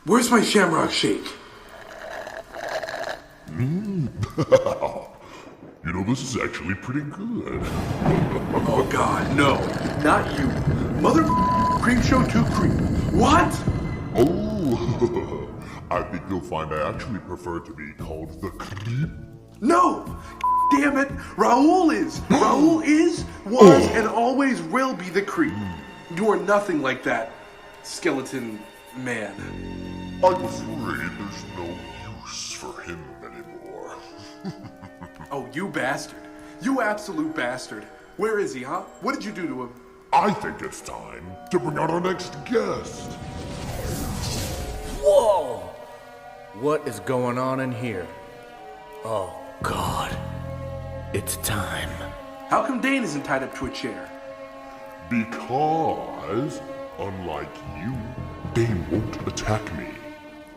Where's my shamrock shake? You know, this is actually pretty good. Oh God, no, not you. Mother Creepshow 2 Creep. What? Oh, I think you'll find I actually prefer to be called the Creep. No! Damn it! Raoul is, was, and always will be the Creep. You are nothing like that, skeleton man. I'm afraid there's no use for him anymore. Oh, you bastard. You absolute bastard. Where is he, huh? What did you do to him? I think it's time to bring out our next guest. Whoa! What is going on in here? Oh, God. It's time. How come Dane isn't tied up to a chair? Because, unlike you, Dane won't attack me.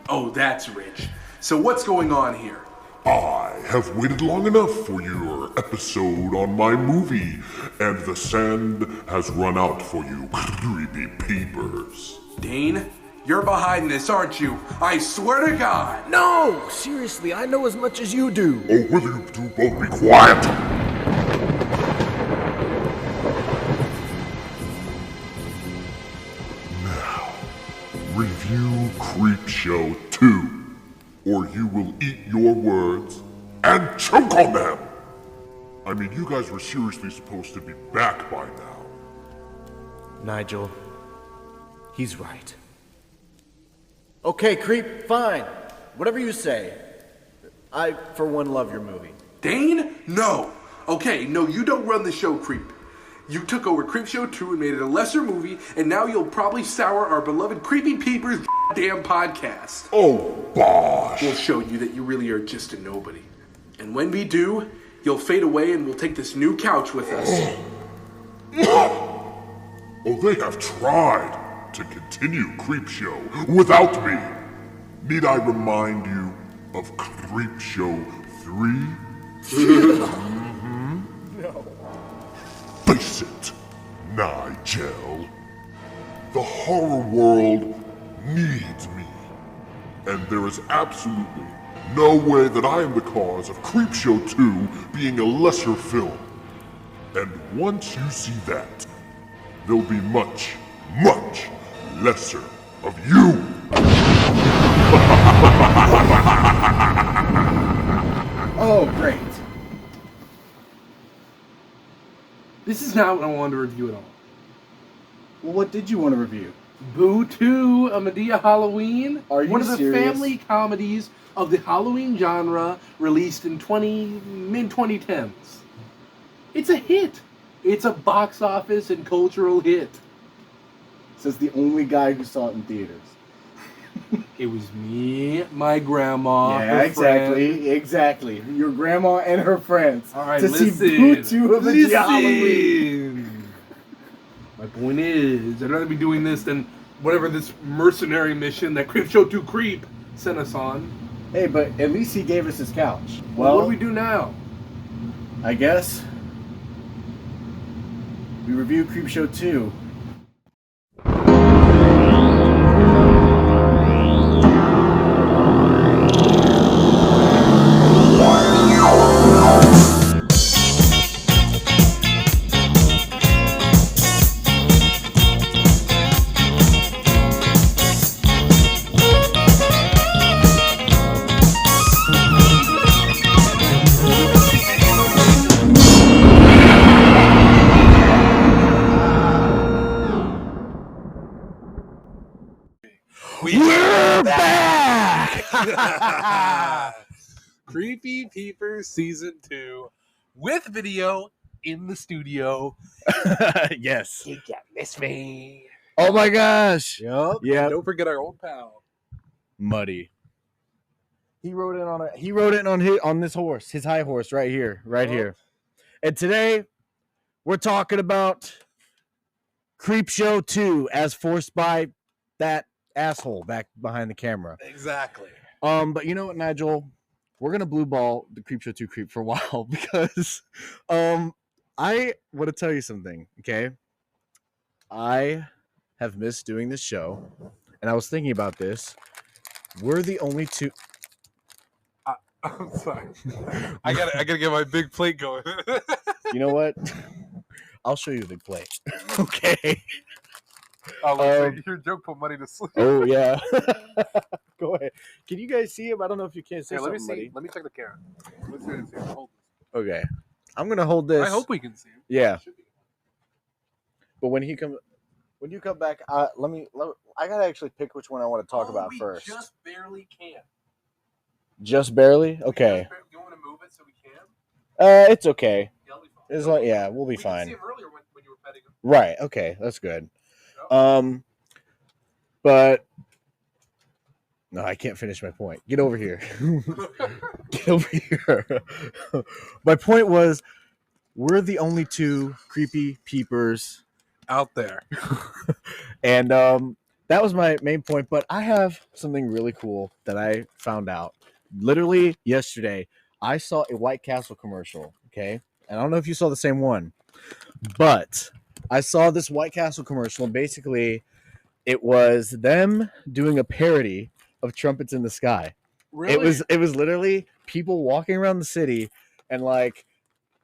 Oh, that's rich. So what's going on here? I have waited long enough for your episode on my movie, and the sand has run out for you, creepy peepers. Dane, you're behind this, aren't you? I swear to God. No! Seriously, I know as much as you do. Oh, will you two both be quiet? Now, review Creepshow 2. Or you will eat your words and choke on them! I mean, you guys were seriously supposed to be back by now. Nigel, he's right. Okay, Creep, fine. Whatever you say. I, for one, love your movie. Dane? No. Okay, no, you don't run the show, Creep. You took over Creepshow 2 and made it a lesser movie, and now you'll probably sour our beloved Creepy Peepers damn podcast. Oh, bosh! We'll show you that you really are just a nobody. And when we do, you'll fade away and we'll take this new couch with us. Oh, they have tried to continue Creepshow without me. Need I remind you of Creepshow 3? No. Face it, Nigel. The horror world needs me. And there is absolutely no way that I am the cause of Creepshow 2 being a lesser film. And once you see that, there'll be much, much lesser of you. Oh, great. This is not what I wanted to review at all. Well, what did you want to review? Boo 2, A Medea Halloween. Are you one of the serious? family comedies of the Halloween genre, released in mid-2010s. It's a hit. It's a box office and cultural hit. Says the only guy who saw it in theaters. It was me, my grandma, Yeah, her exactly. Your grandma and her friends. All right, to listen. see Boo 2 of the Halloween. My point is, I'd rather be doing this than whatever this mercenary mission that Creepshow 2 Creep sent us on. Hey, but at least he gave us his couch. Well, what do we do now? I guess we review Creepshow 2. We're back! Creepy Peepers Season 2 with video in the studio. Yes. You can't miss me. Oh my gosh. Yep. Yep. Don't forget our old pal. Muddy. He rode it on this horse, his high horse right here, here. And today we're talking about Creepshow 2 as forced by that asshole back behind the camera. Exactly. But you know what, Nigel? We're gonna blue ball the Creepshow 2 Creep for a while because I want to tell you something, okay? I have missed doing this show, and I was thinking about this, We're the only two. I'm sorry. I gotta get my big plate going. You know what? I'll show you the big plate. Okay. Your joke put money to sleep. Oh yeah. Go ahead. Can you guys see him? I don't know if you can see. Let me something, see. buddy. Let me check the camera. Let's see if hold this. Okay. I'm gonna hold this. I hope we can see him. Yeah. But when you come back, I gotta actually pick which one I want to talk about first. Just barely can. Just barely? Okay. You want to move it so we can? It's okay. Yeah, it'll be fine. It's like, yeah, we'll be fine. We can see him earlier when you were petting him. Right. Okay. That's good. No? But no, I can't finish my point. Get over here. Get over here. My point was, we're the only two creepy peepers Out there. and that was my main point. But I have something really cool that I found out literally yesterday. I saw a White Castle commercial. Okay, and I don't know if you saw the same one, but I saw this White Castle commercial, and basically it was them doing a parody of Trumpets in the Sky. Really? It was literally people walking around the city, and like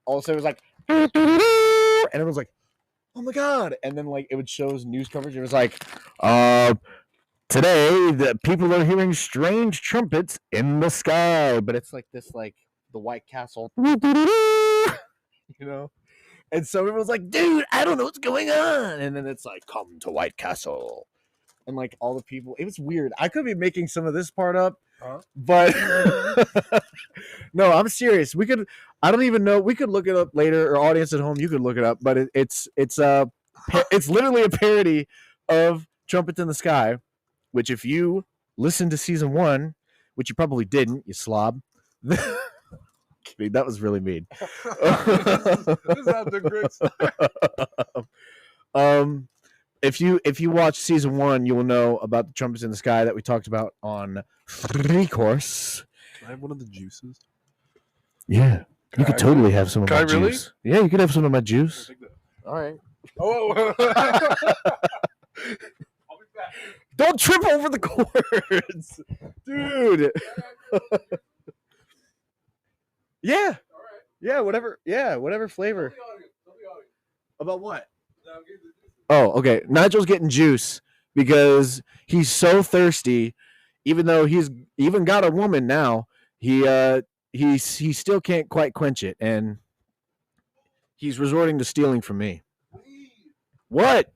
also it was like, and it was like, oh my god, and then like it would show news coverage. It was like, today the people are hearing strange trumpets in the sky, but it's like this, like the White Castle, you know. And so it was like, dude, I don't know what's going on. And then it's like, come to White Castle. And like all the people, it was weird. I could be making some of this part up, but no, I'm serious. I don't even know. We could look it up later, or audience at home, you could look it up. But it's literally a parody of Trumpets in the Sky, which if you listen to season 1, which you probably didn't, you slob. Kidding, that was really mean. This is not the great. If you watch season 1, you will know about the Trumpets in the Sky that we talked about on 3 Course. Can I have one of the juices? Yeah, you could totally have some of my really? juice. Yeah, you could have some of my juice. All right. Oh. I'll be back. Don't trip over the cords, dude. Yeah. All right. Yeah, whatever. Yeah, whatever flavor. Tell the audience. About what? No, I'm getting the juices. Oh, okay. Nigel's getting juice because he's so thirsty. Even though he's even got a woman now, he still can't quite quench it, and he's resorting to stealing from me. What?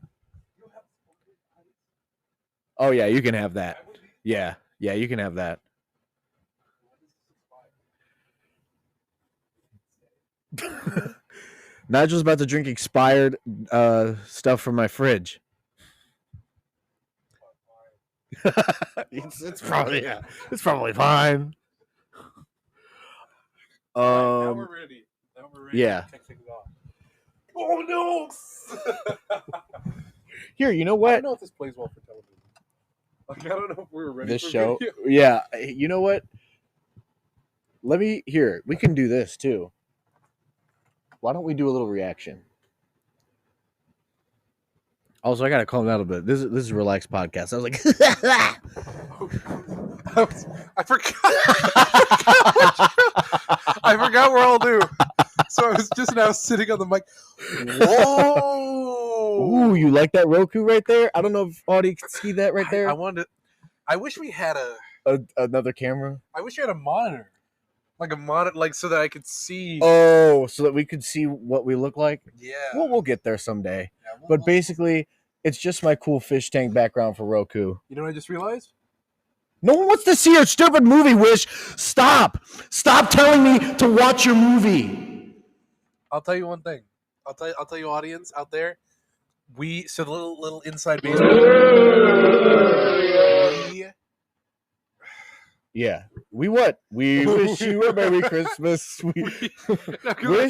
Oh yeah, you can have that. Yeah, you can have that. Nigel's about to drink expired stuff from my fridge. it's probably fine. Now we're ready. Yeah. Check things off. Oh no! Here, you know I what? don't know if this plays well for television. Like, I don't know if we were ready This for show. video. Yeah, you know what? We can do this too. Why don't we do a little reaction? Also, I gotta calm down a bit. This is a relaxed podcast. I was like, I forgot. I forgot we're all new. So I was just now sitting on the mic. Whoa! Ooh, you like that Roku right there? I don't know if audio can see that right there. I wish we had another camera. I wish we had a monitor. Like a monitor, like so that I could see. Oh, so that we could see what we look like? Yeah. Well, we'll get there someday. Yeah, But basically, it's just my cool fish tank background for Roku. You know what I just realized? No one wants to see your stupid movie, Wish. Stop telling me to watch your movie. I'll tell you one thing. I'll tell you, audience out there. So the little inside baseball. Yeah. We wish you a Merry Christmas. I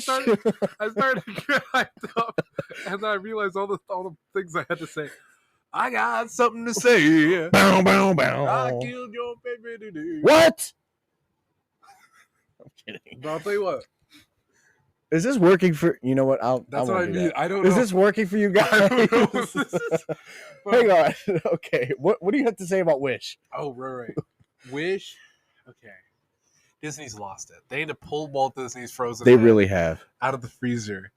started to get hyped up, and then I realized all the things I had to say. I got something to say. Bow, bow, bow. I killed your baby today. What? I'm kidding. But I'll tell you what. Is this working for? You know what? That's what I mean. I don't know. Is this working for you guys? I don't know if this is, Hang on. Okay. What do you have to say about Wish? Oh, right. Wish. Okay. Disney's lost it. They need to pull Walt Disney's Frozen. They head really have. out of the freezer,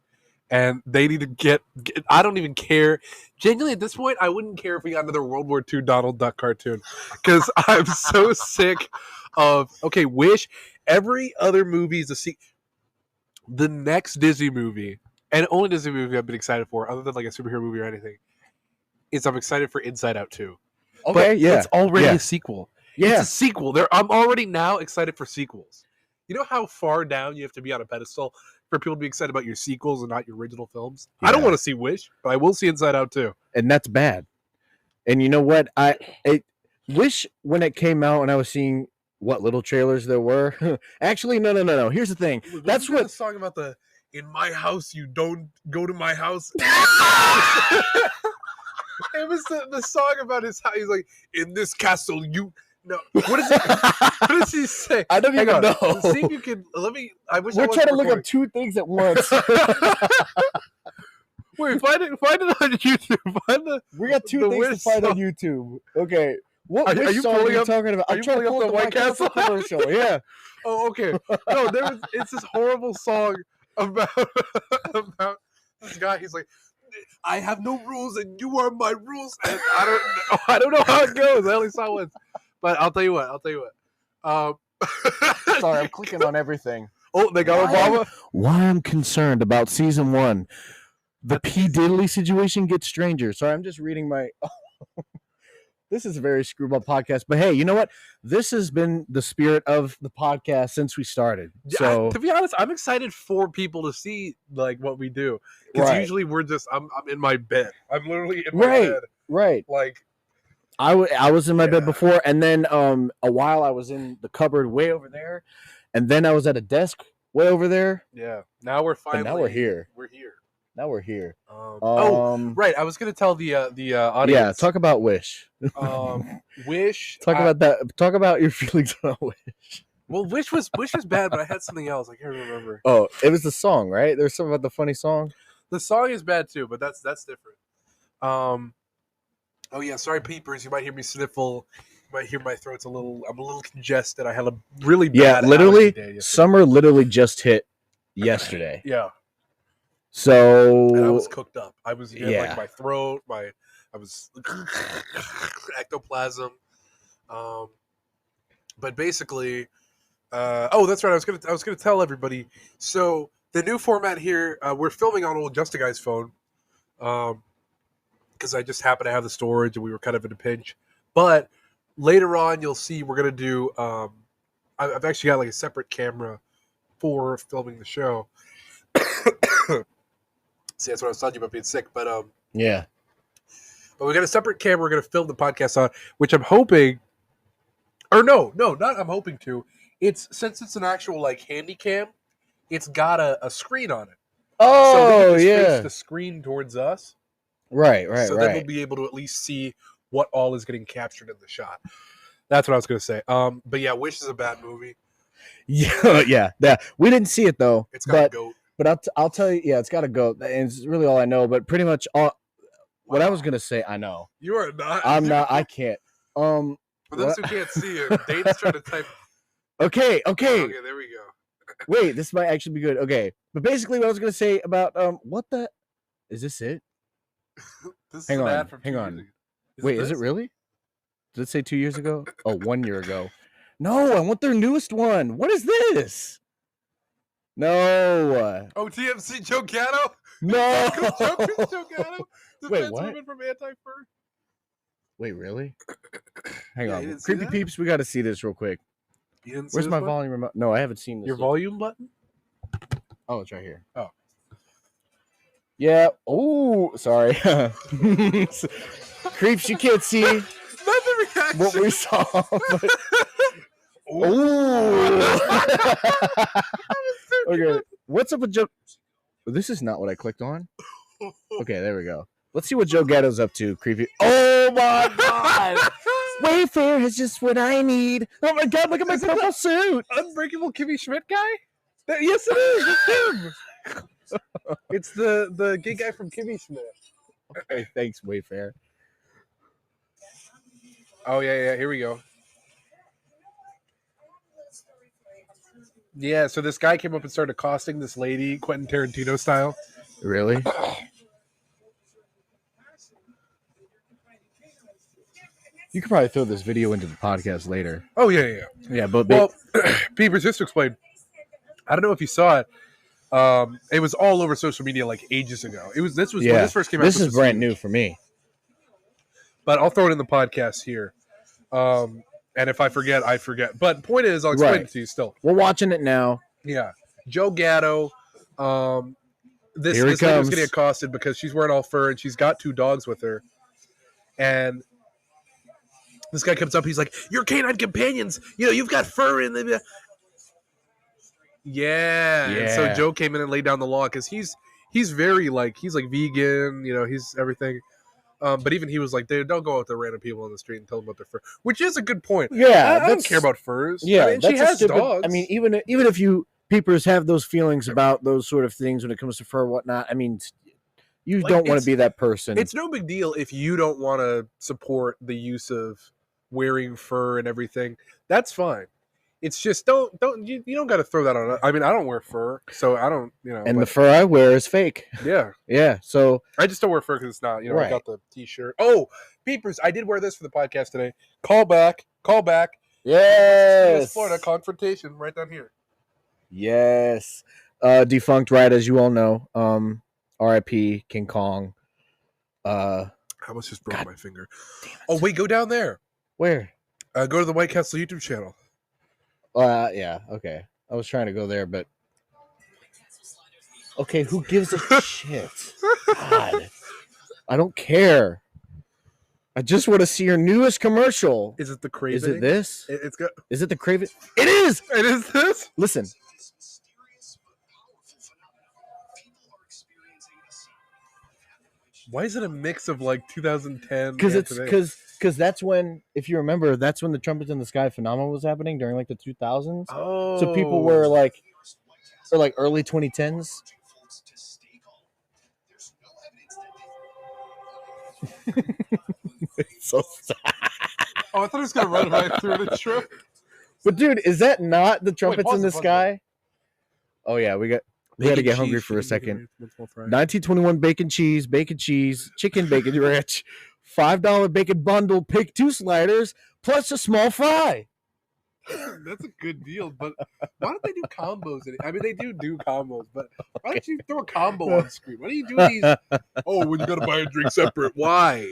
and they need to get. I don't even care. Genuinely, at this point, I wouldn't care if we got another World War II Donald Duck cartoon, because I'm so sick of. Okay, Wish. Every other movie is a sequel. The next Disney movie, and only Disney movie I've been excited for, other than like a superhero movie or anything, is I'm excited for Inside Out 2. Okay, But yeah. it's already Yeah. a sequel. Yeah. It's a sequel. I'm already now excited for sequels. You know how far down you have to be on a pedestal for people to be excited about your sequels and not your original films? I don't Yeah. want to see Wish, but I will see Inside Out 2. And that's bad. And you know what? I Wish when it came out and I was seeing what little trailers there were. Actually, no. Here's the thing. That's what the song about the "In My House You Don't Go to My House." It was the song about his house. He's like, "In this castle, you." No, what is it? What does he say? I don't Hang even on. know. See if you can. Let me. I wish I We're wasn't trying to look recording. up two things at once. Wait, find it on YouTube. Find the. We got two The things to Wish find on song. YouTube. Okay. What Are which you song are pulling you up- talking about? are I'm you trying to pulling pull up the White Castle? commercial. Yeah. Oh, okay. No, it's this horrible song about about this guy. He's like, "I have no rules, and you are my rules." And I don't know how it goes. I only saw once, but I'll tell you what. Sorry, I'm clicking on everything. Oh, they got Why? Obama. Why I'm concerned about season 1. The P. Diddley situation gets stranger. Sorry, I'm just reading my. This is a very screwball podcast, but hey, you know what? This has been the spirit of the podcast since we started. So, To be honest, I'm excited for people to see like what we do, because Right. usually we're just I'm in my bed. I'm literally in my Right. bed. right. Like, I was in my bed Yeah. before, and then a while I was in the cupboard way over there, and then I was at a desk way over there. yeah. Now we're finally. now we're here. We're here. Now we're here. Right. I was gonna tell the audience. Yeah, talk about Wish. Wish. Talk about that. Talk about your feelings on Wish. Well, Wish was bad, but I had something else. I can't remember. Oh, it was the song, right? There's something about the funny song. The song is bad too, but that's different. Oh yeah, sorry, peepers. You might hear me sniffle. You might hear my throat's I'm a little congested. I had a really Yeah, bad literally, allergy day yesterday. summer literally just hit yesterday. Yeah, So and I was cooked up. I was Yeah. like my throat, I was ectoplasm. But basically, that's right. I was gonna tell everybody. So the new format here, we're filming on old Just a Guy's phone, because I just happen to have the storage, and we were kind of in a pinch. But later on, you'll see we're gonna do. I've actually got like a separate camera for filming the show. See, that's what I was telling you about being sick. But yeah, we got a separate camera we're going to film the podcast on, which I'm hoping, or no, not I'm hoping to. Since it's an actual like handy cam, it's got a screen on it. So we can just face the screen towards us. right. So then we'll be able to at least see what all is getting captured in the shot. That's what I was going to say. But yeah, Wish is a bad movie. Yeah. We didn't see it though. It's got a goat. But I'll tell you, yeah, it's got to go. And it's really all I know. But pretty much all what I was gonna say, I know. You are not. I'm not. I can't. For those who can't see you, Dane's trying to type. Okay. Okay, there we go. Wait, this might actually be good. Okay, but basically, what I was gonna say about what the is this it? This is Hang an on, ad from hang 2 on. years ago. Wait, is it really? Did it say 2 years ago? Oh, 1 year ago. No, I want their newest one. What is this? No. Oh, TMC Joe Gatto? No. Joe Gatto? The Wait, fence what? woman from Anti-Fur? Wait, really? Hang Yeah, you on. didn't see Creepy that? peeps, we got to see this real quick. You didn't see Where's this my one? volume remote? No, I haven't seen this. Your yet. volume button? Oh, it's right here. Oh. Yeah. Oh, sorry. Creeps, you can't see Not the reaction. what we saw. But... Ooh. Okay. What's up with Joe? This is not what I clicked on. Okay, there we go. Let's see what Joe Gatto's up to. Creepy. Oh my god. Wayfair is just what I need. Oh my god, look at my purple suit. Unbreakable Kimmy Schmidt guy? Yes, it is. It's him. It's the gay guy from Kimmy Schmidt. Okay, thanks, Wayfair. Oh, yeah. Here we go. Yeah, so this guy came up and started accosting this lady, Quentin Tarantino style. Really? You could probably throw this video into the podcast later. Oh yeah. Yeah, but Well, Peepers, just to explain, I don't know if you saw it. It was all over social media like ages ago. This was when this first came out. This is brand new for me. But I'll throw it in the podcast here. And if I forget, I forget. But point is, I'll explain it to you still. We're watching it now. Yeah. Joe Gatto. This lady was getting accosted because she's wearing all fur and she's got 2 dogs with her. And this guy comes up. He's like, "You're canine companions. You know, you've got fur in them." Yeah. And so Joe came in and laid down the law because he's very he's like vegan. You know, he's everything. But even he was like, "Dude, don't go out to random people on the street and tell them about their fur," which is a good point. Yeah, I don't care about furs. Yeah, I mean, she has dogs. I mean, even if you peepers have those feelings about those sort of things when it comes to fur and whatnot, I mean, you don't want to be that person. It's no big deal if you don't want to support the use of wearing fur and everything. That's fine. It's just you don't got to throw that on. I mean, I don't wear fur, so I don't, And the fur I wear is fake. Yeah. Yeah. So I just don't wear fur because it's not, I got the t-shirt. Oh, peepers, I did wear this for the podcast today. Call back. Yes. Florida confrontation right down here. Yes. Defunct right, as you all know. R.I.P. King Kong. I almost just broke my finger. Oh, wait, go down there. Where? Go to the White Castle YouTube channel. Yeah, okay. I was trying to go there, but okay, who gives a shit? God. I don't care. I just want to see your newest commercial. Is it the Craven? Is it this? It's got. Is it the Craven? It is. It is this. Listen. Why is it a mix of like 2010? Because that's when, if you remember, that's when the Trumpets in the Sky phenomenon was happening during like the 2000s. Oh, so people were like, or like early 2010s. It's so sad. Oh, I thought it was gonna run right through the trip. But dude, is that not the Trumpets in the Sky? Oh yeah, we had to get hungry for a second. 1921 bacon cheese, chicken bacon ranch, $5 bacon bundle, pick 2 sliders, plus a small fry. That's a good deal, but why don't they do combos? I mean, they do combos, but why don't you throw a combo on screen? Why do you do these? Oh, when you gotta buy a drink separate. Why?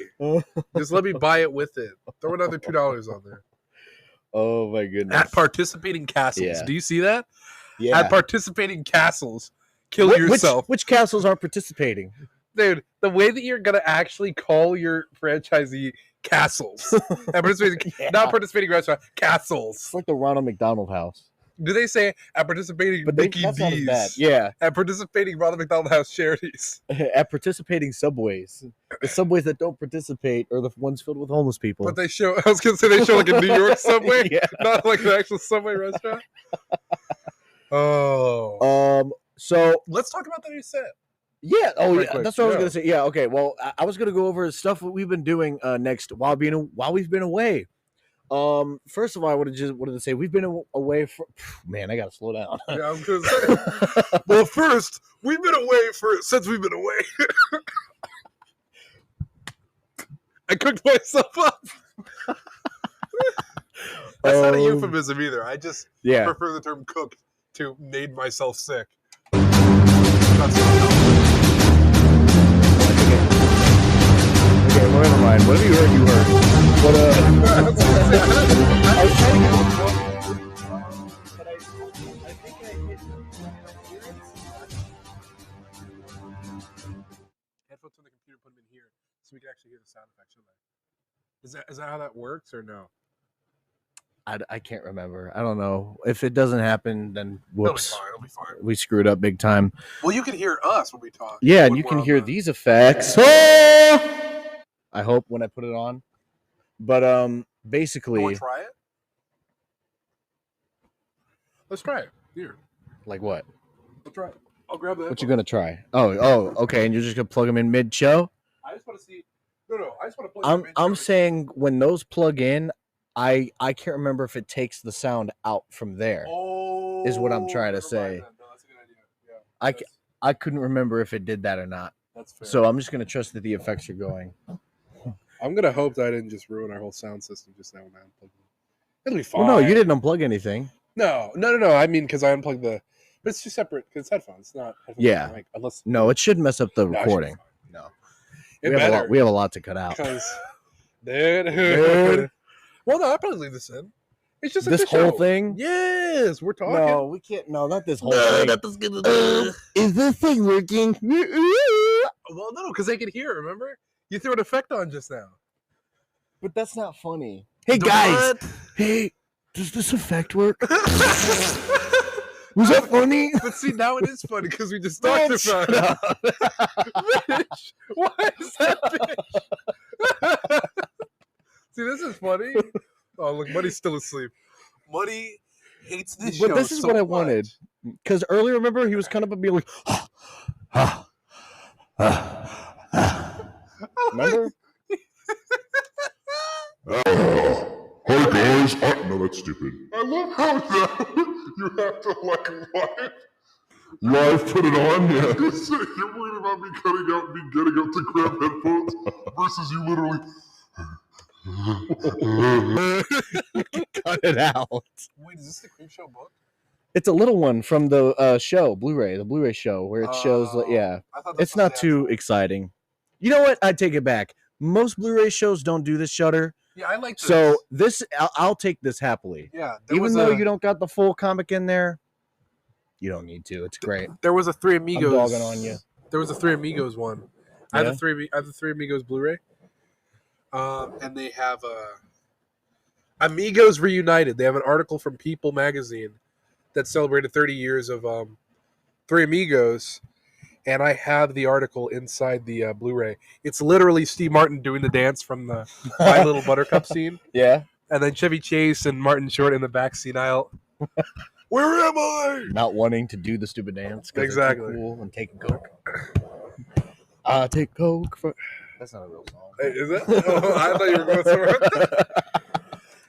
Just let me buy it with it. Throw another $2 on there. Oh my goodness! At participating castles, do you see that? Yeah. At participating castles, kill yourself. Which castles aren't participating? Dude, the way that you're gonna actually call your franchisee castles, not participating restaurant, castles. It's like the Ronald McDonald House. Do they say at participating Mickey that's not as D's? bad. Yeah. At participating Ronald McDonald House charities. At participating subways. The subways that don't participate are the ones filled with homeless people. But I was gonna say they show like a New York subway, not like an actual subway restaurant. Oh. So let's talk about the new set. Yeah. Oh, Right, yeah. That's what I was gonna say. Yeah. Okay. Well, I was gonna go over stuff that we've been doing next while we've been away. First of all, I wanted to say we've been away for. Man, I gotta slow down. Yeah, I'm gonna say. Well, first we've been away since we've been away. I cooked myself up. That's not a euphemism either. I just prefer the term cooked to made myself sick. Okay, well, never mind. Whatever you heard, you heard. But I was trying to get but I think I hit headphones on the computer, put them in here, so we can actually hear the sound effects. Is that how that works, or no? I can't remember. I don't know. If it doesn't happen, then whoops. It'll be fine. We screwed up big time. Well, you can hear us when we talk. Yeah, and you can hear these effects. I hope when I put it on. But basically. You want to try it? Let's try it. Here. Like what? Let's try it. I'll grab that. What you gonna try? Oh, okay. And you're just gonna plug them in mid-show? I just want to see. No. I just want to plug. I'm saying when those plug in, I can't remember if it takes the sound out from there. Oh. is what I'm trying to never mind say. then. No, that's a good idea. Yeah, I couldn't remember if it did that or not. that's fair. So I'm just gonna trust that the effects are going. I'm gonna hope that I didn't just ruin our whole sound system just now when I unplugged it. It'll be fine. Well, no, you didn't unplug anything. No. I mean, because I unplugged the. But it's two separate. Because it's headphones. It's not. Headphones Yeah. mic, unless. No, it should mess up the No, it should be recording. fine. No, It we have a better. lot. We have a lot to cut out. Because. Dude. Well, no, I'll probably leave this in. It's just a This good whole show. thing? Yes, we're talking. No, we can't. No, not this whole thing. Is this thing working? Well, no, because they could hear it. Remember, you threw an effect on just now. But that's not funny. Hey The guys. what? Hey, does this effect work? Was that funny? But see, now it is funny because we just Man, talked shut about up. it. Bitch, why is that bitch? See, this is funny. Oh, look, Muddy's still asleep. Muddy hates this show. But this is so what I much. wanted. Because earlier, remember, he was kind of being like, remember? Hi guys. No, that's stupid. I love how that you have to like live put it on. Yeah. You're worried about me getting out to grab headphones versus you literally. Cut it out. Wait, is this the Creepshow book? It's a little one from the show, the Blu-ray show, where it shows, like, yeah. I thought this It's was not the too actual- exciting. You know what? I take it back. Most Blu-ray shows don't do this shutter. Yeah, I like this. So I'll take this happily. yeah, Even though you don't got the full comic in there, you don't need to. It's great. there was a Three I'm Amigos. dogging on you. There was a Three Amigos one. I Yeah? have the Three Amigos Blu-ray. And they have Amigos Reunited. They have an article from People magazine that celebrated 30 years of Three Amigos, and I have the article inside the Blu-ray. It's literally Steve Martin doing the dance from the My Little Buttercup scene, Yeah. and then Chevy Chase and Martin Short in the back seat aisle. Where am I? Not wanting to do the stupid dance. 'cause it's too Exactly. cool and taking coke. Take coke for. That's not a real song. Hey, is it? Oh, I thought you were going somewhere.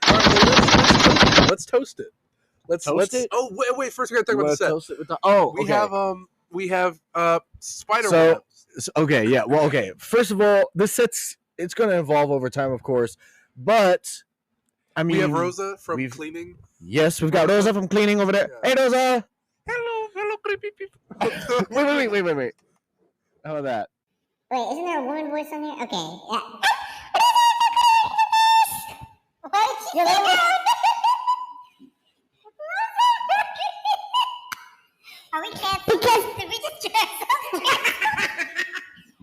All right, well, let's toast it. Let's Toast it? Oh wait! First we gotta talk You about the wanna set. toast it with the- oh, We have Spider-Man. So, okay, yeah. Well, okay. First of all, this set's it's going to evolve over time, of course. But I mean, we have Rosa from we've- cleaning. Yes, we've got Rosa from cleaning over there. Yeah. Hey, Rosa. Hello, creepy people. Wait. How about that? Wait, isn't there a woman voice on here? Okay, yeah. What? Are we can't because did we just dress up?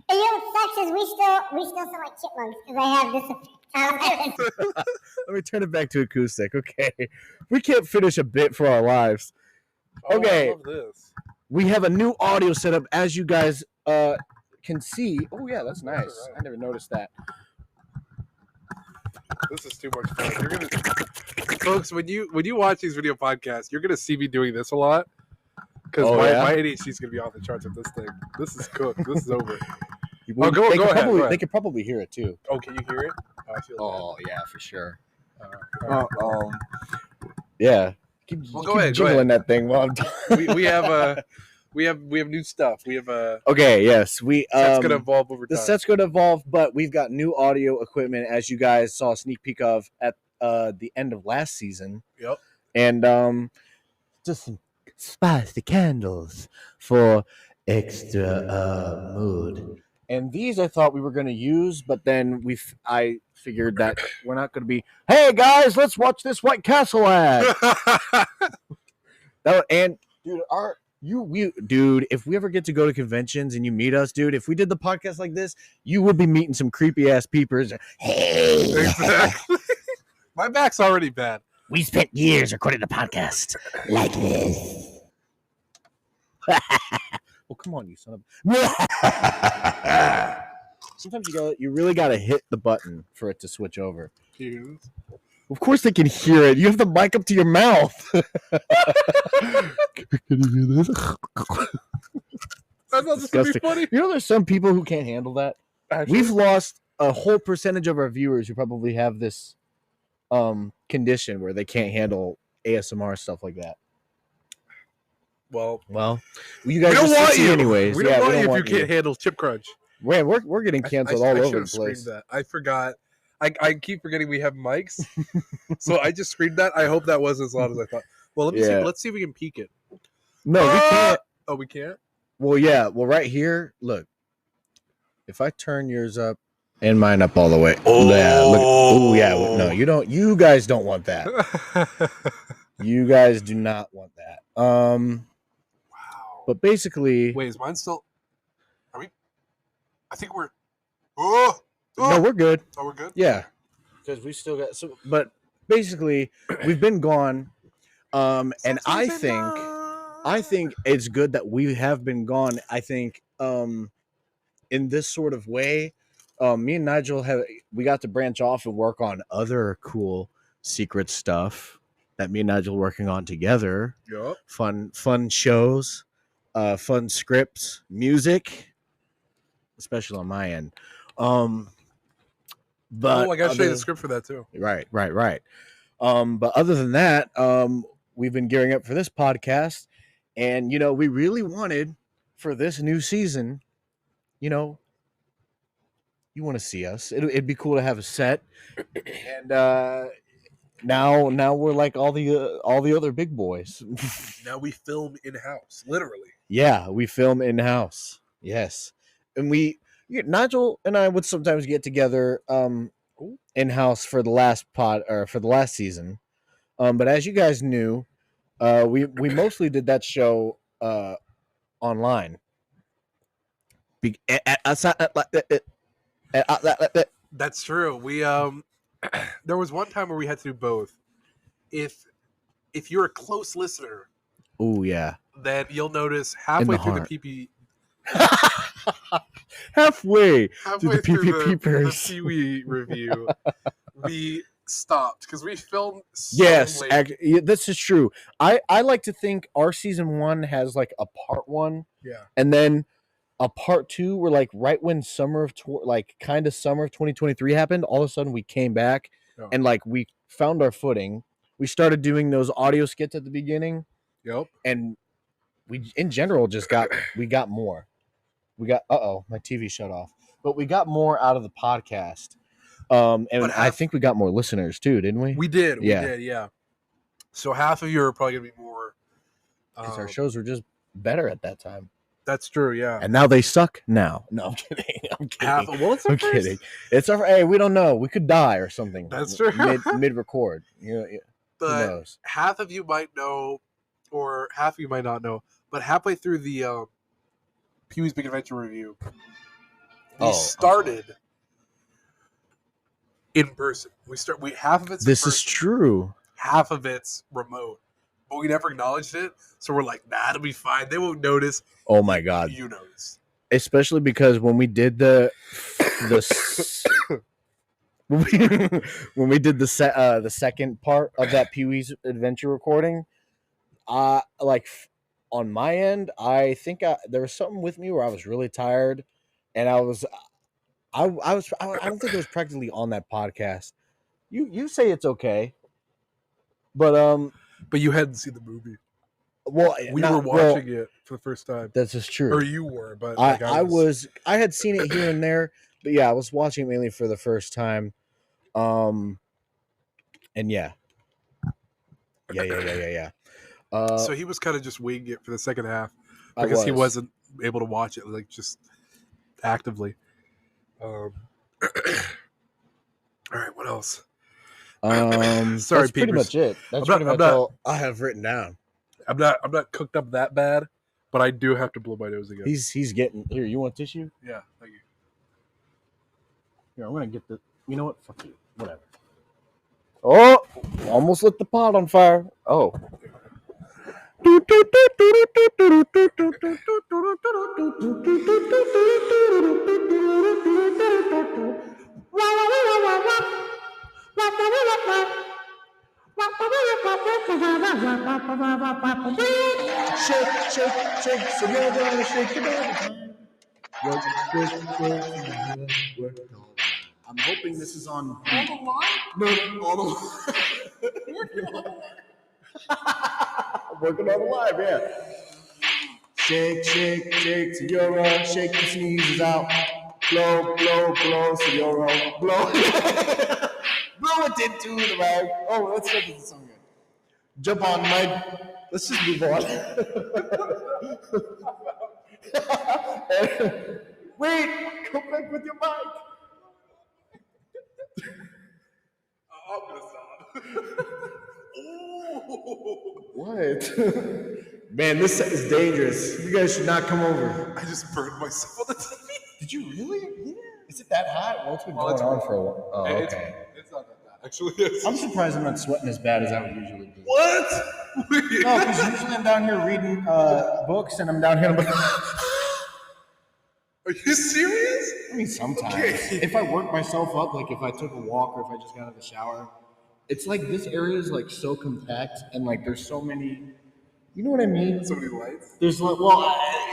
And you know what sucks is we still sound like chipmunks because I have this. Let me turn it back to acoustic. Okay, we can't finish a bit for our lives. Okay. I love this. We have a new audio setup, as you guys can see. Oh yeah, that's nice. Right. I never noticed that. This is too much fun. You're gonna, folks, when you watch these video podcasts, you're gonna see me doing this a lot because Oh, my yeah? ADHD is gonna be off the charts with this thing. This is cooked. This is over. Well, go they could ahead, probably- go ahead. They could probably hear it too. Oh, can you hear it? Oh, I feel Oh yeah, for sure. bad. Yeah. Keep, Well, keep go ahead, go jiggling that thing while I'm we have new stuff. We have Okay, yes. We It's gonna evolve over the time. set's gonna evolve, but we've got new audio equipment, as you guys saw a sneak peek of at the end of last season. Yep. And just some spicy candles for extra mood. And these I thought we were gonna use, but then I figured that we're not gonna be, hey guys, let's watch this White Castle ad. And dude, if we ever get to go to conventions and you meet us, dude, if we did the podcast like this, you would be meeting some creepy ass peepers. Hey, Exactly. My back's already bad. we spent years recording the podcast like this. Well, come on, you son of. Sometimes you really gotta hit the button for it to switch over. Of course they can hear it. You have the mic up to your mouth. Can you hear this? I thought this would be Disgusting. funny. You know, there's some people who can't handle that. Actually, We've lost a whole percentage of our viewers who probably have this condition where they can't handle ASMR stuff like that. Well, you guys we don't just want see you. anyways. We don't want you if you want can't handle Chip Crunch. Man, we're getting canceled all I over should the have screamed place. that. I forgot. I keep forgetting we have mics, so I just screamed that. I hope that wasn't as loud as I thought. Well, let me see. Let's see if we can peek it. No, we can't. Oh, we can't. Well, yeah. Well, right here, look. If I turn yours up and mine up all the way, yeah. Look. Oh, yeah. No, you don't. You guys don't want that. You guys do not want that. Wow. But basically, wait, is mine still? Are we? I think we're. No, we're good. Oh, we're good. Yeah, because we still got so. But basically, we've been gone. And I think it's good that we have been gone. I think in this sort of way, me and Nigel we got to branch off and work on other cool secret stuff that me and Nigel are working on together. Yep. Fun shows, fun scripts, music, especially on my end. But I gotta show you the script for that too. Right. But other than that, we've been gearing up for this podcast, and we really wanted for this new season, you want to see us. It'd be cool to have a set, and now we're like all the other big boys. Now we film in house, literally. Yeah, we film in house. Yes, and Nigel and I would sometimes get together in house for the last for the last season. But as you guys knew, we mostly did that show online. That's true. We there was one time where we had to do both. If you're a close listener, oh yeah, then you'll notice halfway through the PP. halfway through the PP Peepers Pee-wee review, we stopped because we filmed so late. This is true. I like to think our season 1 has like a part 1, yeah, and then a part 2 where like right when summer of 2023 happened, all of a sudden we came back and like we found our footing. We started doing those audio skits at the beginning. Yep. And we in general just got more. We got my TV shut off. But we got more out of the podcast. And I think we got more listeners too, didn't we? We did. Yeah. So half of you are probably gonna be more because our shows were just better at that time. That's true, yeah. And now they suck now. No, I'm kidding. I'm kidding. It's our hey, we don't know. We could die or something. That's true. Mid record. But who knows? Half of you might know, or half of you might not know. But halfway through the Pee-wee's Big Adventure review, we started in person. We half of it's this in person, is true. half of it's remote. But we never acknowledged it, so we're like, nah, it'll be fine. They won't notice. Oh my god, you notice. Especially because when we did the when we did the second part of that Pee-wee's Adventure recording, like on my end, I think there was something with me where I was really tired, and I don't think it was practically on that podcast. You say it's okay, but you hadn't seen the movie. Well, we were watching it for the first time. That's just true. Or you were, but I had seen it here and there, but yeah, I was watching it mainly for the first time. And yeah. So he was kind of just winging it for the second half because he wasn't able to watch it like just actively. All right, what else? Sorry, that's pretty much it. That's pretty much all I have written down. I'm not cooked up that bad, but I do have to blow my nose again. He's getting here. You want tissue? Yeah, thank you. Here, I'm gonna get the. You know what? Fuck you. Whatever. Oh, almost lit the pot on fire. Oh. Shake, so you're gonna shake it all the time. Work. I'm hoping this is on. All the line? No, all the line. Working on the live, yeah. Shake, shake, shake, Senora. Shake the sneezes out. Blow, blow, blow, Senora. Blow. Blow it into the bag. Oh, let's get this song again. Jump on, Mike. Let's just move on. Wait, come back with your mic. I'm gonna stop. What? Man, this set is dangerous. You guys should not come over. I just burned myself on the TV. Did you really? Yeah. Is it that hot? Well, it's been going on for a while. Oh, okay. It's not that bad, actually. I'm surprised I'm not sweating as bad as I would usually do. What? No, because usually I'm down here reading books, and I'm down here. I'm like, Are you serious? I mean, sometimes. Okay. If I work myself up, like if I took a walk or if I just got out of the shower, it's like this area is like so compact and like there's so many. You know what I mean? So many lights. There's like,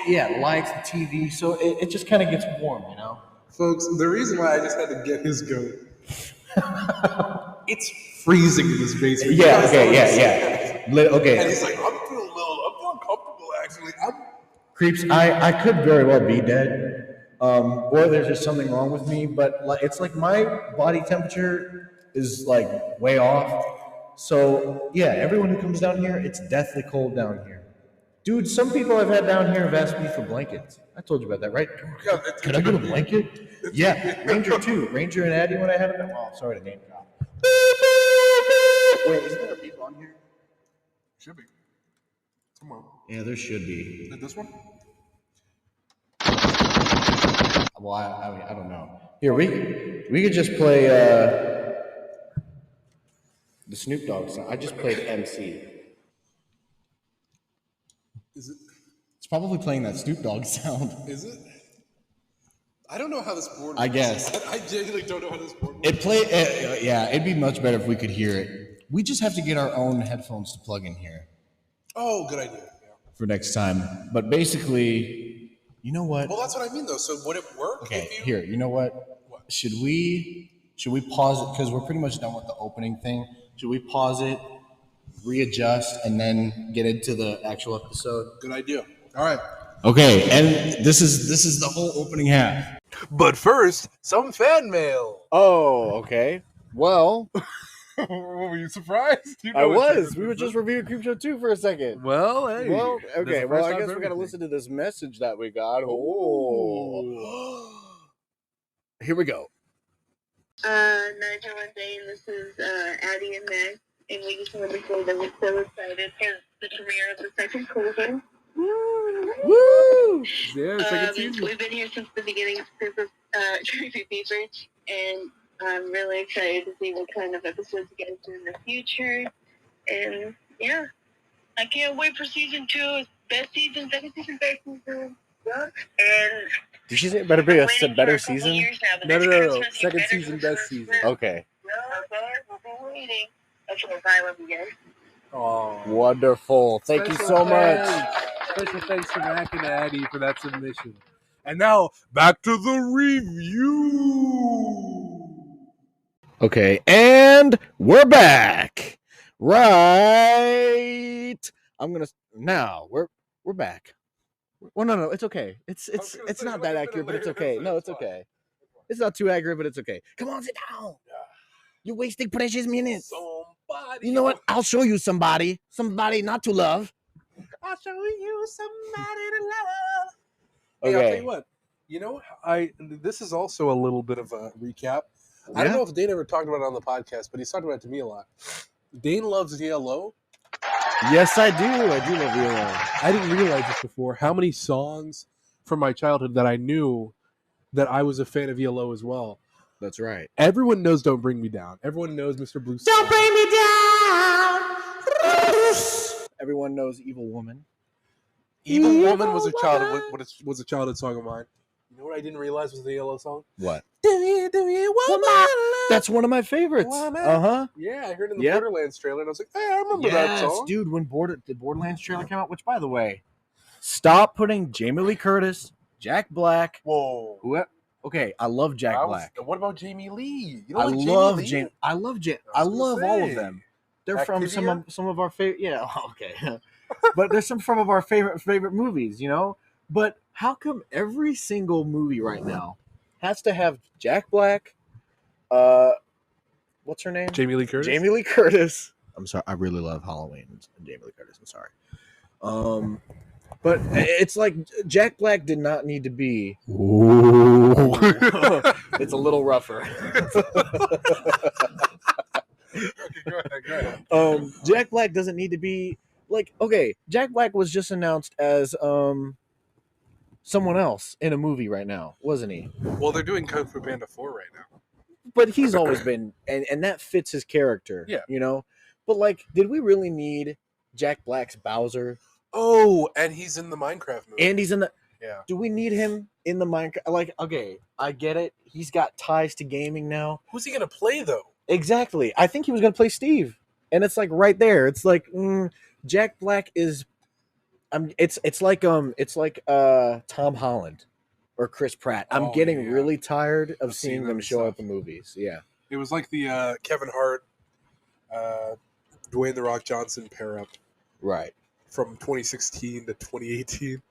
yeah, lights, the TV, so it just kind of gets warm, you know. Folks, the reason why I just had to get his goat, it's freezing in this basement. Yeah. Okay. And he's like, I'm feeling comfortable actually. Creeps, I could very well be dead, or there's just something wrong with me. But like, it's like my body temperature is like way off. So yeah, everyone who comes down here, it's deathly cold down here. Dude, some people I've had down here have asked me for blankets. I told you about that, right? Could I get a blanket? Yeah, Ranger too. Ranger and Addie when I had them. Oh, sorry to name drop. Wait, isn't there a beep on here? Should be. Tomorrow. Yeah, there should be. This one? Well, I don't know. Here, we could just play the Snoop Dogg song. I just played MC. Is it? It's probably playing that Snoop Dogg sound. Is it? I don't know how this board works. I guess. I genuinely don't know how this board works. Yeah, it'd be much better if we could hear it. We just have to get our own headphones to plug in here Oh, good idea. Yeah. for next time. But basically, you know what? Well, that's what I mean, though. So would it work? Okay, if you... here. You know what? What? Should we pause it because we're pretty much done with the opening thing? Should we pause it, readjust, and then get into the actual episode? Good idea. All right. Okay, and this is the whole opening half. But first, some fan mail. Oh, okay. Well, Were you surprised? You know I it's was. like- We were just reviewing Creepshow 2 for a second. Well, hey. Well, That's okay. the Well, first I time guess for we got to everything. listen to this message that we got. Oh. Here we go. Nigel and Dane, this is Addie and Max, and we just wanted to say that we're so excited for the premiere of the second season. Woo! Yeah, second season. We've been here since the beginning of Creepy Peepers, and I'm really excited to see what kind of episodes you guys do in the future. And yeah, I can't wait for season 2. It's best season, second season, best season. Yeah. And Did she say it better be a waiting better for a couple season? years now, but No. it's gonna be Second better season, than best first season. one. Okay. Okay, we'll be waiting. Okay, bye, love you guys. Oh. Wonderful. Thank you so much. Special thanks to Mac and Addie for that submission. And now, back to the review. Okay, and we're back. Right. Now we're back. Well, no, it's okay. It's not that accurate, but it's okay. No, it's okay. It's not too accurate, but it's okay. Come on, sit down. You're wasting precious minutes. Somebody. You know what? I'll show you somebody not to love. I'll show you somebody to love. Hey, I'll Okay. tell you what. You know, this is also a little bit of a recap. I don't Yeah? know if Dane ever talked about it on the podcast, but he's talked about it to me a lot. Dane loves ELO. Yes, I do. I do love ELO. I didn't realize this before. How many songs from my childhood that I knew that I was a fan of ELO as well. That's right. Everyone knows "Don't Bring Me Down." Everyone knows "Mr. Blue Sky." Don't bring me down. Everyone knows Evil Woman. Evil Woman was a childhood. What was a childhood song of mine. You know what I didn't realize was the ELO song? What? Do you woman? That's one of my favorites. Woman. Uh-huh. Yeah, I heard it in the Yep. Borderlands trailer, and I was like, hey, I remember that song. Dude, when the Borderlands trailer came out, which, by the way, stop putting Jamie Lee Curtis, Jack Black. Whoa. Okay, I love Jack Black. What about Jamie Lee? You I like love Jamie Lee? I love I was I gonna love all of say. them. They're from some of our favorite. Yeah. Okay. but there's some of our favorite movies, you know. But how come every single movie right now has to have Jack Black? What's her name? Jamie Lee Curtis. Jamie Lee Curtis. I'm sorry, I really love Halloween and Jamie Lee Curtis. I'm sorry. But it's like Jack Black did not need to be. Ooh. It's a little rougher. Okay, go ahead. Jack Black doesn't need to be like, okay, Jack Black was just announced as someone else in a movie right now, wasn't he? Well, they're doing Kung Fu Panda 4 right now. But he's always been, and that fits his character. Yeah. You know. But like, did we really need Jack Black's Bowser? Oh, and he's in the Minecraft movie. And he's in the. Yeah. Do we need him in the Minecraft? Like, okay, I get it. He's got ties to gaming now. Who's he gonna play though? Exactly. I think he was going to play Steve, and it's like right there. It's like Jack Black is. It's like Tom Holland or Chris Pratt. I'm getting really tired of seeing them show up in movies. Yeah. It was like the Kevin Hart, Dwayne the Rock Johnson pair up. Right. From 2016 to 2018.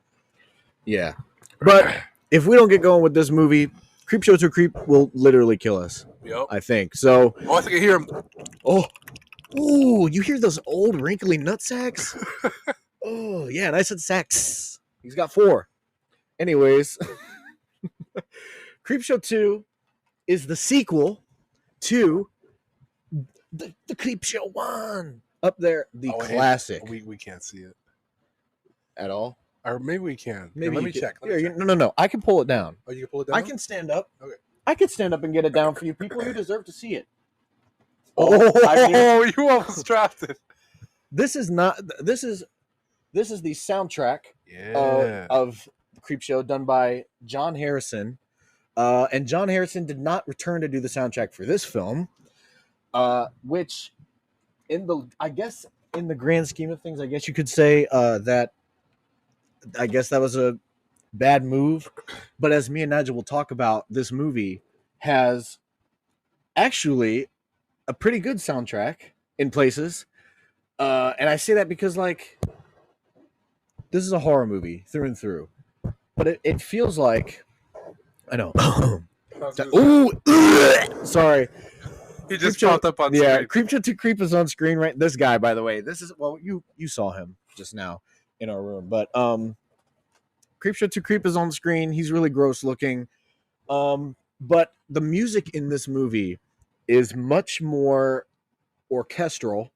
Yeah. But if we don't get going with this movie, Creepshow 2 Creep will literally kill us. Yep. I think. So. Oh, I think I hear him. Oh. Ooh, you hear those old wrinkly nutsacks? Oh, yeah, and I said sacks. He's got 4. Anyways, Creepshow 2 is the sequel to the Creepshow 1. Up there, the classic. We can't see it at all. Or maybe we can. Maybe let me check. No. I can pull it down. Oh, you can pull it down? I can stand up. Okay. I can stand up and get it down for you people. You deserve to see it. Oh, you almost dropped it. This is the soundtrack of the Creepshow done by John Harrison. And John Harrison did not return to do the soundtrack for this film, which in the grand scheme of things, I guess you could say that was a bad move. But as me and Nigel will talk about, this movie has actually a pretty good soundtrack in places. And I say that because, like, this is a horror movie through and through. But it feels like... I know. Ooh! Sorry. He just popped up on screen. Yeah, Creepshow 2 Creep is on screen, right? This guy, by the way. This is... Well, you saw him just now in our room. But Creepshow 2 Creep is on screen. He's really gross looking. But the music in this movie is much more orchestral.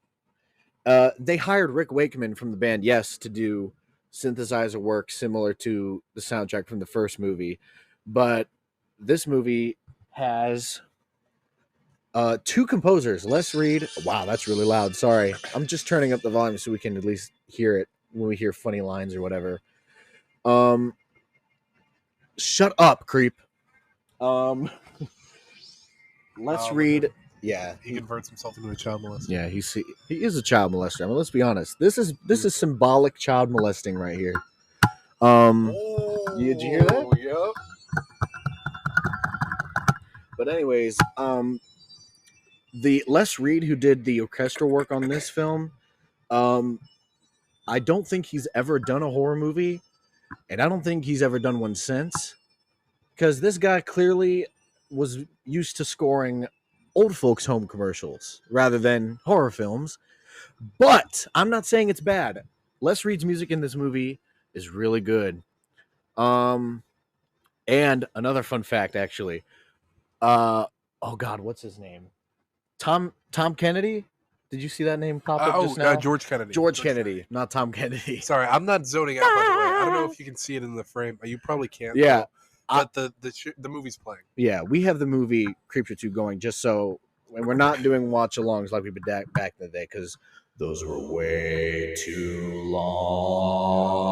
They hired Rick Wakeman from the band Yes to do synthesizer work similar to the soundtrack from the first movie. But this movie has 2 composers. Les Reed. Wow, that's really loud. Sorry. I'm just turning up the volume so we can at least hear it when we hear funny lines or whatever. Shut up, creep. Les Reed. Yeah, he converts himself into a child molester. Yeah, he is a child molester. I mean, let's be honest. This is symbolic child molesting right here. Did you hear that? Yep. But anyways, the Les Reed who did the orchestral work on this film, I don't think he's ever done a horror movie, and I don't think he's ever done one since, because this guy clearly was used to scoring old folks' home commercials rather than horror films. But I'm not saying it's bad. Les Reed's music in this movie is really good. And another fun fact, actually. Oh God, what's his name? Tom Kennedy? Did you see that name pop up just now? George Kennedy. George Kennedy, not Tom Kennedy. Sorry, I'm not zoning out, by the way. I don't know if you can see it in the frame. You probably can't. Yeah. But the movie's playing. Yeah, we have the movie Creepshow 2 going just so when we're not doing watch-alongs like we did back in the day, because those were way too long.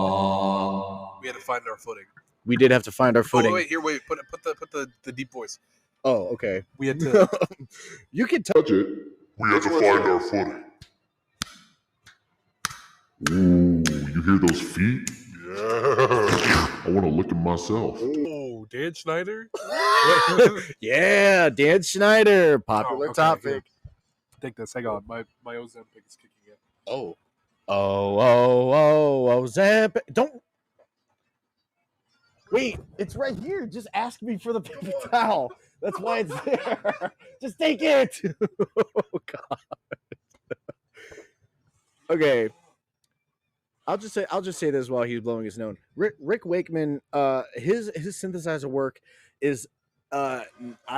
We had to find our footing. We did have to find our footing. Oh, wait, put the deep voice. Oh, okay. We had to. You can touch it. We had to find our footing. Ooh, you hear those feet? Yeah. I want to look at myself. Oh, Dan Schneider? Yeah, Dan Schneider. Popular topic. Take this. Hang on. My Ozempic is kicking in. Oh. Zamp. Don't wait. It's right here. Just ask me for the paper towel. That's why it's there. Just take it. Oh God. Okay. I'll just say this while he's blowing his nose. Rick Wakeman, his synthesizer work is, I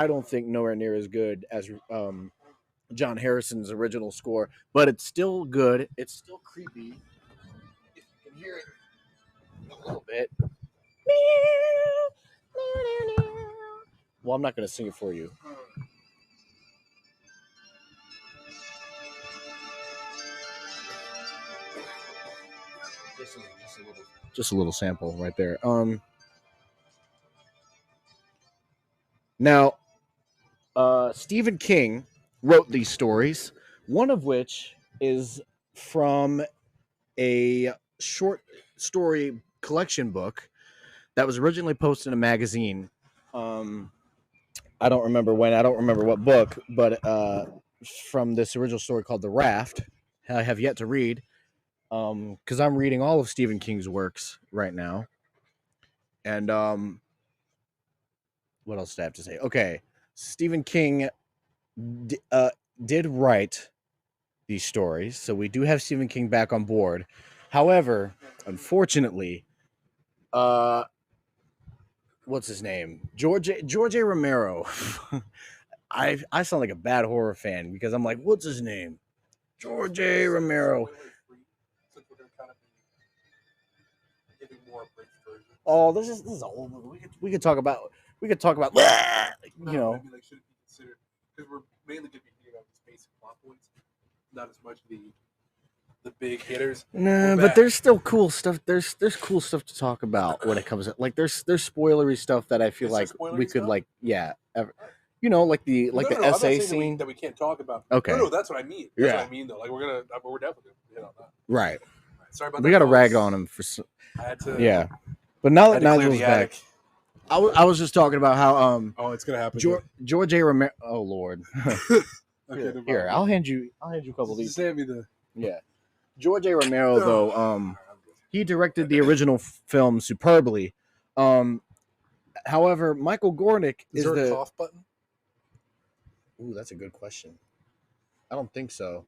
don't think nowhere near as good as John Harrison's original score, but it's still good. It's still creepy. If you can hear it a little bit. Well, I'm not going to sing it for you. Just a little sample right there. Now, Stephen King wrote these stories, one of which is from a short story collection book that was originally posted in a magazine. I don't remember when, I don't remember what book, but from this original story called The Raft, I have yet to read, because I'm reading all of Stephen King's works right now. And what else do I have to say? Okay, Stephen King did write these stories, so we do have Stephen King back on board. However, unfortunately, what's his name? George A. Romero. I sound like a bad horror fan because I'm like, what's his name? George A. Romero. Oh, this is a whole movie. We could talk about you know. Maybe like should it be considered, because we're mainly going to be hearing about these basic plot points, not as much the big hitters. Nah, but there's still cool stuff. There's cool stuff to talk about when it comes to, like, there's spoilery stuff that I feel like we could like you know, like the essay scene that we can't talk about. Okay. No, that's what I mean. That's what I mean though. Like we're definitely gonna hit on that. Right. Sorry about that. We got to rag on him for I had to. Yeah. But now that clear Nigel's the back, attic. I was just talking about how Oh, it's gonna happen. George A. Romero. Oh Lord. Okay, Here, I'll hand you a couple of these. Just hand me the. Yeah. George A. Romero, though, he directed the original film superbly. However, Michael Gornick Is there a cough button? Ooh, that's a good question. I don't think so.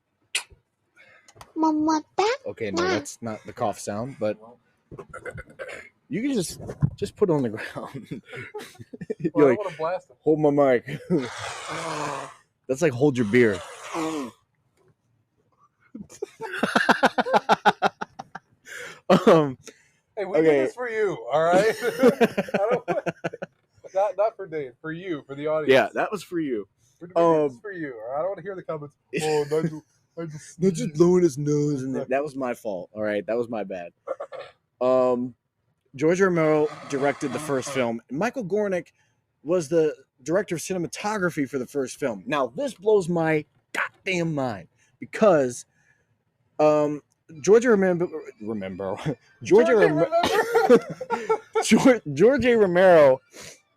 Mama, back. Okay, no, that's not the cough sound, but you can just put it on the ground. Well, You're I want to blast him. hold my mic. That's like hold your beer. Hey, we Okay. did this for you, all right? not for Dave, for you, for the audience. Yeah, that was for you. We did this for you. All right? I don't want to hear the comments. Oh, Nigel just blowing his nose, and that was my fault. All right, that was my bad. George Romero directed the first film. Michael Gornick was the director of cinematography for the first film. Now, this blows my goddamn mind because George A. Romero,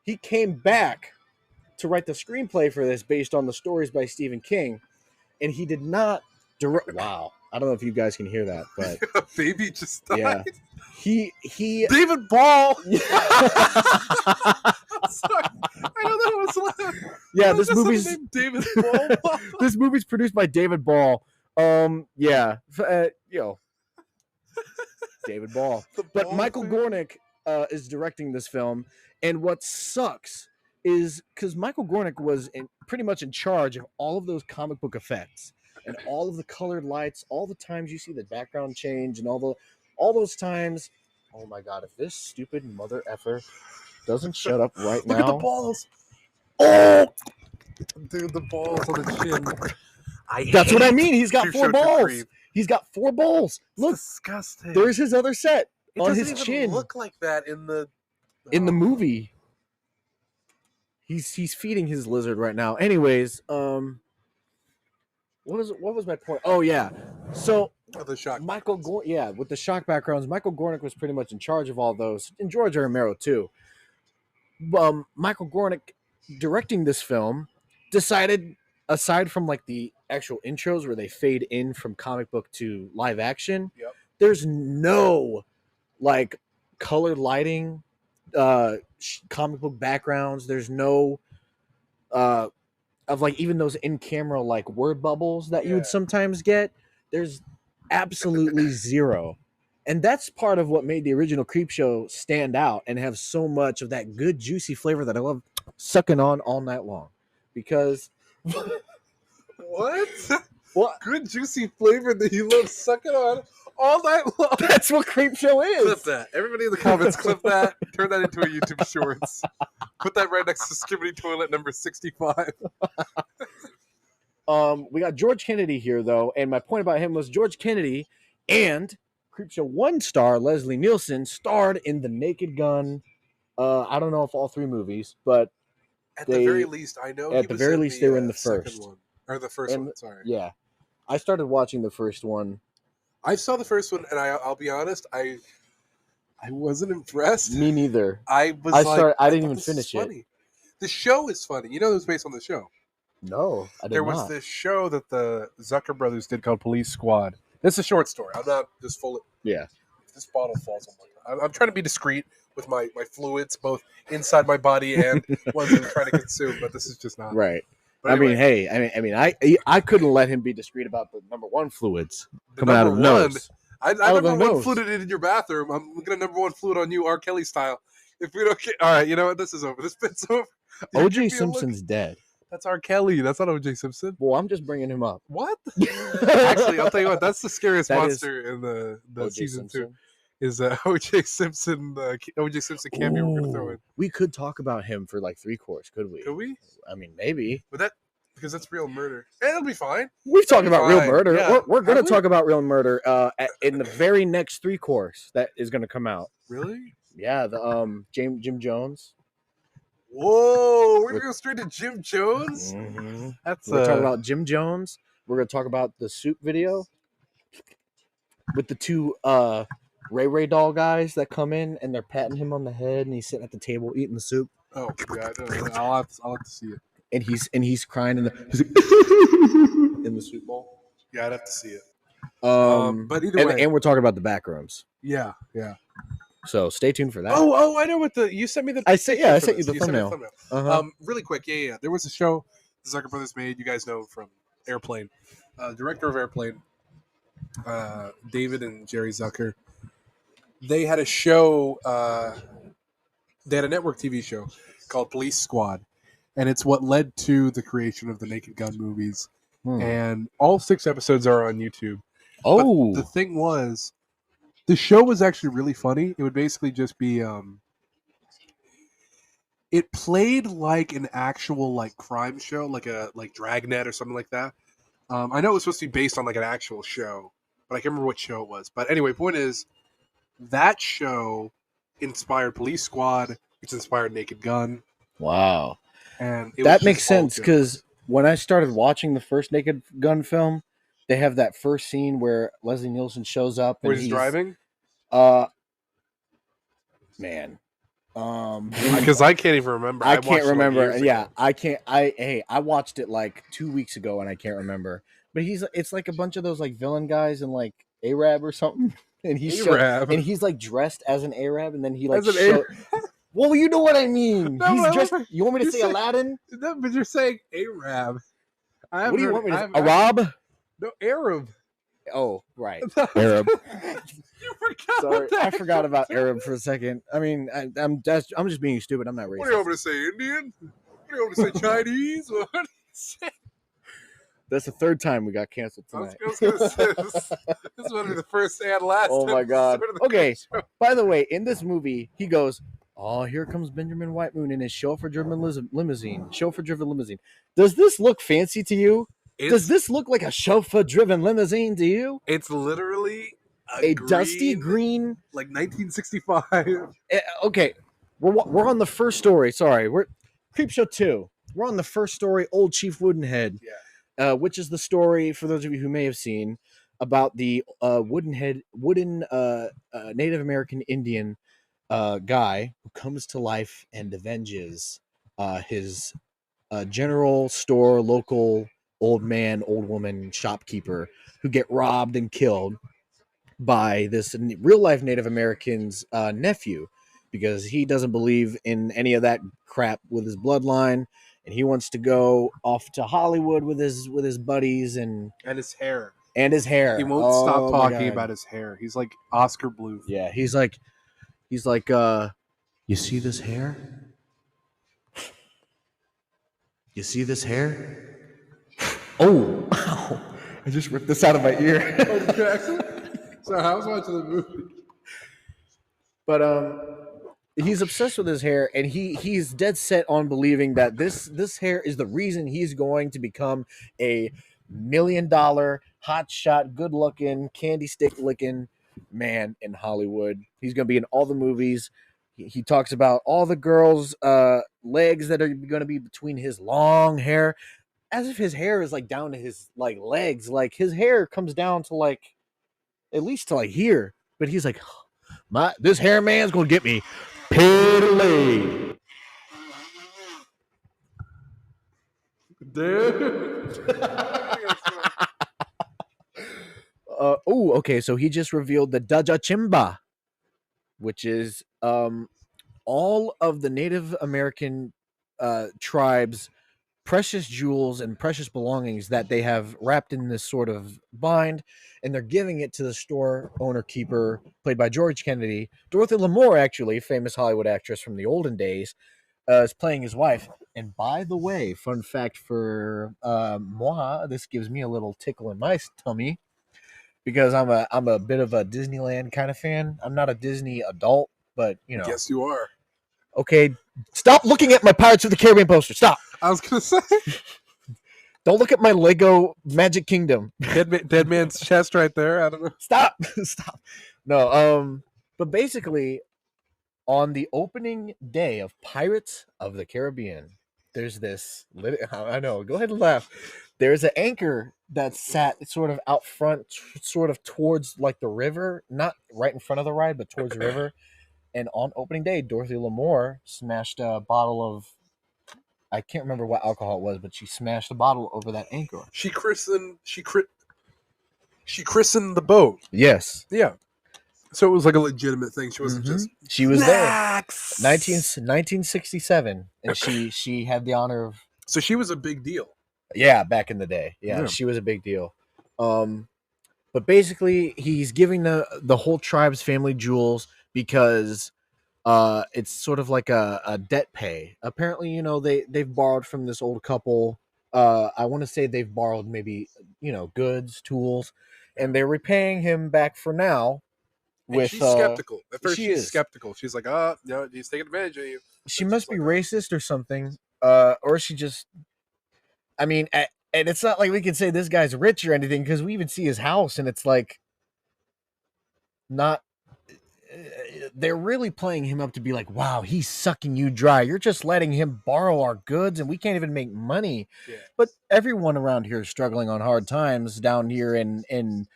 he came back to write the screenplay for this based on the stories by Stephen King, and he did not direct. Wow, I don't know if you guys can hear that, but baby just died. yeah, he David Ball. Sorry, I know that was loud. Yeah, Was this there movie's somebody named David Ball. this movie's produced by David Ball. Yeah, David Ball. But Ball Michael thing? Gornick is directing this film, and what sucks is because Michael Gornick was pretty much in charge of all of those comic book effects and all of the colored lights, all the times you see the background change, and all those times. Oh my God! If this stupid mother effer doesn't shut up right now, Look at the balls. Oh, dude, the balls on the chin. That's what I mean. He's got Creepshow 4 balls. Creep. He's got 4 balls. Look, Disgusting. there's his other set it on doesn't his even chin look like that in the movie. He's feeding his lizard right now. Anyways, what was my point? Oh yeah, so the shock. with the shock backgrounds, Michael Gornick was pretty much in charge of all those, and George A. Romero too. Michael Gornick directing this film decided, aside from like the actual intros where they fade in from comic book to live action, Yep. there's no like colored lighting, comic book backgrounds. There's no of like even those in camera like word bubbles that you would Yeah. sometimes get. There's absolutely zero. And that's part of what made the original Creepshow stand out and have so much of that good juicy flavor that I love sucking on all night long. Because What? what? Good juicy flavor that you love sucking on all night long. That's what Creepshow is. Clip that. Everybody in the comments, clip that. Turn that into a YouTube Shorts. Put that right next to Skibbity Toilet number 65. We got George Kennedy here though, and my point about him was George Kennedy and Creepshow 1 star Leslie Nielsen starred in The Naked Gun. I don't know if all 3 movies, but At the very least, I know. at he the was very in least, they were in the second first. one, or the first And- one. Sorry. yeah, I started watching the first one. I saw the first one, and I'll be honest, I wasn't impressed. Me neither. I was I like, I didn't thought even this is finish it. funny. The show is funny. You know, it was based on the show. No, I did There was not. this show that the Zucker brothers did called Police Squad. It's a short story. I'm not just full of. Yeah. If this bottle falls, I'm trying to be discreet with my fluids, both inside my body and ones that I'm trying to consume. But this is just not Right. But anyway, I mean, I couldn't let him be discreet about the number 1 fluids the coming out of the number one, nose. I Out of the number one nose. fluted it in your bathroom. I'm gonna number one fluid on you, R. Kelly style. If we don't get, all right, you know what? This is over. This bit's over. You give me O.J. a Simpson's look. dead. That's R. Kelly. That's not O.J. Simpson. Well, I'm just bringing him up. What? Actually, I'll tell you what. That's the scariest That monster in the O.J. season Simpson. 2. Is O.J. Simpson? O.J. Simpson cameo we're gonna throw in. We could talk about him for like 3 course, could we? Could we? I mean, maybe. But that because that's real murder. And it'll be fine. We've talked It'll be about real fine. murder. Yeah. We're going Have to we? talk about real murder in the very next 3 course that is going to come out. Really? Yeah, the Jim Jones. Whoa! We're gonna go straight to Jim Jones. Mm-hmm. That's We're talking about Jim Jones. We're going to talk about the soup video with the 2 Ray doll guys that come in and they're patting him on the head and he's sitting at the table eating the soup Oh yeah, I'll have to see it. and he's crying in the soup bowl. Yeah, I'd have to see it. But either way, and we're talking about the back rooms. yeah. So stay tuned for that. Oh, I know what you sent me the. I sent picture for you this. the sent me thumbnail. thumbnail. Really quick, yeah. There was a show the Zucker brothers made. You guys know from Airplane. Director of Airplane, David and Jerry Zucker. They had a show. They had a network TV show called Police Squad, and it's what led to the creation of the Naked Gun movies. And all 6 episodes are on YouTube. Oh, But the thing was, the show was actually really funny. It would basically just be it played like an actual like crime show, like Dragnet or something like that. I know it was supposed to be based on like an actual show, but I can't remember what show it was. But anyway, point is that show inspired Police Squad, which inspired Naked Gun, wow. and it That was makes just all sense jokes. because when I started watching the first Naked Gun film, they have that first scene where Leslie Nielsen shows up and where he's driving. Man, Because I can't even remember. I watched it, can't like, remember. years Yeah, ago. I can't. I watched it like 2 weeks ago and I can't remember. But it's like a bunch of those like villain guys and like Arab or something, and he's Arab. and he's like dressed as an Arab, and then he like As an well, you know what I mean. No, He's I dressed. remember- You want me to you say said- Aladdin? No, but you're saying Arab. What do you want me to say? say? Arab? No, Arab. Oh, right. Arab. You forgot. Sorry, what the I heck forgot you about said. Arab for a second. I mean, I'm just being stupid. I'm not What do you racist. want me to say? Indian? What do you want me to say? Chinese? What do you say? That's the 3rd time we got canceled I was tonight. gonna say this is going to be the first and last. Oh my God. episode of the Okay. show. By the way, in this movie, he goes, "Oh, here comes Benjamin Whitemoon in his chauffeur-driven limousine. Chauffeur-driven limousine. Does this look fancy to you? Does this look like a chauffeur-driven limousine to you? It's literally A dusty green. like 1965. Okay, we're on the first story. Sorry, we're Creepshow 2. We're on the first story. Old Chief Woodenhead, which is the story for those of you who may have seen about the wooden Native American Indian guy who comes to life and avenges his general store local old man, old woman shopkeeper who get robbed and killed by this real life Native American's nephew because he doesn't believe in any of that crap with his bloodline, and he wants to go off to Hollywood with his buddies and his hair. his hair. He won't stop Oh my talking God. about his hair. He's like Oscar Bluth. Yeah, he's like, you see this hair? You see this hair? Oh, I just ripped this out of my ear. So I was watching the movie. But he's obsessed with his hair, and he's dead set on believing that this hair is the reason he's going to become a $1 million hotshot, good looking, candy stick licking man in Hollywood. He's going to be in all the movies. He talks about all the girls' legs that are going to be between his long hair, as if his hair is like down to his like legs. Like his hair comes down to like at least to like here, but he's like, this hair man's gonna get me paid. Dude. Okay. So he just revealed the Dajachimba, which is all of the Native American tribes' precious jewels and precious belongings that they have wrapped in this sort of bind, and they're giving it to the store owner keeper, played by George Kennedy. Dorothy Lamour, actually, famous Hollywood actress from the olden days, is playing his wife. And by the way, fun fact for moi, this gives me a little tickle in my tummy because I'm a bit of a Disneyland kind of fan. I'm not a Disney adult, but you know. Yes, you are. Okay, stop looking at my Pirates of the Caribbean poster. Stop. I was gonna say. Don't look at my Lego Magic Kingdom. Dead man's chest right there. I don't know. Stop. Stop. No, but basically, on the opening day of Pirates of the Caribbean, there's this. I know. Go ahead and laugh. There's an anchor that sat sort of out front, sort of towards like the river, not right in front of the ride, but towards the river. And on opening day, Dorothy Lamour smashed a bottle of, I can't remember what alcohol it was, but she smashed a bottle over that anchor. She christened the boat. Yes. Yeah. So it was like a legitimate thing. She wasn't just. She was Snacks! there. 1967, and she had the honor of. So she was a big deal. Yeah, back in the day. Yeah, she was a big deal. But basically, he's giving the whole tribe's family jewels because it's sort of like a debt pay. Apparently, you know, they've borrowed from this old couple. I want to say they've borrowed maybe, you know, goods, tools, and they're repaying him back for now. And she's skeptical. At first, she's skeptical. She's like, "Oh, no, he's taking advantage of you." She must be racist or something, or she just. I mean, and it's not like we can say this guy's rich or anything because we even see his house, and it's like not. They're really playing him up to be like, wow, he's sucking you dry. You're just letting him borrow our goods and we can't even make money. Yeah. But everyone around here is struggling on hard times down here in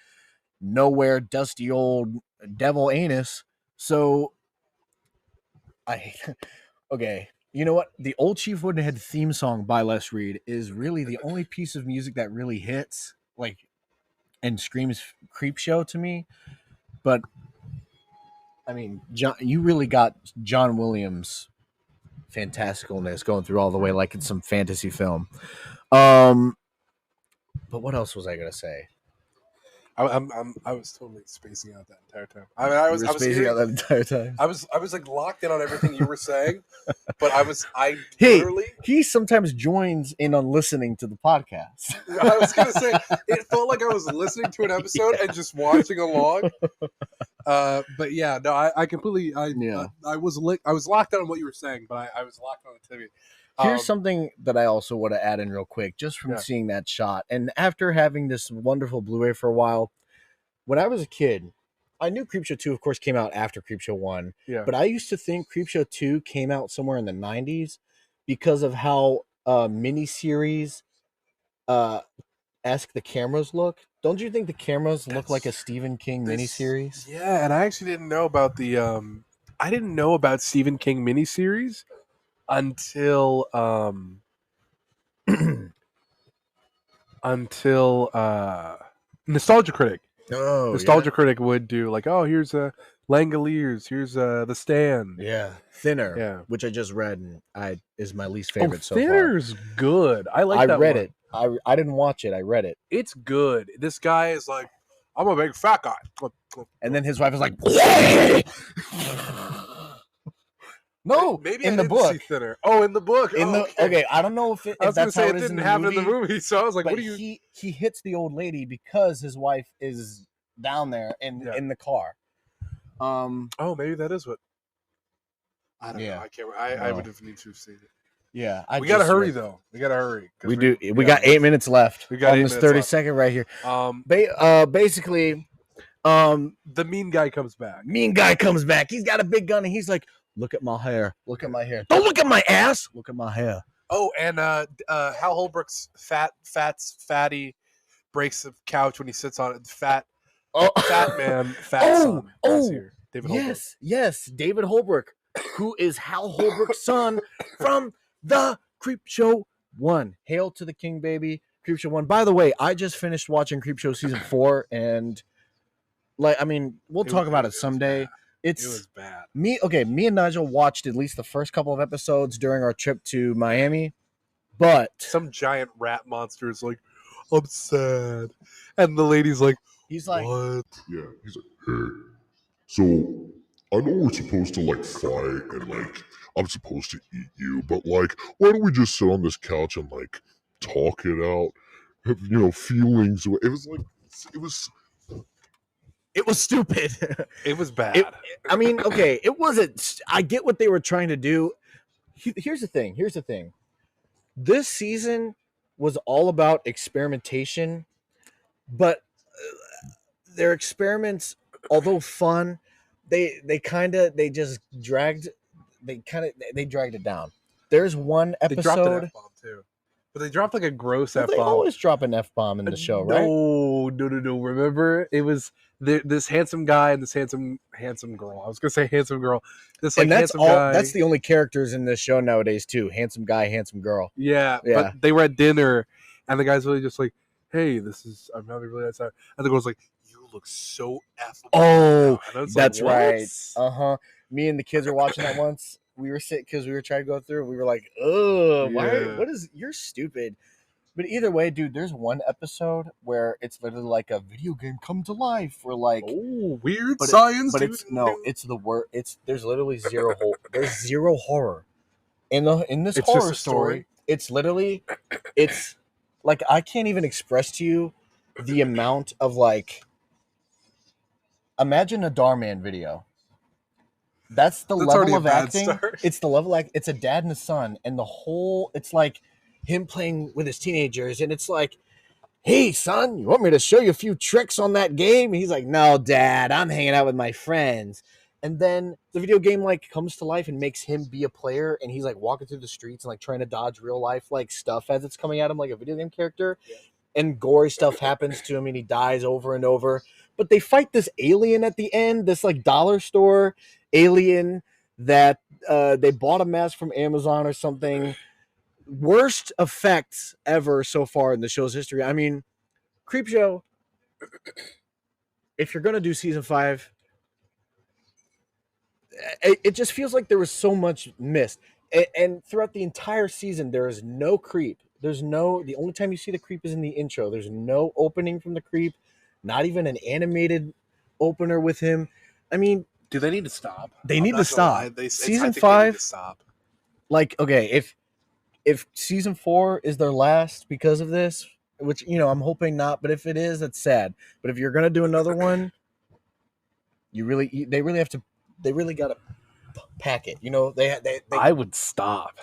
nowhere, dusty old devil anus. So okay. You know what? The Old Chief Woodenhead theme song by Les Reed is really the only piece of music that really hits like and screams Creepshow to me. But I mean, John, you really got John Williams' fantasticalness going through all the way like it's some fantasy film. But what else was I gonna say? I was totally spacing out that entire time. I mean, I was spacing out that entire time. I was like locked in on everything you were saying, but he sometimes joins in on listening to the podcast. I was gonna say it felt like I was listening to an episode and just watching along. But yeah, no, I completely I was locked on what you were saying, but I was locked on the TV. Here's something that I also want to add in real quick, just from seeing that shot. And after having this wonderful Blu-ray for a while, when I was a kid, I knew Creepshow 2, of course, came out after Creepshow 1. Yeah. But I used to think Creepshow 2 came out somewhere in the 90s because of how miniseries esque the cameras look. Don't you think the cameras look like a Stephen King miniseries? Yeah, and I actually didn't know about the I didn't know about Stephen King miniseries until until Nostalgia Critic. Oh, Nostalgia Critic would do like, oh, here's Langoliers, here's The Stand. yeah. Thinner, Yeah. which I just read and is my least Oh, favorite so far. Thinner's good. I like that I read one. it. I didn't watch it. I read it. It's good. This guy is like, I'm a big fat guy. And then his wife was like, no, maybe in I the didn't book. See Thinner. Oh, in the book. Okay, I don't know if I was gonna that's say how it it is didn't happen in the movie, so I was like, but what do you? He hits the old lady because his wife is down there in the car. Oh, maybe that is what. I don't Yeah. know. I can't. I would have need to have seen it. Yeah, We gotta hurry though. We gotta hurry. We do. We got 8 minutes left. We got on 8 this minutes 30 left. second right here. Basically, the mean guy comes back. mean guy comes back. He's got a big gun and he's like, "Look at my hair. Look at my hair. Don't look at my ass. Look at my hair." Oh, and Hal Holbrook's fatty breaks the couch when he sits on it. Fat man, son. is here. David Holbrook. Yes, David Holbrook, who is Hal Holbrook's son from the Creepshow 1. Hail to the King, baby. Creepshow 1. By the way, I just finished watching Creepshow season 4, and we'll talk about it someday. It was bad. Me and Nigel watched at least the first couple of episodes during our trip to Miami, but some giant rat monster is like, I'm sad, and the lady's like, he's like, what? Yeah, he's like, hey. So I know we're supposed to like fight and like I'm supposed to eat you, but like, why don't we just sit on this couch and like talk it out? Have, feelings. It was like, it was stupid. It was bad. It wasn't. I get what they were trying to do. Here's the thing. This season was all about experimentation, but their experiments, although fun, they dragged it down. There's one They dropped an episode. F-bomb too. But they dropped like a gross Well, F-bomb. they always drop an F-bomb in the show, right? No. Remember? It was this handsome guy and this handsome girl. I was going to say handsome girl. This like handsome guy. That's the only characters in this show nowadays too. Handsome guy, handsome girl. Yeah, but they were at dinner and the guy's really just like, hey, I'm having really nice time. And the girl's like, you look so F-bomb. Oh, that's like, right. Uh-huh. Me and the kids were watching that once. We were sick because we were trying to go through. We were like, "Oh, why? You're stupid." But either way, dude, there's one episode where it's literally like a video game come to life. Or like, weird science. It's the word. There's literally zero There's zero horror in this horror story. It's literally, it's like I can't even express to you the amount of like. Imagine a Darman video. That's level of acting. Start. It's the level like it's a dad and a son, and it's like him playing with his teenagers, and it's like, hey son, you want me to show you a few tricks on that game? And he's like, no, dad, I'm hanging out with my friends. And then the video game like comes to life and makes him be a player, and he's like walking through the streets and like trying to dodge real life like stuff as it's coming at him like a video game character. Yeah. And gory stuff happens to him and he dies over and over. But they fight this alien at the end, this like dollar store alien that they bought a mask from Amazon or something. Worst effects ever so far in the show's history. I mean, Creepshow, if you're going to do season 5, it just feels like there was so much missed. And throughout the entire season, there is no creep. The only time you see the creep is in the intro. There's no opening from the creep, not even an animated opener with him. I mean, do they need to stop? They need to stop. Season 5, stop. Like, okay, if season 4 is their last because of this, which I'm hoping not, but if it is, that's sad. But if you're gonna do another one, they really got to pack it. They I would stop.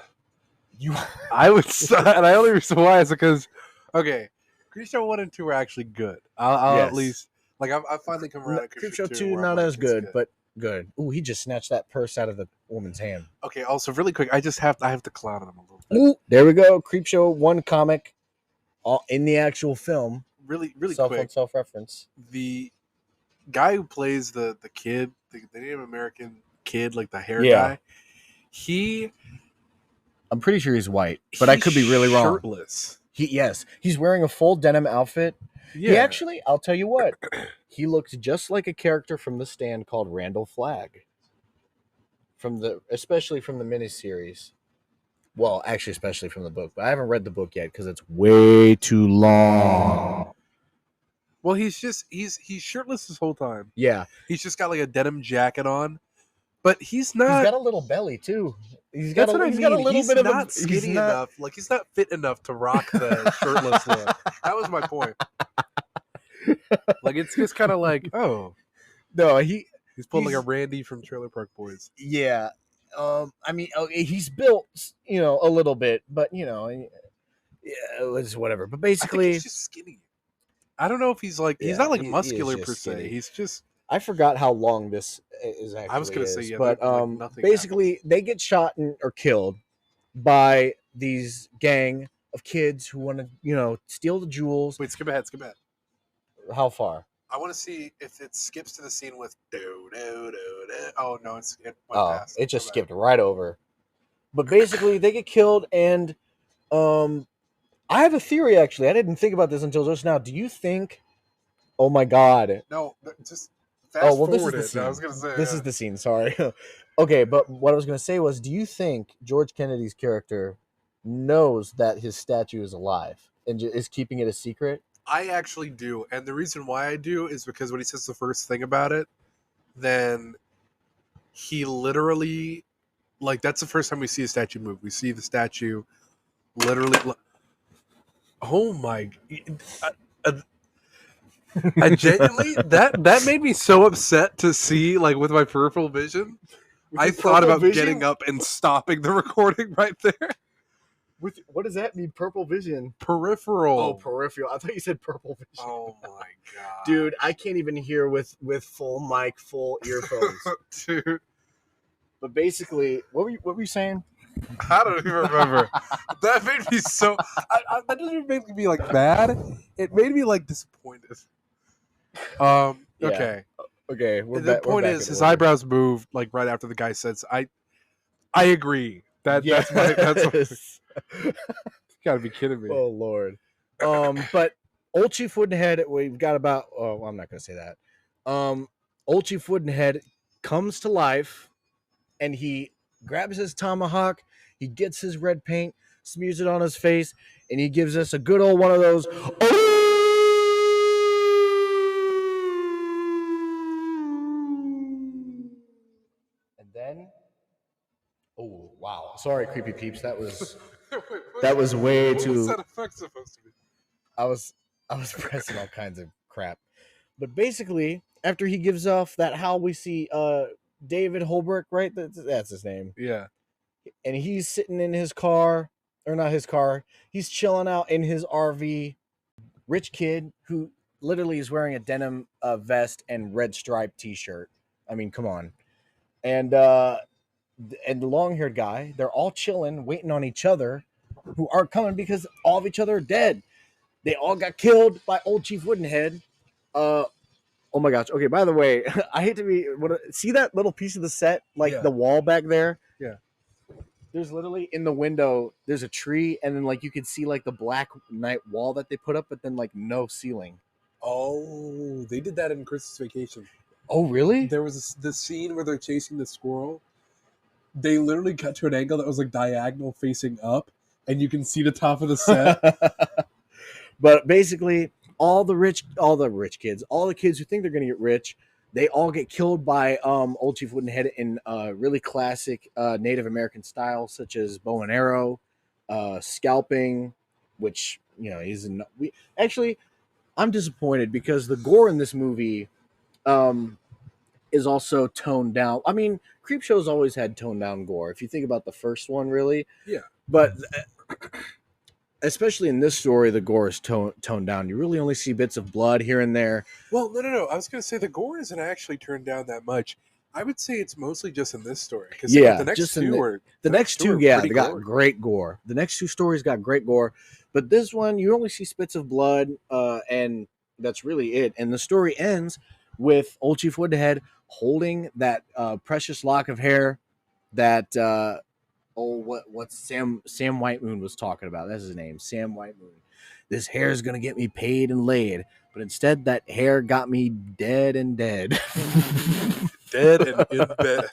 I would stop, and the only reason why is because, okay, Creepshow 1 and 2 are actually good. I'll at least like I finally come around. Creepshow 2 not as good, but good. Ooh, he just snatched that purse out of the woman's hand. Okay. Also, really quick, I have to clown him a little bit. Ooh, there we go. Creepshow 1 comic, in the actual film. Really quick. Self-reference. The guy who plays the kid, the Native American kid, like the hair guy, I'm pretty sure he's white, but I could be really wrong. Shirtless. He's wearing a full denim outfit. Yeah. He actually, I'll tell you what, he looks just like a character from The Stand called Randall Flagg. Especially from the miniseries. Well, actually, especially from the book, but I haven't read the book yet because it's way too long. Well, he's shirtless this whole time. Yeah, He's just got like a denim jacket on, but he's not. he's got a little belly too. He's That's got what I he's mean. got a little He's bit of not a skinny he's not, enough. Like he's not fit enough to rock the shirtless look. That was my point. Like it's just kind of like, oh, No, he's pulling like he's- a Randy from Trailer Park Boys. yeah. I mean, he's built, a little bit, but yeah, it was whatever. But I think basically, he's just skinny. I don't know if he's like he's Yeah, not like he is muscular just per se. skinny. He's just I forgot how long this is actually. I was gonna say, yeah, but like, nothing basically, they get shot or killed by these gang of kids who want to, steal the jewels. Wait, skip ahead. How far? I want to see if it skips to the scene with do. Oh no, it went past. It just Go back. skipped right over. But basically, they get killed, and I have a theory. Actually, I didn't think about this until just now. Do you think? Oh my God! No, just fast This is forward the it. scene. I was gonna say This is the scene. Sorry. Okay, but what I was gonna say was, do you think George Kennedy's character knows that his statue is alive and is keeping it a secret? I actually do, and the reason why I do is because when he says the first thing about it, then he literally, like, that's the first time we see a statue move. We see the statue literally. Oh my! I genuinely that made me so upset to see, like, with my peripheral vision. I thought about getting up and stopping the recording right there. What does that mean? Purple vision. Peripheral. Oh, peripheral. I thought you said purple vision. Oh my god, Dude, I can't even hear with full mic, full earphones. dude. But basically, what were you saying? I don't even remember. That made me so. That doesn't even make me like mad. It made me like disappointed. Yeah. Okay. Okay. The point is, his eyebrows moved like right after the guy says, "I agree." That's you gotta be kidding me. Oh Lord. But Old Chief Woodenhead, we've got about. Oh, I'm not gonna say that. Old Chief Woodenhead comes to life, and he grabs his tomahawk. He gets his red paint, smears it on his face, and he gives us a good old one of those. And then, oh wow! Sorry, creepy peeps. That was way what too. was that effect supposed to be? I was pressing all kinds of crap. But basically, after he gives off that howl, we see David Holbrook, right? That's his name. Yeah. And he's sitting in his car, or not his car. He's chilling out in his RV. Rich kid who literally is wearing a denim vest and red striped t-shirt. I mean, come on. And the long-haired guy, they're all chilling, waiting on each other, who aren't coming because all of each other are dead. They all got killed by Old Chief Woodenhead. Oh my gosh. Okay, by the way, I hate to be see that little piece of the set, like the wall back there? Yeah. There's literally in the window, there's a tree, and then like you could see like the black night wall that they put up, but then like no ceiling. Oh, they did that in Christmas Vacation. Oh, really? There was the scene where they're chasing the squirrel. They literally cut to an angle that was like diagonal facing up, and you can see the top of the set. But basically, all the rich kids, all the kids who think they're going to get rich, they all get killed by Old Chief Woodenhead in really classic Native American style, such as bow and arrow, scalping, which I'm disappointed because the gore in this movie is also toned down. I mean, Creepshow's always had toned down gore. If you think about the first one, really, Yeah. But especially in this story, the gore is toned down. You really only see bits of blood here and there. Well, no. I was going to say the gore isn't actually turned down that much. I would say it's mostly just in this story. Yeah, the next just two in were the next two, pretty they got gory. great gore. The next two stories got great gore, but this one you only see spits of blood, and that's really it. And the story ends with Old Chief Woodenhead holding that precious lock of hair that what's Sam White Moon was talking about. That's his name, Sam White Moon. this hair is gonna get me paid and laid. But instead, that hair got me dead and dead. Dead and in bed.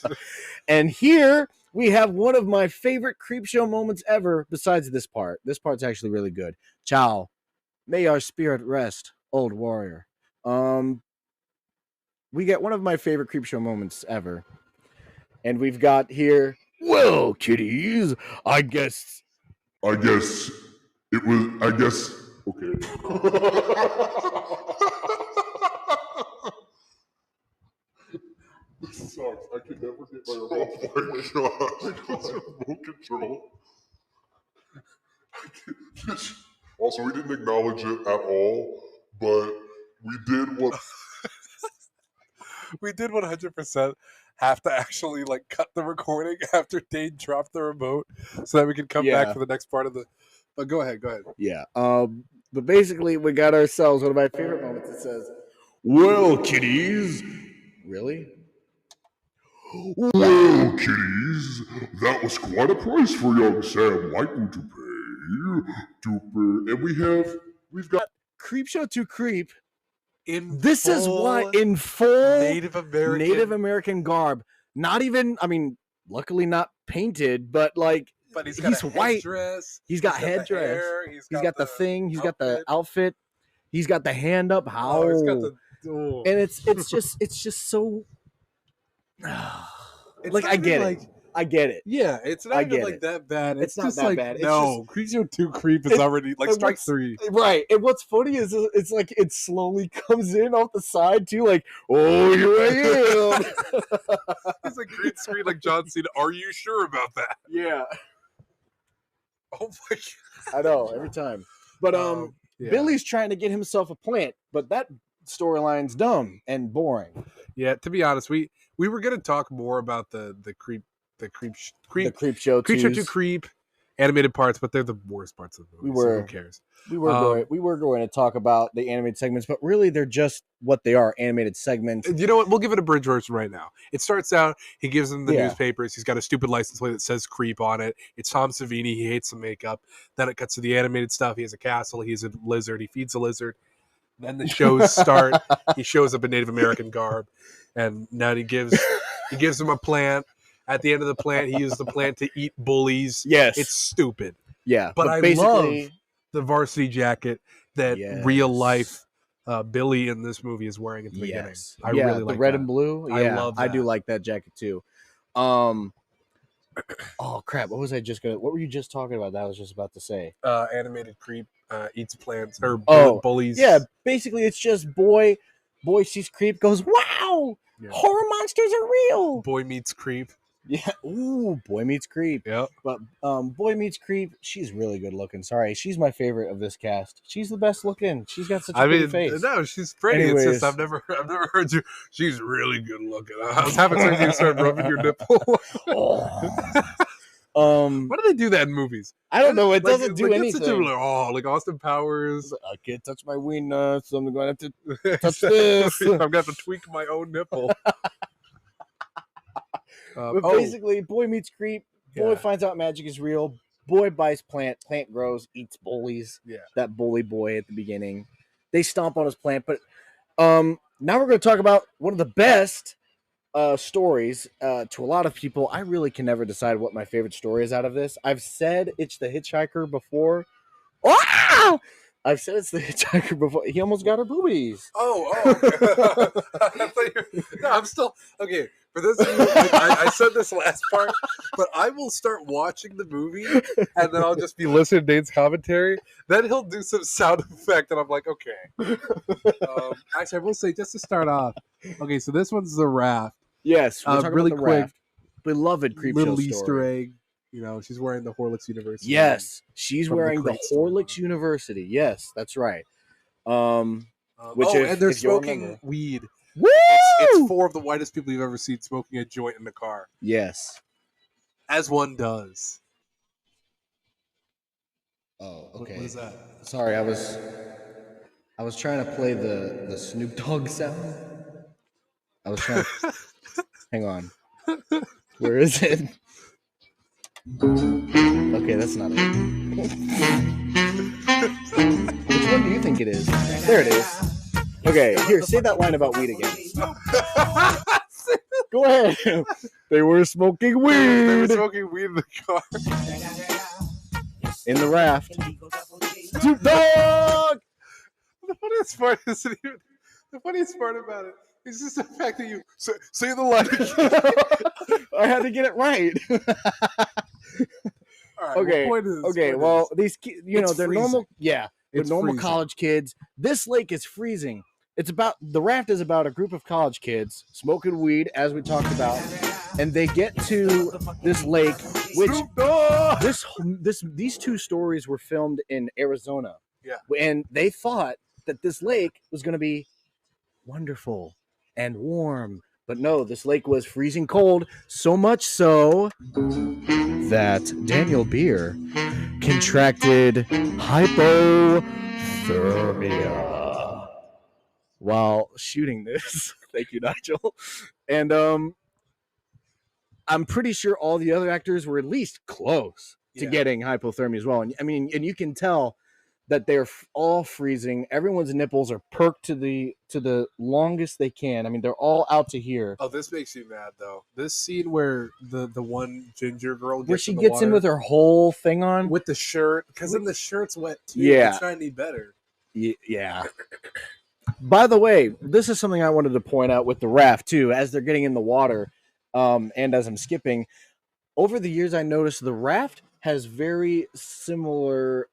And here we have one of my favorite Creepshow moments ever, besides this part. This part's actually really good. Ciao. May our spirit rest, old warrior. We get one of my favorite Creepshow moments ever. And we've got here, well, kiddies, I guess it was. Okay. This sucks. I can never get my remote. Oh my god. Remote control. Also, we didn't acknowledge it at all, but we did what. We did 100% have to actually like cut the recording after Dane dropped the remote so that we could come back for the next part of the. But go ahead. Yeah. But basically, we got ourselves one of my favorite moments. It says, well, kiddies. Really? Well, kiddies, that was quite a price for young Sam Whitewood to pay. And we've got Creepshow to Creep. This is why in full Native American garb. Not even, I mean, luckily not painted, but like, but he's white. Headdress. He's got headdress. He's got the thing. He's got the outfit. He's got the hand up. How? Oh, he's got the. And it's just so. Like I get it. I get it. Yeah, it's not even like that bad. It's not just that like, bad. No, Creepshow 2 Creep is already like strike 3. Right. And what's funny is it's like it slowly comes in off the side too, like, oh, here I am. It's like green screen like John Cena. Are you sure about that? Yeah. Oh my god. I know, every time. But yeah. Billy's trying to get himself a plant, but that storyline's dumb and boring. Yeah, to be honest, we were gonna talk more about the Creepshow 2 Creep animated parts, but they're the worst parts of the movie. So who cares? We were going to talk about the animated segments, but really they're just what they are, animated segments. You know what? We'll give it a bridge version right now. It starts out, he gives them the newspapers. He's got a stupid license plate that says Creep on it. It's Tom Savini. He hates the makeup. Then it cuts to the animated stuff. He has a castle. He's a lizard. He feeds a lizard. Then the shows start. He shows up in Native American garb, and now he gives them a plant. At the end of the plant, he used the plant to eat bullies. Yes. It's stupid. Yeah. But I love the varsity jacket that real life Billy in this movie is wearing at the beginning. I really like the red and blue. Yeah, I love that. I do like that jacket too. Oh crap! What were you just talking about? That I was just about to say. Animated Creep eats plants or bullies. Yeah, basically it's just boy sees Creep, goes, wow, horror monsters are real. Boy meets Creep. Yeah. Ooh, Boy Meets Creep. Yep. But Boy Meets Creep, she's really good looking. Sorry, she's my favorite of this cast. She's the best looking. She's got such a pretty face. No, she's pretty. Anyways. It's just I've never heard you. She's really good looking. I was having something start rubbing your nipple. Why do they do that in movies? I don't know. It doesn't do anything. Like Austin Powers. I can't touch my ween nuts, so I'm going to have to touch this. I'm going to have to tweak my own nipple. But basically, Boy Meets Creep. Boy finds out magic is real. Boy buys plant. Plant grows, eats bullies. Yeah. That bully boy at the beginning. They stomp on his plant. But now we're going to talk about one of the best stories to a lot of people. I really can never decide what my favorite story is out of this. I've said it's the Hitchhiker before. Ah! I've said it's the Hitchhiker before. He almost got her boobies. Oh. No, I'm still okay. For this, I said this last part, but I will start watching the movie and then I'll just be listening to Dane's commentary. Then he'll do some sound effect, and I'm like, okay. Actually, I will say just to start off. Okay, so this one's the raft. Yes, we're talking really about the quick. raft. Beloved Creepshow Little story. Easter egg. You know, she's wearing the Horlicks University. Yes, she's From the wearing the Creep story. Horlicks University. Yes, that's right. Which and they're if you'll smoking remember- weed. Woo! It's 4 of the whitest people you've ever seen smoking a joint in the car. Yes. As one does. Oh, okay. What is that? Sorry, I was trying to play the Snoop Dogg sound. I was trying to hang on. Where is it? Okay, that's not it. Which one do you think it is? There it is. Okay, here, say that line about weed again. Go ahead. They were smoking weed. They were smoking weed in the car. In the raft. Snoop Dogg! The funniest part isn't even the funniest part about it is just the fact that you say the line again. I had to get it right. All right, Okay. point is, Okay. point Well, is, these they're freezing. normal. Yeah, they're It's normal freezing. college kids. This lake is freezing. It's about the raft is about a group of college kids smoking weed, as we talked about, and they get to this lake, which these two stories were filmed in Arizona. Yeah. And they thought that this lake was going to be wonderful and warm, but no, this lake was freezing cold. So much so that Daniel Beer contracted hypothermia while shooting this. Thank you, Nigel. And I'm pretty sure all the other actors were at least close to Yeah. getting hypothermia as well. And I mean, and you can tell that they're all freezing. Everyone's nipples are perked to the longest they can. I mean, they're all out to here. Oh, this makes you mad though. This scene where the one ginger girl gets Where she in the gets in water with her whole thing on. with the shirt, because then the shirt's wet too. Yeah. It's not any better. Yeah. By the way, this is something I wanted to point out with the raft too, as they're getting in the water, and as I'm skipping. Over the years, I noticed the raft has very similar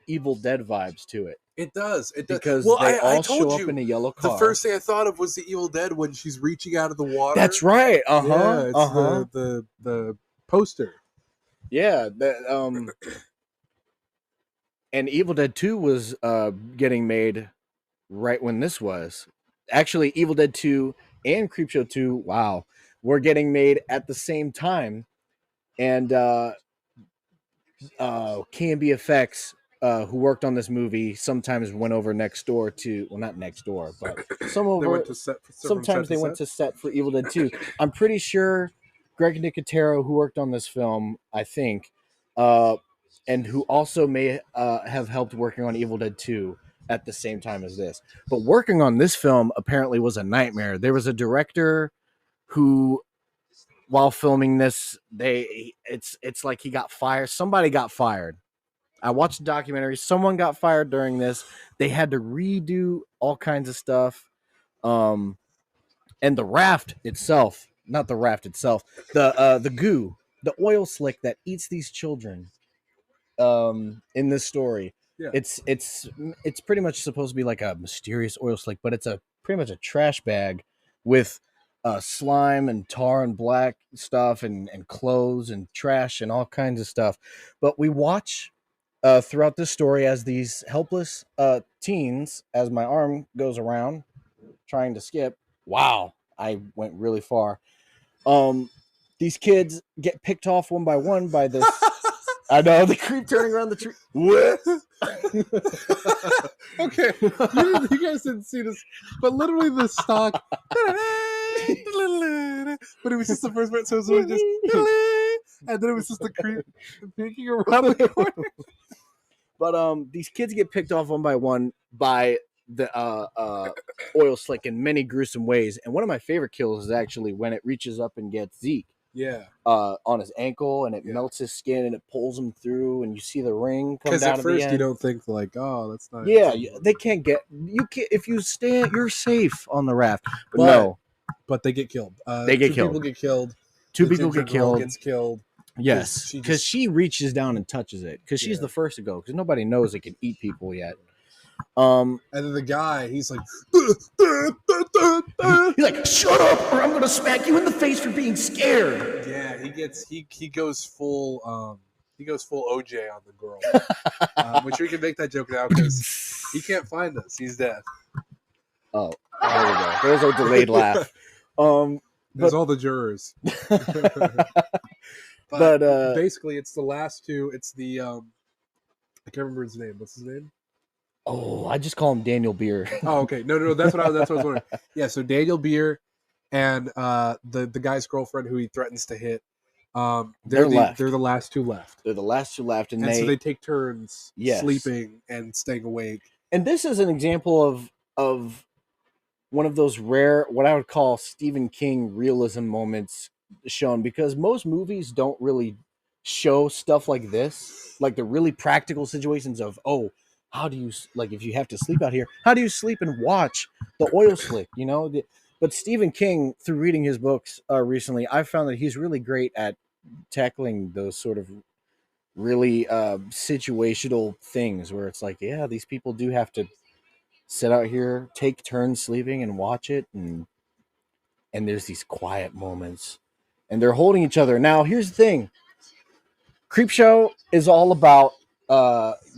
Evil Dead vibes to it. It does. It does. Because Well, they I all told show you, up in a yellow car. the first thing I thought of was the Evil Dead when she's reaching out of the water. That's right. Yeah, it's the poster. Yeah. And Evil Dead 2 was getting made right when this was. Actually, Evil Dead 2 and Creepshow 2, wow, were getting made at the same time. And K&B Effects, who worked on this movie, sometimes went over next door to, well, not next door, but They went to set. sometimes they went to set for Evil Dead 2. I'm pretty sure Greg Nicotero, who worked on this film, I think, and who also may have helped working on Evil Dead 2 at the same time as this. But working on this film apparently was a nightmare. There was a director who, while filming this, it's like he got fired. Somebody got fired. I watched the documentary. Someone got fired during this. They had to redo all kinds of stuff. And the raft itself, not the raft itself, the goo, the oil slick that eats these children in this story. Yeah. It's pretty much supposed to be like a mysterious oil slick, but it's pretty much a trash bag with slime and tar and black stuff and clothes and trash and all kinds of stuff. But we watch throughout this story as these helpless teens, as my arm goes around trying to skip. Wow, I went really far. These kids get picked off one by one by this. I know, the creep turning around the tree. What? Okay, you guys didn't see this, but literally the stock. But it was just the first part, so it was just, and then it was just the creep peeking around the corner. But these kids get picked off one by one by the oil slick in many gruesome ways. And one of my favorite kills is actually when it reaches up and gets Zeke. Yeah, on his ankle, and it melts his skin, and it pulls him through, and you see the ring come because down at at first the end. you don't think like, oh, that's not. Yeah, they can't get you. Can if you stand, you're safe on the raft. But no, but they get killed. They get two killed. People get killed. Two The people ginger get girl killed. Gets killed. Yes, she because just- she reaches down and touches it. Because she's Yeah. the first to go. Because nobody knows it can eat people yet. And then the guy, he's like, He's like, "Shut up, or I'm gonna smack you in the face for being scared." yeah, he goes full OJ on the girl, which we can make that joke now because he can't find us. He's dead. Oh, there we go. There's our delayed laugh. There's But- all the jurors. But, basically, it's the last two. It's the I can't remember his name. What's his name? Oh, I just call him Daniel Beer. Oh, okay. No. That's what I was wondering. Yeah. So Daniel Beer and the guy's girlfriend who he threatens to hit. They're left. They're the last two left. They're the last two left, and So they take turns Yes. sleeping and staying awake. And this is an example of one of those rare, what I would call Stephen King realism moments shown, because most movies don't really show stuff like this, like the really practical situations of, oh, how do you, like, if you have to sleep out here, how do you sleep and watch the oil slick, you know? But Stephen King, through reading his books recently, I found that he's really great at tackling those sort of really situational things where it's like, yeah, these people do have to sit out here, take turns sleeping and watch it, and there's these quiet moments and they're holding each other. Now here's the thing, Creepshow is all about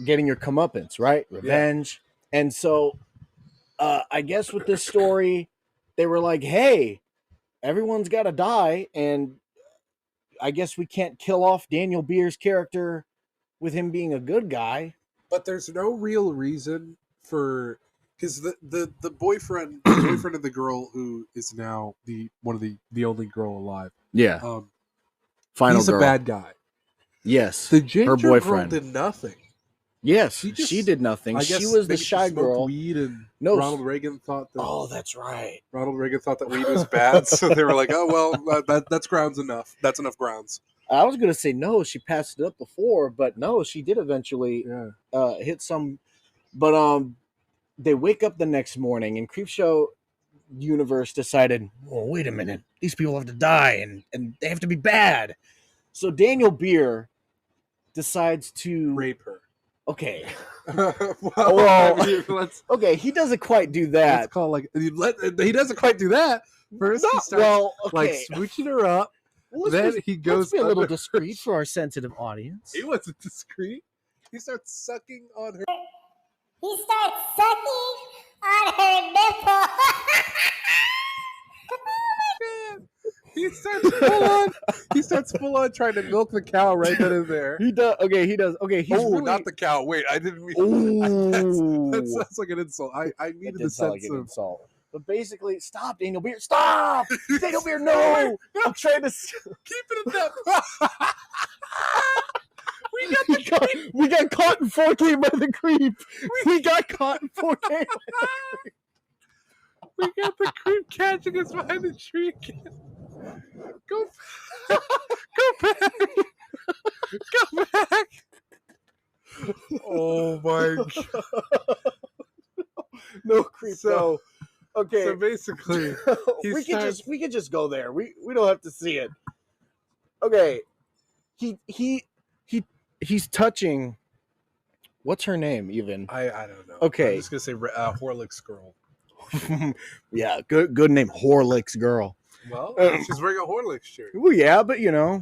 getting your comeuppance, right? Revenge. Yeah. And so I guess with this story they were like, hey, everyone's got to die, and I guess we can't kill off Daniel Beer's character with him being a good guy. But there's no real reason for, because the boyfriend of the girl who is now the only girl alive. Yeah. Final he's girl. A bad guy. Yes. The ginger her boyfriend girl did nothing. Yes, she did nothing. She was the shy girl. Weed, and Ronald Reagan thought that. Oh, that's right. Ronald Reagan thought that weed was bad, so they were like, "Oh well, that's grounds enough. That's enough grounds." I was gonna say no. She passed it up before, but no, she did eventually hit some. But they wake up the next morning, and Creepshow universe decided, well, wait a minute, these people have to die, and they have to be bad. So Daniel Beer decides to rape her. Okay. Okay, he doesn't quite do that. It's called like he doesn't quite do that. First, he starts like smooching her up. Well, then he goes. Let's be a little discreet for our sensitive audience. He wasn't discreet. He starts sucking on her. He starts sucking on her nipple. He starts full on trying to milk the cow right then and there. He does. Okay, he does. Okay, he's really... not the cow. Wait, I didn't mean that sounds like an insult. I needed the sense like of insult. But basically, stop, Daniel Beer. Stop! Daniel Beer, no! I'm trying to keep it in that. We got caught in 4K by the creep. We got caught in 4K by the creep. We got the creep catching us behind the tree again. Go back. Go back. Oh my god. No creep. So, okay. So basically, we can just go there. We don't have to see it. Okay. He's touching. What's her name even? I don't know. Okay. I'm just gonna say Horlick's girl. Yeah, good name, Horlick's girl. Well, she's wearing a Horlick's shirt. Well, yeah, but you know,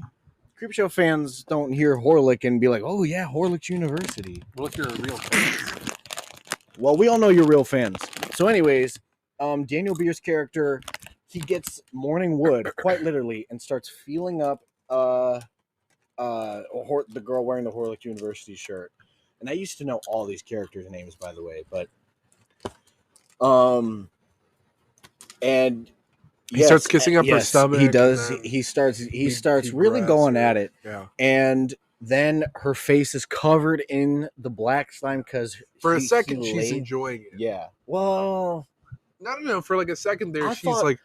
Creepshow fans don't hear Horlick and be like, "Oh yeah, Horlick's University." Well, if you're a real fan. Well, we all know you're real fans. So, anyways, Daniel Beer's character, he gets morning wood quite literally and starts feeling up the girl wearing the Horlick University shirt. And I used to know all these characters' names, by the way, but and he starts kissing up her stomach. He does. He starts really going at it. Yeah. And then her face is covered in the black slime because for a second she's enjoying it. Yeah. Well, I don't know. For like a second there, she's like.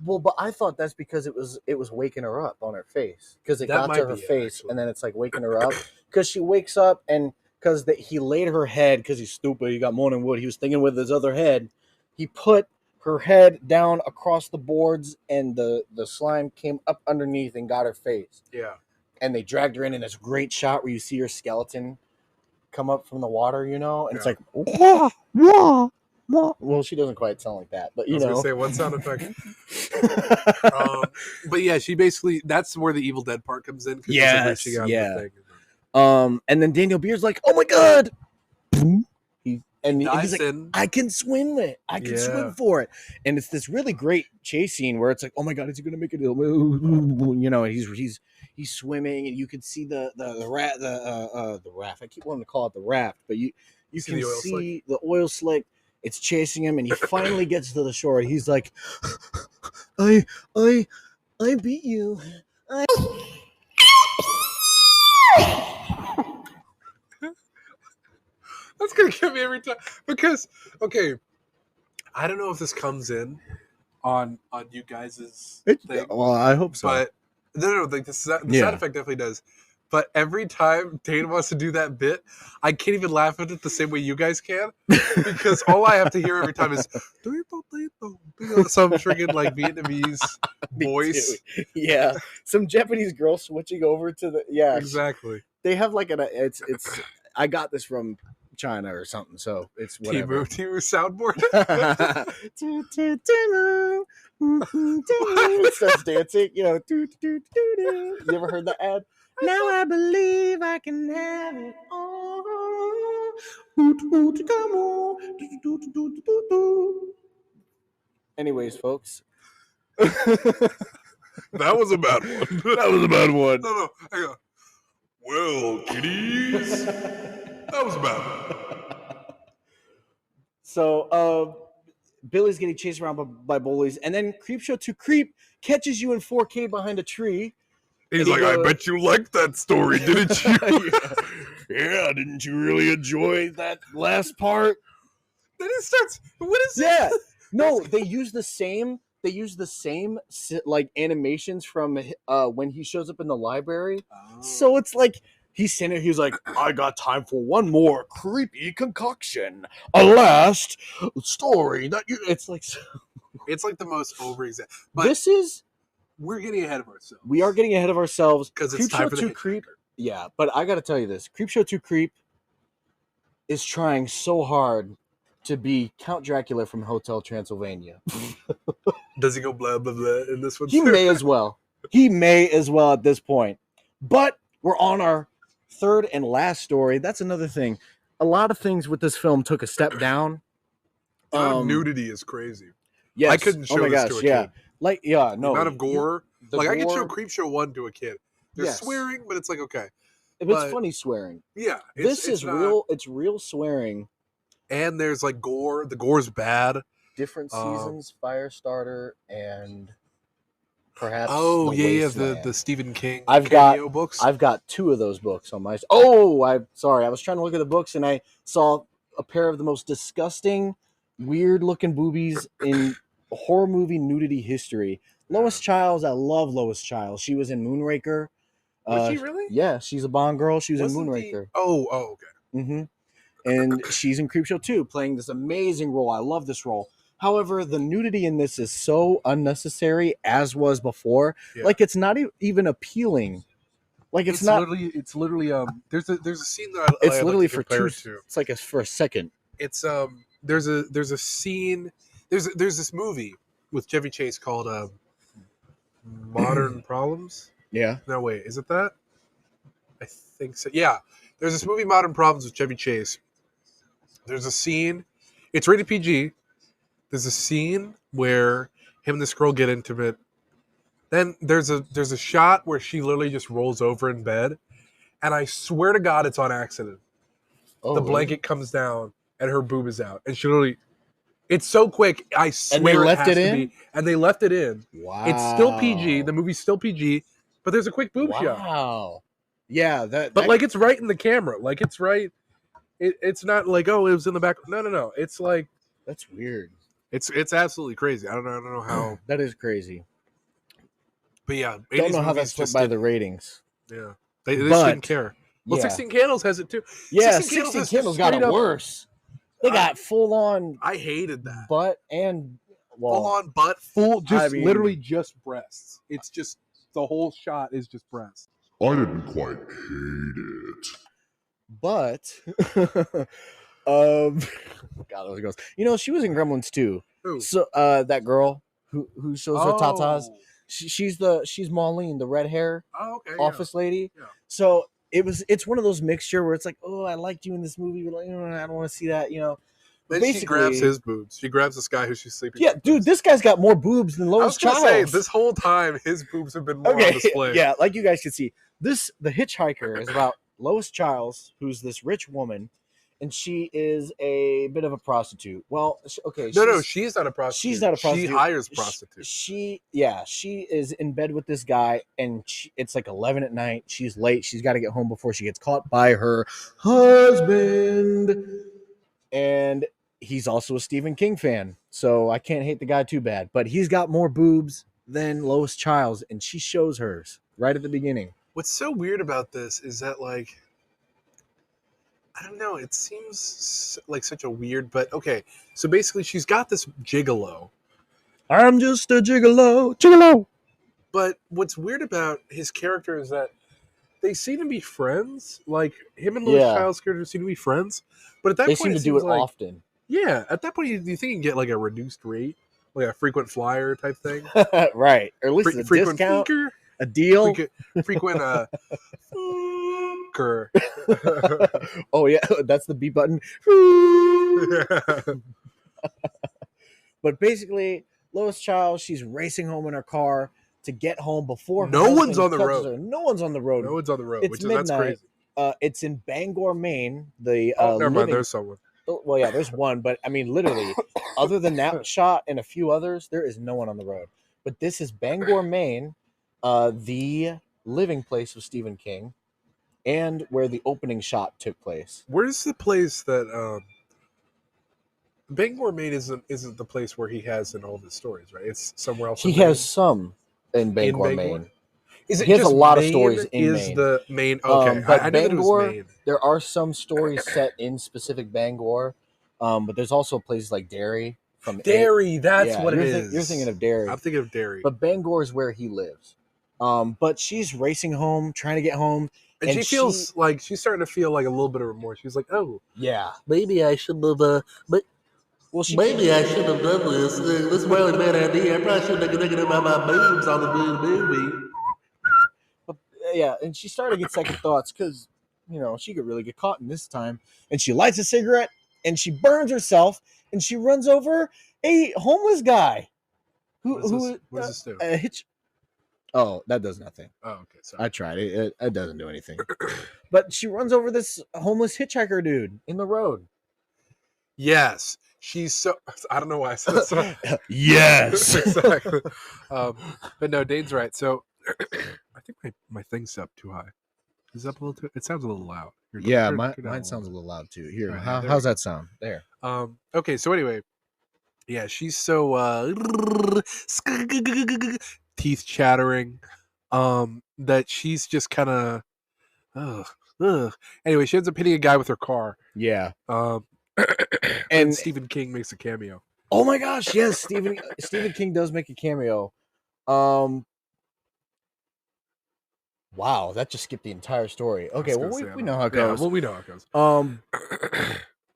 Well, but I thought that's because it was waking her up on her face because it got to her face and then it's like waking her up because she wakes up and because he laid her head because he's stupid. He got morning wood. He was thinking with his other head. He put her head down across the boards and the slime came up underneath and got her face. Yeah. And they dragged her in this great shot where you see her skeleton come up from the water, you know, and it's like, wah, wah. Well, she doesn't quite sound like that, but you know. I was gonna say one sound effect. But yeah, she basically that's where the Evil Dead part comes in. Yes, yeah. And then Daniel Beer's like, "Oh my god!" He's like, "I can swim it. I can swim for it." And it's this really great chase scene where it's like, "Oh my god, is he gonna make it?" You know, he's swimming, and you can see the raft. I keep wanting to call it the raft, but you can see the oil slick. It's chasing him, and he finally gets to the shore. And he's like, "I beat you." me every time because okay, I don't know if this comes in on you guys' thing, Well, I hope so. but no, like the sound effect definitely does. But every time Dane wants to do that bit, I can't even laugh at it the same way you guys can because all I have to hear every time is some freaking like Vietnamese voice. Yeah, some Japanese girl switching over to the Exactly. They have like it's I got this from China or something, so it's whatever. Timu soundboard. It starts dancing, you know. You ever heard that ad? Now I believe I can have it all. Anyways, folks. That was a bad one. That was a bad one. No, hang on. Well, kiddies, that was a bad one. So, Billy's getting chased around by bullies, and then Creepshow 2 Creep catches you in 4K behind a tree. He's like, I bet you liked that story, didn't you? Yeah, didn't you really enjoy that last part? Then it starts. What is Yeah, no, they use the same. They use the same like animations from when he shows up in the library. Oh. So it's like he's sitting there. He's like, I got time for one more creepy concoction. A last story that you. It's like the most overexaggerated. This is. We're getting ahead of ourselves. We are getting ahead of ourselves because it's time for the Creep. Yeah, but I got to tell you this: Creepshow 2 Creep is trying so hard to be Count Dracula from Hotel Transylvania. Does he go blah blah blah in this one? He may as well. He may as well at this point. But we're on our third and last story. That's another thing. A lot of things with this film took a step down. Nudity is crazy. Yes. I couldn't show this to a kid. Like, yeah, no. The amount of gore. I could show gore, Creepshow 1 to a kid. There's swearing, but it's like, okay. It's funny swearing. Yeah. It's real. It's real swearing. And there's like gore. The gore's bad. Different seasons, Firestarter, and perhaps. The Stephen King books. I've got 2 of those books on my. Oh, I'm sorry. I was trying to look at the books and I saw a pair of the most disgusting, weird-looking boobies in horror movie nudity history. Lois Childs. I love Lois Childs. She was in Moonraker. Was she really? Yeah, she's a Bond girl. She was in Moonraker. Oh, okay. Mm-hmm. And she's in Creepshow 2, playing this amazing role. I love this role. However, the nudity in this is so unnecessary, as was before. Yeah. Like, it's not even appealing. Like, it's not. It's literally. There's a scene that it's literally like for 2. It's like for a second. It's There's a scene. There's this movie with Chevy Chase called Modern Problems. Yeah. No, wait. Is it that? I think so. Yeah. There's this movie, Modern Problems, with Chevy Chase. There's a scene. It's rated PG. There's a scene where him and this girl get intimate. Then there's a shot where she literally just rolls over in bed, and I swear to God, it's on accident. Oh, the blanket comes down and her boob is out, and she literally. It's so quick. I swear. And they left it in. And they left it in. Wow. It's still PG. The movie's still PG, but there's a quick boob shot. Wow. Yeah. But like it's right in the camera. Like it's right. It's not like it was in the back. No. It's like that's weird. It's absolutely crazy. I don't know how. That is crazy. But yeah, don't know how that's put by the ratings. Yeah, they just didn't care. Well, 16 Candles has it too. Yeah, 16 Candles got it worse. They got full on. I hated that. Butt and full on butt, literally just breasts. It's just the whole shot is just breasts. I didn't quite hate it, but God, those girls. You know, she was in Gremlins too. Who? So that girl who shows her tatas. She's Maureen, the red hair office lady. Yeah. So it's one of those mixture where it's like, oh, I liked you in this movie, but like, I don't want to see that, you know. Then basically, she grabs his boobs. She grabs this guy who she's sleeping with. Yeah, dude, this guy's got more boobs than Lois Childs. Say, this whole time, his boobs have been more on display. Yeah, like you guys can see. The Hitchhiker is about Lois Childs, who's this rich woman, and she is a bit of a prostitute. Well, okay. No, she's not a prostitute. She's not a prostitute. She hires prostitutes. She is in bed with this guy, and it's like 11 at night. She's late. She's got to get home before she gets caught by her husband. And he's also a Stephen King fan, so I can't hate the guy too bad. But he's got more boobs than Lois Childs, and she shows hers right at the beginning. What's so weird about this is that, like, I don't know, it seems like such a weird, but okay. So basically, she's got this gigolo. I'm just a gigolo. But what's weird about his character is that they seem to be friends. Like, him and Lois Yeah. Childs' character seem to be friends. But at that They point, seem to do it seems like, often. Yeah, at that point, you think you can get like a reduced rate, like a frequent flyer type thing, Right, or at least a frequent discount, fleeker, a deal. frequent fleeker. Oh yeah, that's the B button. But basically, Lois Child, she's racing home in her car to get home before her No one's husband on the touches road. her. No one's on the road. No one's on the road, It's that's midnight. crazy. It's in Bangor, Maine. The Never mind. living. There's someone. Well, yeah, there's one, but I mean, literally, other than that shot and a few others, there is no one on the road. But this is Bangor, Maine, the living place of Stephen King, and where the opening shot took place. Where's the place that Bangor, Maine isn't the place where he has in all of his stories, right? It's somewhere else. He in Maine? has some in Bangor, Bangor? Maine. Is it He has just a lot of Maine stories in is Maine. the main? Okay, But I knew that it was Bangor, Maine. there are some stories set in specific Bangor, but there's also places like Derry. From Derry, that's Yeah, what it you're is. You're thinking of Derry. I'm thinking of Derry. But Bangor is where he lives. But she's racing home, trying to get home. And she feels like she's starting to feel like a little bit of remorse. She's like, "Oh, Yeah. maybe I should have. Well, she Maybe I should have done this. This is really a bad idea. I probably shouldn't have thinking about my boobs on the movie." yeah, and she started to get second thoughts because she could really get caught in this time. And she lights a cigarette and she burns herself and she runs over a homeless guy What does this do? a hitch. Oh, that does nothing. Oh, okay. Sorry. I tried it. It doesn't do anything. But she runs over this homeless hitchhiker dude in the road. Yes, she's so. I don't know why I said so. Yes. Exactly. But no, Dane's right. So I think my thing's up too high. Is it up a little too? It sounds a little loud. Yeah, Turn mine down sounds a little loud too. Here, Right, there how's we go. that sound? There. Okay. So anyway, yeah, she's so teeth chattering. That she's just kind of. Anyway, she ends up hitting a guy with her car. Yeah. And And Stephen King makes a cameo. oh my gosh, yes, Stephen King does make a cameo. Wow, that just skipped the entire story. Okay, well we know how it goes. Well, we know how it goes.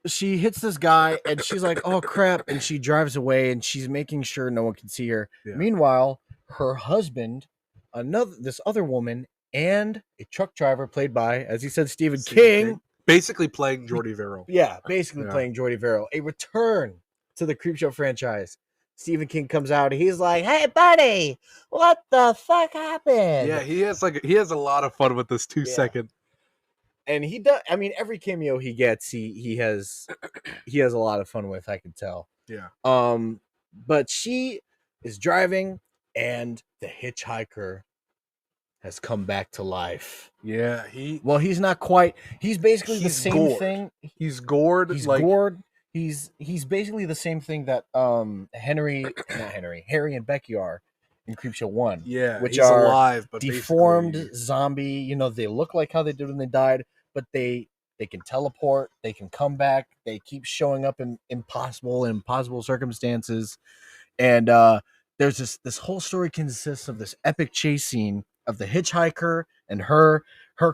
She hits this guy and she's like, "Oh crap!" and she drives away and she's making sure no one can see her. Yeah. Meanwhile, her husband, this other woman, and a truck driver played by, as he said, Stephen King. Basically playing Jordy Verrill. Yeah, basically Yeah. playing Jordy Verrill. A return to the Creepshow franchise. Stephen King comes out. He's like, "Hey, buddy, what the fuck happened?" Yeah, he has a lot of fun with this 2-second. And he does. I mean, every cameo he gets, he has a lot of fun with. I can tell. Yeah. But she is driving, and the hitchhiker has come back to life. Yeah, He's not quite. He's basically the He's same gored. thing. he's gored. He's like, gored. He's basically the same thing that Harry and Becky are in Creepshow 1. Yeah, which he's are alive, but deformed basically- zombie. They look like how they did when they died, but they can teleport. They can come back. They keep showing up in impossible circumstances. And there's this whole story consists of this epic chase scene of the hitchhiker and her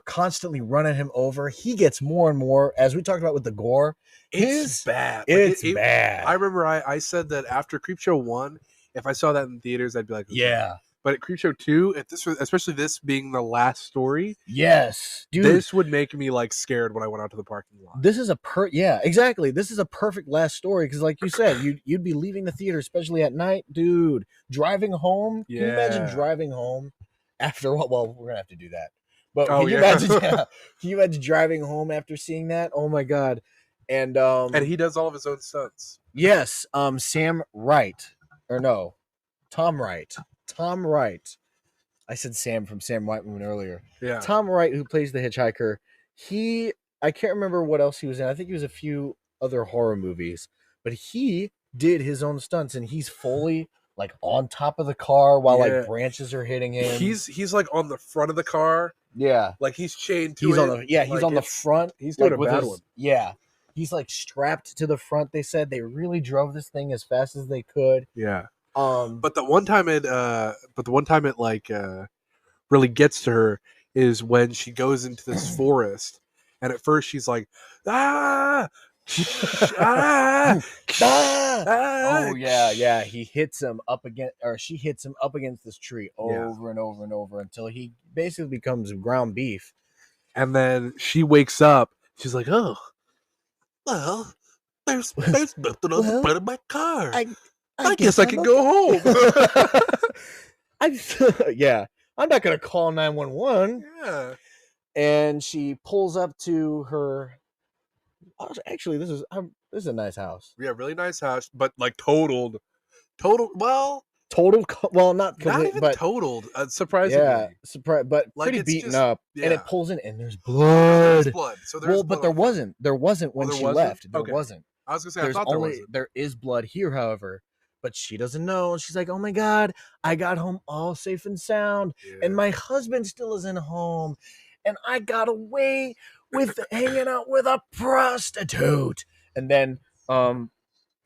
constantly running him over. He gets more and more, as we talked about with the gore. It's bad. It's bad. I remember I said that after Creepshow 1, if I saw that in theaters, I'd be like, okay. Yeah. But at Creepshow 2, especially this being the last story, Yes, dude. this would make me like scared when I went out to the parking lot. This is exactly. This is a perfect last story because, like you said, you'd be leaving the theater, especially at night, dude. Driving home. Can you imagine Yeah. driving home after what? Well, we're gonna have to do that. But Oh, can you yeah. imagine? Yeah, can you imagine driving home after seeing that? Oh my god! And he does all of his own stunts. yes, Sam Wright, or no, Tom Wright. Tom Wright. I said Sam from Sam Whiteman earlier. Yeah. Tom Wright, who plays the hitchhiker, I can't remember what else he was in. I think he was a few other horror movies, but he did his own stunts, and he's fully like on top of the car while Yeah. like branches are hitting him. He's like on the front of the car, yeah, like he's chained to he's it. on the he's like on the it's- front. He's doing like, a with bad his- one. Yeah, he's like strapped to the front. They said they really drove this thing as fast as they could. Yeah. But But the one time it really gets to her is when she goes into this forest, and at first she's like, ah, ah, oh yeah, he hits him up against, or she hits him up against this tree over and over and over until he basically becomes ground beef. And then she wakes up. She's like, oh, well, there's nothing on the front of my car. I guess I can go home. Yeah, I'm not gonna call 911. Yeah. And she pulls up to her. Actually, this is a nice house. Yeah, really nice house, but like totaled. Well, Well, not not complete, even but totaled. Surprisingly, yeah, but Like, pretty it's beaten just- up. And yeah. it pulls in, and there's There's blood. blood. So there's Well, blood but there on the front. wasn't. There wasn't when there she wasn't? left. There Okay. wasn't. I was gonna say There's I thought there only wasn't. there is blood here, however, but she doesn't know. She's like, "Oh my god, I got home all safe and sound, and my husband still isn't home, and I got away with hanging out with a prostitute." And then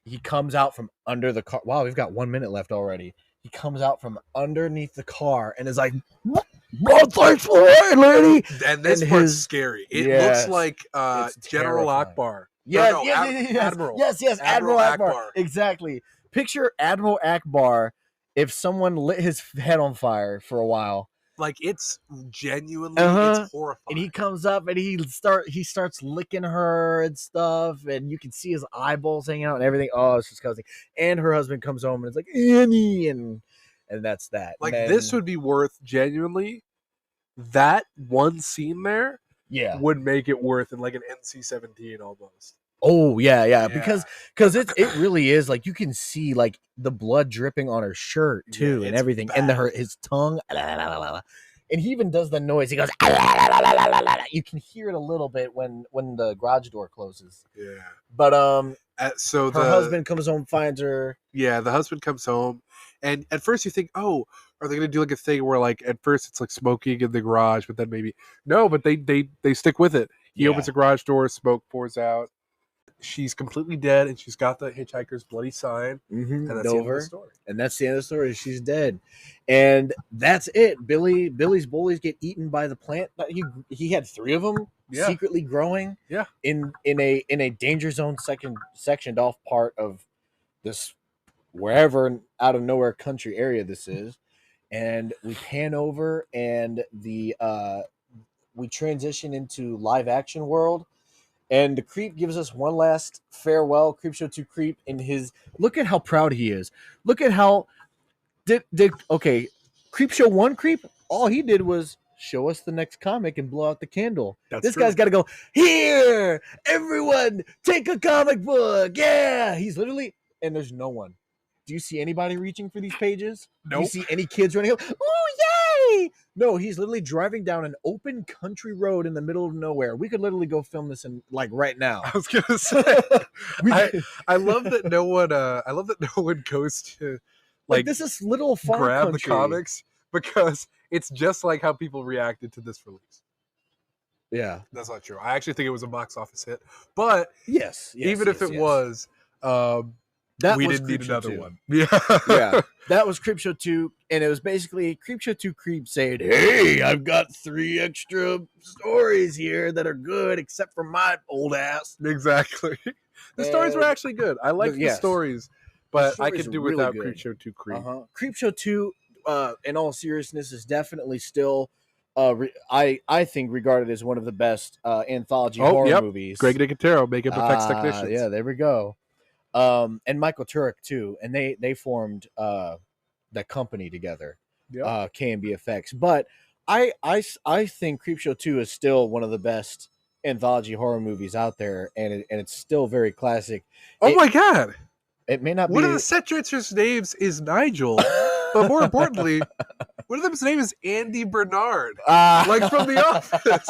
he comes out from under the car. Wow, we've got 1 minute left already. He comes out from underneath the car and is like, "Well, thanks for waiting, lady." And this and part's his- scary. It yes, looks like it's General terrifying. Akbar. Yes, No, yes, Admiral. yes, Admiral Admiral Akbar. Akbar. Exactly. Picture Admiral Akbar if someone lit his head on fire for a while, Like it's genuinely, Uh-huh. it's horrifying. and he comes up and he starts licking her and stuff, and you can see his eyeballs hanging out and everything. Oh, it's disgusting. And her husband comes home and it's like, Annie, and that's that. Like And this then- would be worth genuinely. That one scene there yeah. would make it worth in like an NC-17 almost. Oh yeah, Yeah. because it really is like you can see like the blood dripping on her shirt Yeah, too, and it's everything, bad. and his tongue, and he even does the noise. He goes, you can hear it a little bit when the garage door closes. Yeah. But So her husband comes home, finds her. Yeah, the husband comes home, and at first you think, oh, are they gonna do like a thing where like at first it's like smoking in the garage, but then maybe no, but they stick with it. He Yeah. opens the garage door, smoke pours out. She's completely dead, and she's got the hitchhiker's bloody sign, and that's the end of Over. the story. And that's the end of the story. She's dead, and that's it. Billy's bullies get eaten by the plant that he had 3 of them Yeah. secretly growing. Yeah. in a danger zone sectioned off part of this wherever out of nowhere country area this is, and we pan over and we transition into live action world. And the creep gives us one last farewell. Creepshow 2 creep in his look at how proud he is. Look at how okay, Creepshow 1 creep, all he did was show us the next comic and blow out the candle. That's This true. guy's got to go, "Here, everyone, take a comic book." Yeah, he's literally, and there's no one. Do you see anybody reaching for these pages? Do you Nope. see any kids running up? Oh, yay! No, he's literally driving down an open country road in the middle of nowhere. We could literally go film this in like right now. I was gonna say, I love that no one. I love that no one goes to like this is little farm grab country. the comics because it's just like how people reacted to this release. Yeah. That's not true. I actually think it was a box office hit, but Yes. even if it was, that we was didn't need Creepshow another 2. one. Yeah, Yeah, that was Creepshow 2, and it was basically Creepshow 2 creep saying, "Hey, I've got 3 extra stories here that are good, except for my old ass." exactly. The stories were And- actually good. I liked the yes. stories, but I stories could are do really without good. Creepshow 2 Creep. Creepshow 2, in all seriousness, is definitely still, I think, regarded as one of the best anthology Oh, horror yep. movies. Greg Nicotero, makeup effects Ah, technicians. yeah, there we go. And Michael Turek too, and they formed the company together, Yep. K&B Effects. But I think Creepshow 2 is still one of the best anthology horror movies out there, and it's still very classic. Oh it- my god! It may not One be of the set dressers' names is Nigel, But more importantly, one of them's name is Andy Bernard, like like from The Office.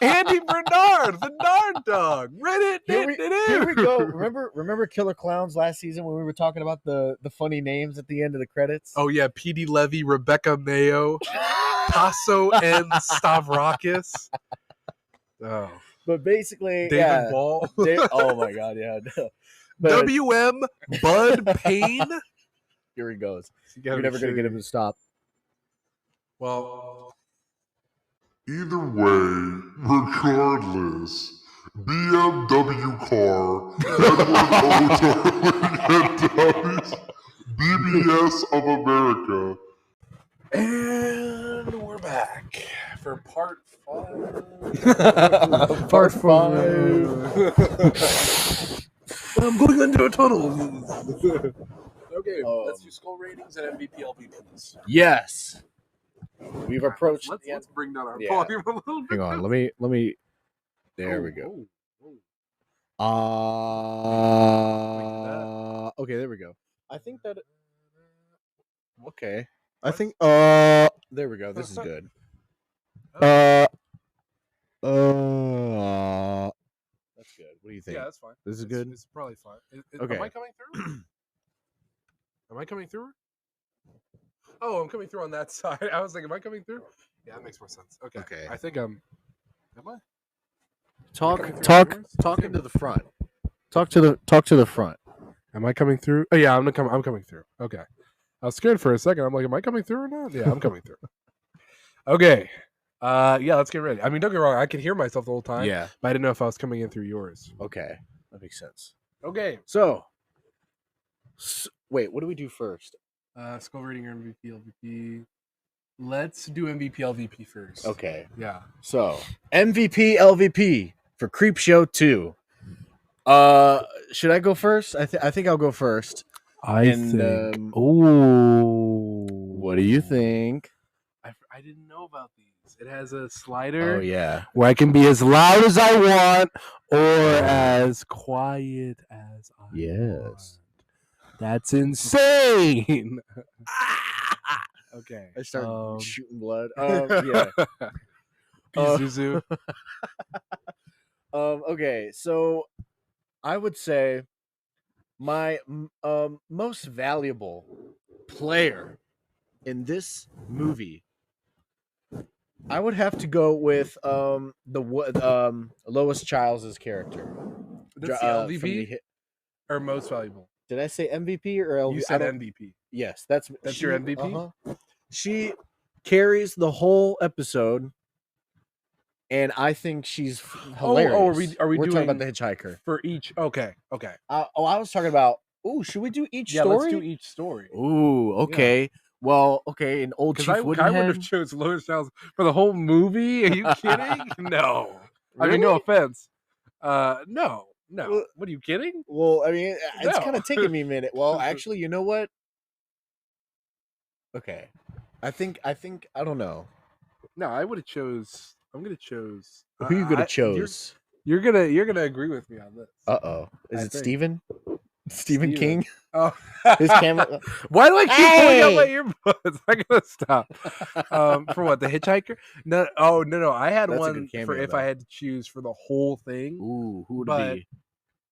Andy Bernard, the Nard dog. Here we go. Remember Killer Clowns last season when we were talking about the funny names at the end of the credits? Oh yeah, P.D. Levy, Rebecca Mayo, Tasso and Stavrakis. Oh, But basically, David Ball. Oh my God, yeah. But W.M. Bud Payne. here he goes. You You're never gonna get him to stop. Well, Either way, regardless, BMW car, Edward O. Darling, and Downey's BBS of America. and we're back for part 5. Part 5. I'm going into a tunnel. Okay, let's do skull ratings and MVP LVPs. Yes. We've approached. Let's bring down our Yeah. volume a little bit. Hang on. Let me. There we go. Okay, there we go. I think that. Okay. I think. There we go. This is good. That's good. What do you think? Yeah, that's fine. This is It's- good? It's probably fine. Okay. Am I coming through? Am I coming through? Oh, I'm coming through on that side. I was like, am I coming through? Yeah, that makes more sense. Okay. Okay. I think I'm. Am I? Talk coming through into the front. Talk to the front. Am I coming through? Oh yeah, I'm coming through. Okay. I was scared for a second. I'm like, am I coming through or not? Yeah, I'm coming through. Okay. Yeah, let's get ready. I mean, don't get me wrong. I could hear myself the whole time. Yeah. But I didn't know if I was coming in through yours. Okay. That makes sense. Okay. So, wait, what do we do first? Skull rating or MVP, LVP. Let's do MVP, LVP first. Okay. Yeah. So, MVP, LVP for Creepshow 2. Should I go first? I think I'll go first. I think. Ooh. What do you think? I didn't know about these. It has a slider. Oh yeah. Where I can be as loud as I want or as quiet as I want. That's insane. Okay. I started shooting blood. Yeah. Zuzu. Okay, so I would say my most valuable player in this movie, I would have to go with Lois Childs' character. That's from the the LVP or most valuable? Did I say MVP or LVP? You said MVP. Yes, That's your MVP? uh-huh. She carries the whole episode, and I think she's hilarious. Are we We're doing talking about the hitchhiker? For each. Okay. I was talking about. Ooh, should we do each Yeah, story? let's do each story. Ooh, okay. Well, okay. An old Because Chief I would Woodenhead. have chose Lois Childs for the whole movie. Are you kidding? No. I mean, no Really? offense. No. Well- What are you kidding? Well, I mean, it's No. kind of taking me a minute. Well, actually, you know what? Okay, I think I don't know. No, I would have chose. I'm gonna chose. Who you gonna chose? You're gonna agree with me on this. Is I it think. Stephen? Stephen Steven. King? Oh, His camera. Why do I keep pulling out my Hey! earbuds? I gotta stop. For what, the hitchhiker? No. Oh no. I had That's a one good for cameo, if though. I had to choose for the whole thing. Ooh, who would But- it be?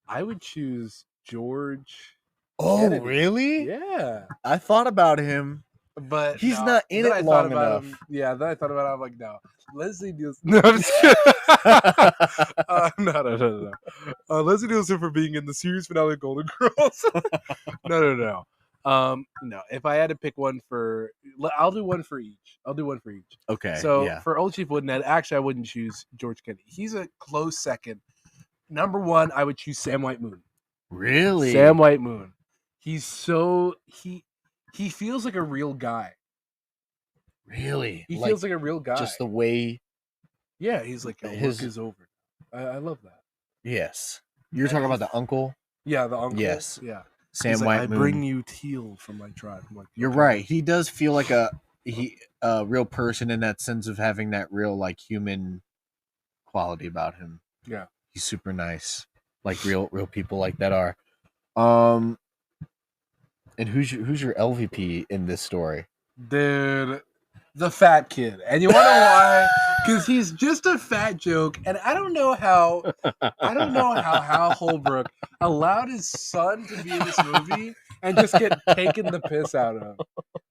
I would choose George. Oh, Kennedy. really? Yeah, I thought about him. but He's no. not in Then it I long thought about enough. Then I thought about it. I'm like, no. Leslie Nielsen. No, I'm just kidding. No. Leslie Nielsen for being in the series finale of Golden Girls. No. No. If I had to pick one I'll do one for each. Okay. So yeah. for Old Chief Woodenhead, actually, I wouldn't choose George Kennedy. He's a close second. Number one, I would choose Sam White Moon. Really? Sam White Moon. He's so he feels like a real guy. Really? He feels like a real guy. just the way. Yeah, he's like his- work is over. I love that. Yes. You're talking about the uncle, Yeah, the uncle. Yes. Yeah. Sam He's like, White I Moon. bring you teal from my tribe. I'm like, You're okay. right. He does feel like a real person in that sense of having that real like human quality about him. Yeah. He's super nice. Like real people like that are. And who's your LVP in this story? Dude, the fat kid. And you want to know why? Because he's just a fat joke. And I don't know how Hal Holbrook allowed his son to be in this movie and just get taken the piss out of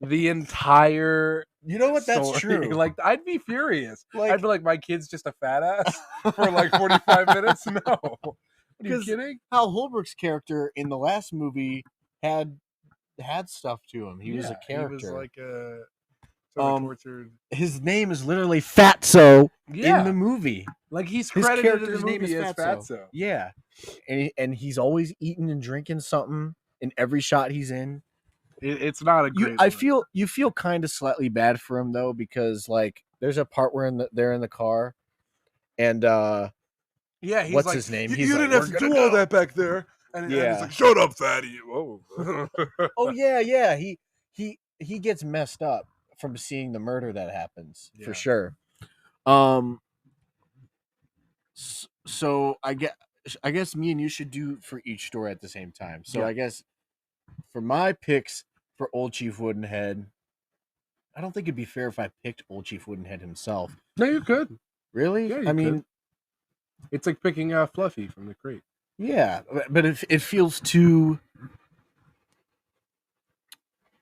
the entire. You know what? That's story. true. Like, I'd be furious. Like- I'd be like, my kid's just a fat ass for like 45 minutes. No. Are you 'Cause kidding? Hal Holbrook's character in the last movie had stuff to him. He was a character. He was like a sort of tortured. His name is literally Fatso Yeah. in the movie. Like he's His credited in character's the name movie is as Fatso. Fatso. Yeah, and he's always eating and drinking something in every shot he's in. It's not a great. You feel kind of slightly bad for him though, because like there's a part where they're in the car, and yeah, he's what's like, his name? You He's didn't like, have to do all that back there. And Yeah. he's like, shut up, fatty. Whoa. Oh yeah. He gets messed up from seeing the murder that happens for sure. So I guess me and you should do for each story at the same time. So I guess for my picks for Old Chief Woodenhead, I don't think it'd be fair if I picked Old Chief Woodenhead himself. No, you could. Really? Yeah, I mean, it's like picking Fluffy from the crate. yeah, but it feels too,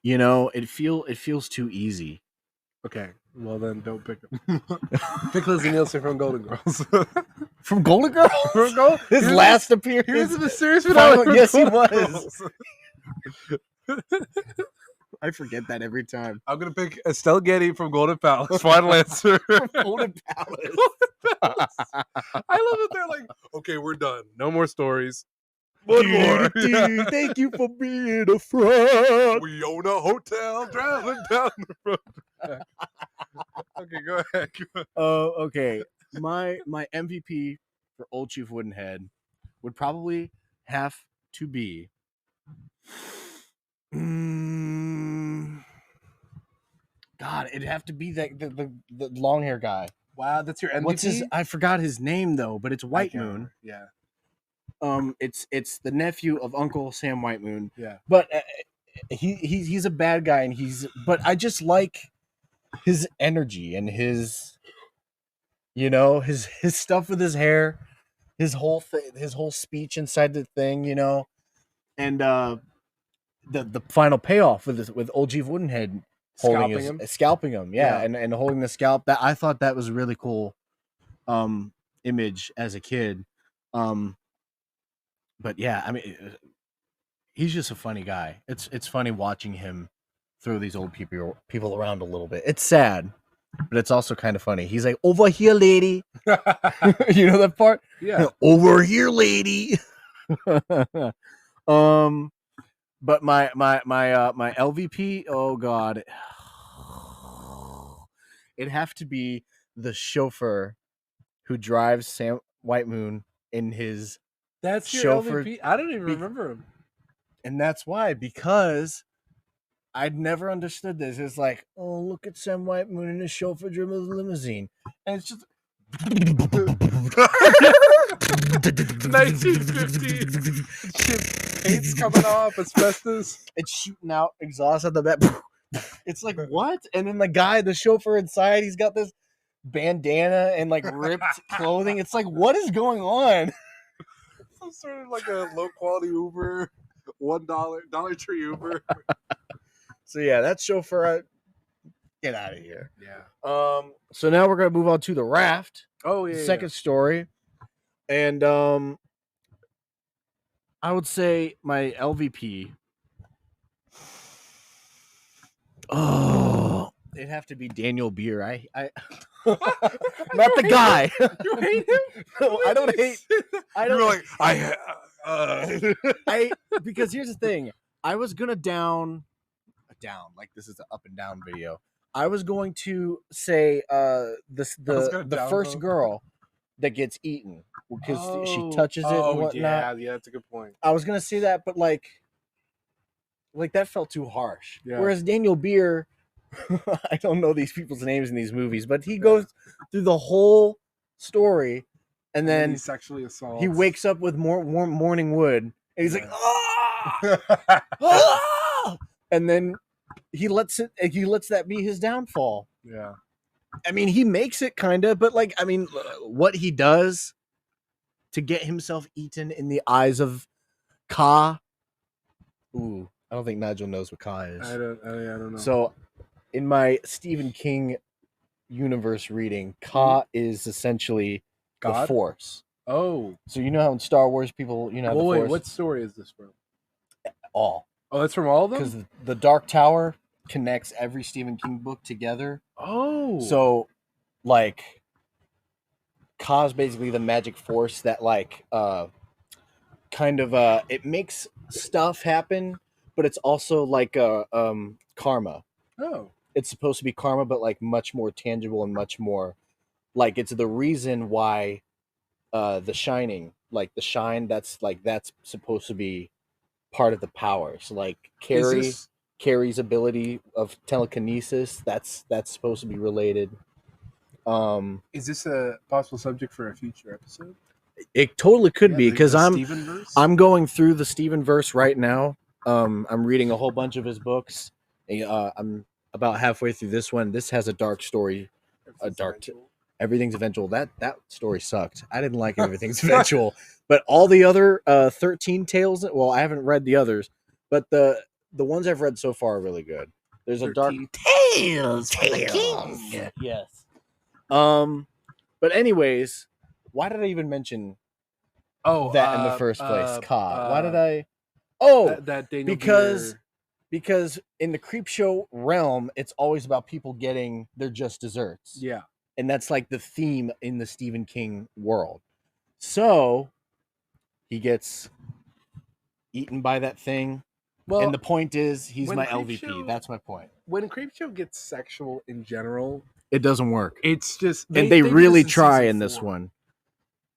it feels too easy. Okay, well then don't pick him. Pick Lizzie Nielsen from Golden Girls. From Golden Girls? From Gold? His last appearance. He was in the series finale. from Yes, he Golden was. Girls. I forget that every time. I'm gonna pick Estelle Getty from Golden Palace. Final answer. Golden Palace. I love that they're like, okay, we're done. No more stories. One more. Yeah. Thank you for being a friend. We own a hotel driving down the road. Okay, go ahead. Oh, okay. My MVP for Old Chief Woodenhead would probably have to be. God, it'd have to be the long hair guy. Wow, that's your MVP. What's his? I forgot his name though, but it's White Moon. Yeah. It's the nephew of Uncle Sam White Moon. Yeah. But he's a bad guy, and but I just like his energy and his his stuff with his hair, his whole speech inside the thing, and the final payoff with Old Chief Woodenhead scalping him, yeah. And holding the scalp. That I thought that was a really cool image as a kid. But yeah, I mean, he's just a funny guy. It's funny watching him throw these old people around a little bit. It's sad, but it's also kind of funny. He's like, "Over here, lady." You know that part? Yeah. Over here, lady. But my LVP, oh god, it'd have to be the chauffeur who drives Sam White Moon in his. That's your chauffeur. LVP? I don't even remember him. And that's why, because I'd never understood this. It's like, oh, look at Sam White Moon in his chauffeur driving the limousine. And it's just 1950. Paint's coming off, asbestos. It's shooting out exhaust at the back. It's like, what? And then the chauffeur inside, he's got this bandana and like ripped clothing. It's like, what is going on? Some sort of like a low quality Uber, Dollar Tree Uber. So yeah, that chauffeur, get out of here. Yeah. So now we're gonna move on to the raft. Oh yeah. The second story, and I would say my LVP. Oh, it'd have to be Daniel Beer. I not the guy. You hate him? No, I don't hate. I don't. You're like Because here's the thing. I was gonna down like this is an up and down video. I was going to say the first girl that gets eaten because she touches it and whatnot. Yeah, that's a good point. I was gonna say that, but like that felt too harsh. Yeah. Whereas Daniel Beer, I don't know these people's names in these movies, but he goes through the whole story, and then he sexually assaults. he wakes up with more morning wood, and he's like, ah! and then he lets that be his downfall. Yeah. I mean, he makes it kind of, but like, I mean, what he does to get himself eaten in the eyes of Ka. Ooh, I don't think Nigel knows what Ka is. I don't know. So, in my Stephen King universe reading, Ka is essentially the God? Force. Oh. So you know how in Star Wars people, you know, Well, the wait, Force what story is this from? all Oh, that's from all of them? because the Dark Tower connects every Stephen King book together. Oh. So, like, Ka's basically the magic force that kind of it makes stuff happen, but it's also like karma. Oh. It's supposed to be karma, but like much more tangible and much more like it's the reason why the shining, like the shine, that's supposed to be part of the power. So like Carrie's ability of telekinesis, that's supposed to be related. Is this a possible subject for a future episode? It totally could be because Stevenverse? I'm going through the Steven verse right now. I'm reading a whole bunch of his books. I'm about halfway through this one. This has a dark story. Everything's eventual. That story sucked. I didn't like Everything's Eventual, but all the other 13 tales. Well, I haven't read the others, but the ones I've read so far are really good. There's a dark Tales for the King. Yes. But anyways, why did I even mention that in the first place? Ka. Why did I? Oh, that Daniel because in the Creepshow realm, it's always about people getting their just desserts. Yeah. And that's like the theme in the Stephen King world. So he gets eaten by that thing. Well, and the point is, he's my LVP. That's my point. When Creepshow gets sexual in general, it doesn't work. It's just they really try in this one.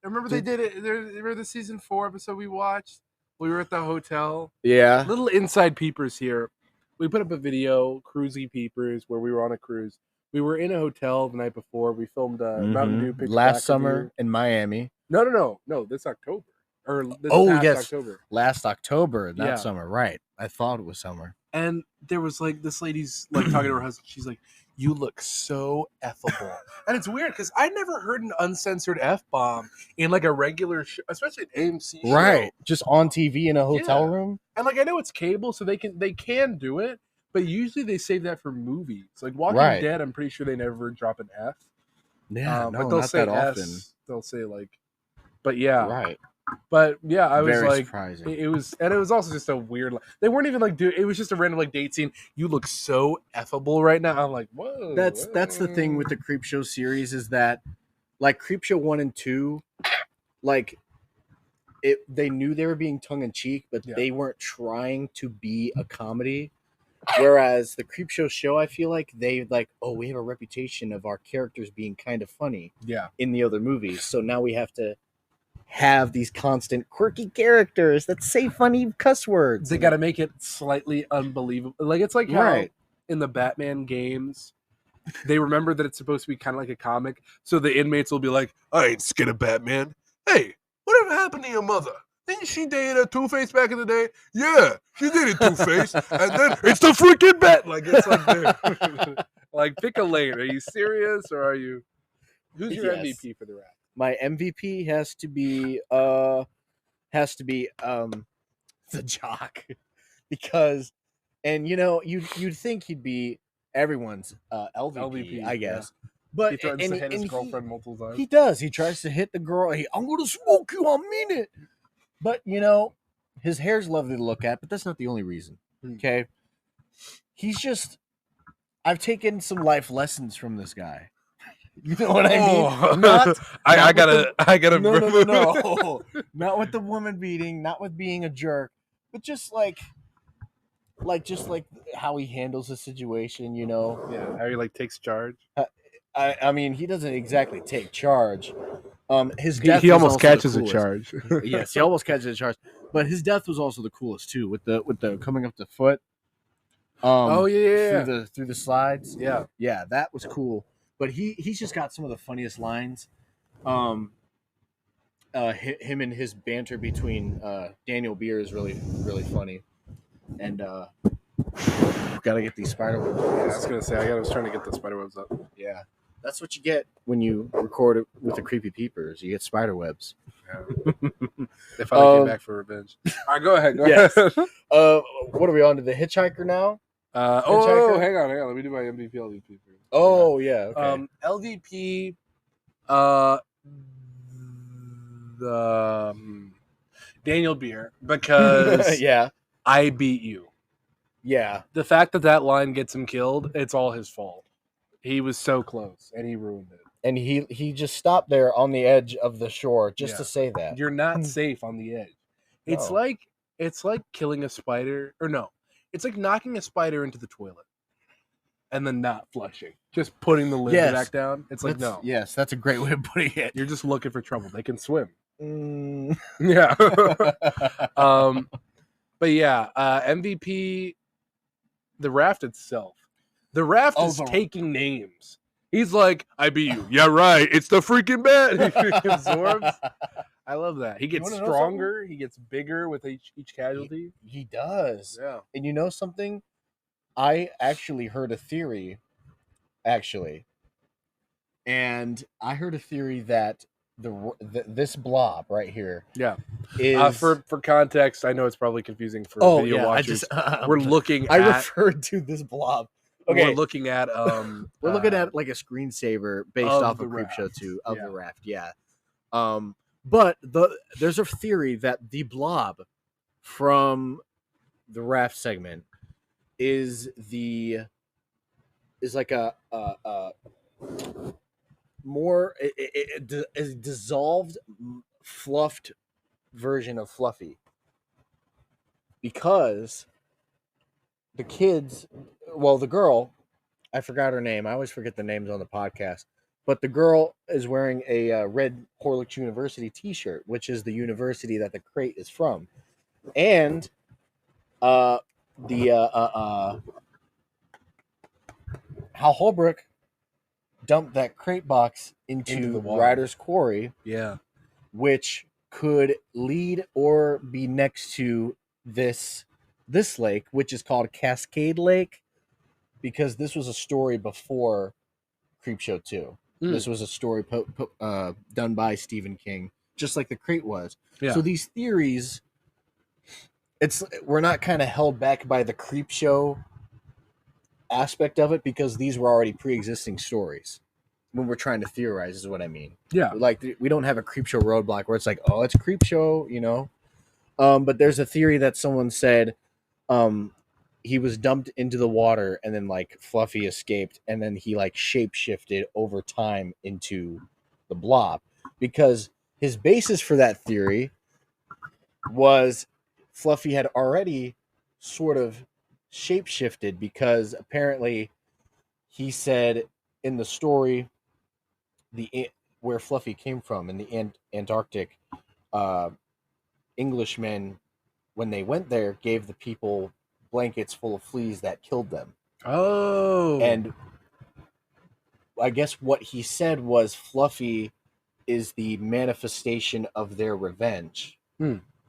I remember they did it. Remember the season 4 episode we watched? We were at the hotel. Yeah. Little inside peepers here. We put up a video, cruisy peepers, where we were on a cruise. We were in a hotel the night before. We filmed Mountain Dew Pitch last summer in Miami. No. This October. Or this yes, October. Last October, not summer. Right. I thought it was summer. And there was like this lady's like talking to her husband. She's like, "You look so effable," and it's weird because I never heard an uncensored f-bomb in like a regular show, especially an AMC show. Right, just on TV in a hotel room. And like I know it's cable, so they can do it, but usually they save that for movies. Like Walking Dead, I'm pretty sure they never drop an F. Yeah, but they'll not say that S, often. They'll say like, but yeah, right. But yeah, I was very like, surprising. It was also just a weird. They weren't even like, it was just a random like date scene. You look so effable right now. I'm like, whoa. That's the thing with the Creepshow series is that, like Creepshow 1 and 2, like they knew they were being tongue in cheek, but they weren't trying to be a comedy. Whereas the Creepshow show, I feel like we have a reputation of our characters being kind of funny. Yeah. In the other movies, so now we have to have these constant quirky characters that say funny cuss words. They got to make it slightly unbelievable. Like it's like how in the Batman games, they remember that it's supposed to be kind of like a comic. So the inmates will be like, "I ain't scared of Batman. Hey, whatever happened to your mother? Didn't she date a Two-Face back in the day? Yeah, she dated Two-Face, and then it's the freaking Bat." Like it's like, dude. Like pick a lane. Are you serious or are you? Who's your MVP for the rap? My MVP has to be the Jock, because, and you know, you'd think he'd be everyone's LVP, I guess. Yeah. But he threatens to hit his girlfriend multiple times. He does. He tries to hit the girl. I'm gonna smoke you. I mean it. But you know, his hair's lovely to look at, but that's not the only reason. Okay, he's just. I've taken some life lessons from this guy. You know what I mean? I gotta. No. Not with the woman beating, not with being a jerk, but just like how he handles the situation. You know? Yeah. How he like takes charge. I mean, he doesn't exactly take charge. His death. He almost catches a charge. Yes, he almost catches a charge. But his death was also the coolest too, with the coming up the foot. Through the slides. Yeah, that was cool. But he's just got some of the funniest lines. Him and his banter between Daniel Beer is really, really funny. And Gotta get these spider webs. Yeah, I was gonna say I was trying to get the spider webs up. Yeah, that's what you get when you record it with the creepy peepers. You get spider webs. Yeah. They finally came back for revenge. All right, go ahead. Go Yes. ahead. What are we on to the hitchhiker now? Hang on. Let me do my MVP LVP. Oh yeah. Okay. LVP. The Daniel Beer because yeah. I beat you. Yeah. The fact that line gets him killed, it's all his fault. He was so close and he ruined it. And he just stopped there on the edge of the shore just to say that. You're not safe on the edge. It's No. like killing a spider, or no, it's like knocking a spider into the toilet and then not flushing. Just putting the lid back down. It's like, no. Yes, that's a great way of putting it. You're just looking for trouble. They can swim. Mm. Yeah. But yeah, MVP, the raft itself. The raft is taking names. He's like, I beat you. Yeah, right. It's the freaking bat. He absorbs. I love that. He gets stronger. He gets bigger with each casualty. He does. Yeah. And you know something? I actually heard a theory, and I heard a theory that this blob right here, is for context. I know it's probably confusing for video watchers. We're looking. I referred to this blob. Okay, we're looking at we're looking at like a screensaver based off of Creepshow 2 of the raft. Yeah. But there's a theory that the blob from the raft segment is like a more a dissolved, fluffed version of Fluffy, because the girl, I forgot her name. I always forget the names on the podcast. But the girl is wearing a red Horlicks University T-shirt, which is the university that the crate is from, and Hal Holbrook dumped that crate box into the Ryder's Quarry, which could lead or be next to this lake, which is called Cascade Lake, because this was a story before Creepshow 2. This was a story done by Stephen King, just like the crate was. Yeah. So these theories, we're not kind of held back by the Creepshow aspect of it, because these were already pre-existing stories. When we're trying to theorize, is what I mean. Yeah. Like, we don't have a Creepshow roadblock where it's like, oh, it's Creepshow, you know? But there's a theory that someone said he was dumped into the water, and then like Fluffy escaped, and then he like shape-shifted over time into the blob, because his basis for that theory was Fluffy had already sort of shape-shifted, because apparently he said in the story where Fluffy came from in the Antarctic, Englishmen, when they went there, gave the people blankets full of fleas that killed them. Oh. And I guess what he said was Fluffy is the manifestation of their revenge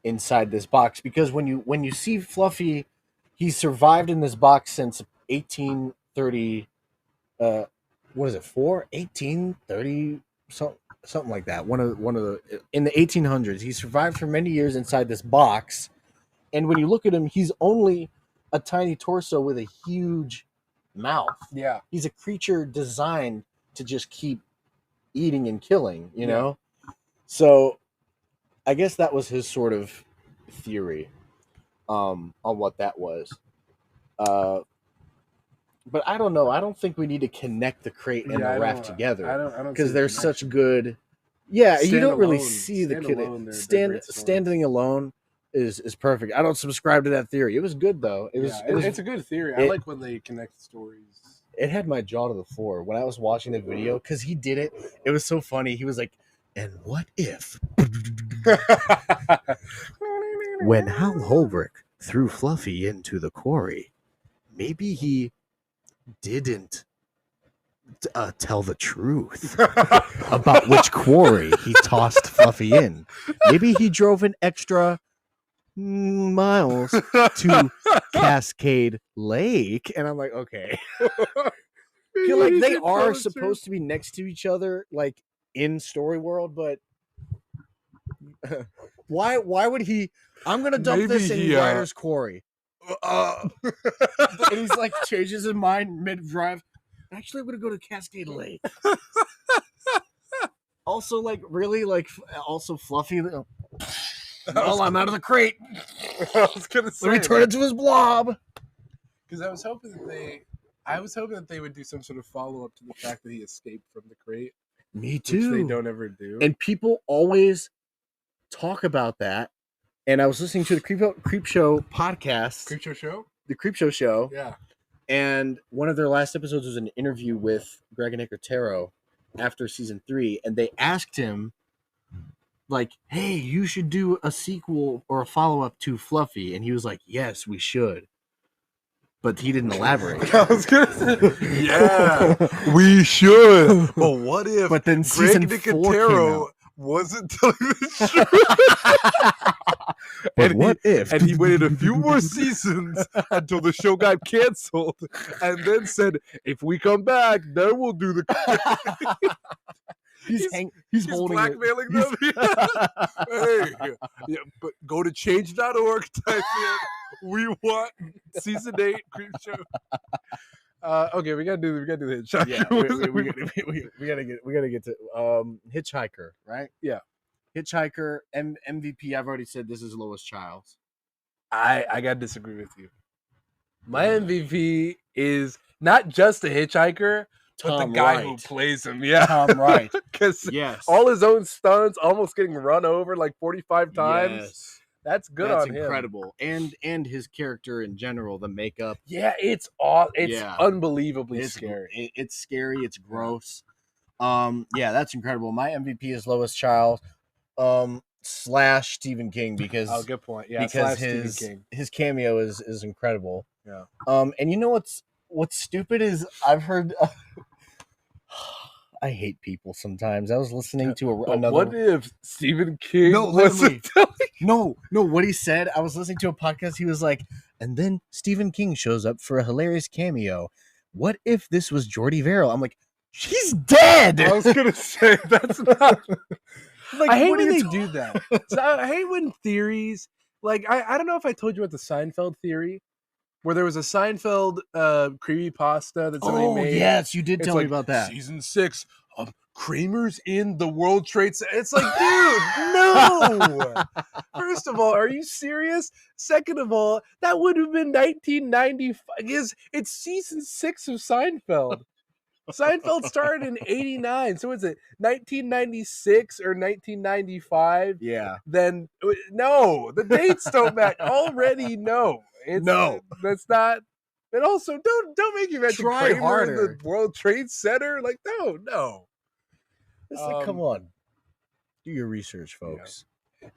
inside this box, because when you see Fluffy, he survived in this box since 1830. What is it? 1830 something like that. One of the in the 1800s. He survived for many years inside this box, and when you look at him, he's only a tiny torso with a huge mouth. Yeah, he's a creature designed to just keep eating and killing, you know? So I guess that was his sort of theory on what that was. But I don't know. I don't think we need to connect the crate and the raft together. I don't because they're such good. Yeah, you don't really see the kid standing alone is perfect. I don't subscribe to that theory. It was good though. It's a good theory. I like when they connect stories. It had my jaw to the floor when I was watching the video, because he did it. It was so funny. He was like, "And what if when Hal Holbrook threw Fluffy into the quarry, maybe he didn't tell the truth about which quarry he tossed Fluffy in. Maybe he drove an extra miles to Cascade Lake, and I'm like, okay. Feel like they are supposed to be next to each other, like in story world, but why would he? I'm gonna dump Maybe this in he, Ryder's Quarry. And he's like changes his mind mid drive. Actually, I'm gonna go to Cascade Lake. Also, like really, like also Fluffy. Well, I'm out of the crate. I was gonna say, Let me turn into his blob. because I was hoping that they would do some sort of follow up to the fact that he escaped from the crate, Me which too. they don't ever do. And people always talk about that. And I was listening to the Creepshow podcast, Creepshow show, the Creepshow show, yeah. and one of their last episodes was an interview with Greg and Nicotero after season 3, and they asked him, like, "Hey, you should do a sequel or a follow up to Fluffy," and he was like, "Yes, we should," but he didn't elaborate. I was gonna say, yeah, we should. But what if? But then Greg season 4 came Nicotero out. wasn't telling the truth. But what if? And he waited a few more seasons until the show got canceled, and then said, "If we come back, then we'll do the." He's He's holding blackmailing it. them. Hey, yeah, but go to change.org. Type in, we want season 8 Creepshow. Okay, we gotta do the hitchhiker. Yeah, we gotta get to Hitchhiker, right? Yeah. Hitchhiker MVP. I've already said this is Lois Childs. I gotta disagree with you. My MVP is not just a hitchhiker, but the Tom guy who Wright. plays him. Yeah, Tom Wright. Because Yes. all his own stunts, almost getting run over like 45 times. Yes. That's good That's on him. incredible. And his character in general, the makeup. Yeah, it's Yeah. unbelievably It's scary. It's scary. It's gross. Yeah, that's incredible. My MVP is Lois Childs. / Stephen King because Oh, good point. Yeah, because Stephen King. his cameo is incredible. Yeah. And you know what's stupid is I've heard. I hate people sometimes. I was listening to But another. what if Stephen King No, wasn't No, what he said. I was listening to a podcast. He was like, and then Stephen King shows up for a hilarious cameo. What if this was Jordy Verrill? I'm like, he's dead. I was gonna say that's not. Like, I hate what are when you they do that. So I hate when theories like I don't know if I told you about the Seinfeld theory, where there was a Seinfeld creepypasta that somebody Oh made. yes, you did It's tell like me about that. Season 6 of Kramer's in the World Trade Center. It's like, dude, no. First of all, are you serious? Second of all, that would have been 1995. It's season 6 of Seinfeld. Seinfeld started in 89. So is it 1996 or 1995? Yeah. Then no, the dates don't match. Already no. No. That's not. And also, don't make you mention Try Kramer harder. in the World Trade Center. Like, no. It's like, come on. Do your research, folks.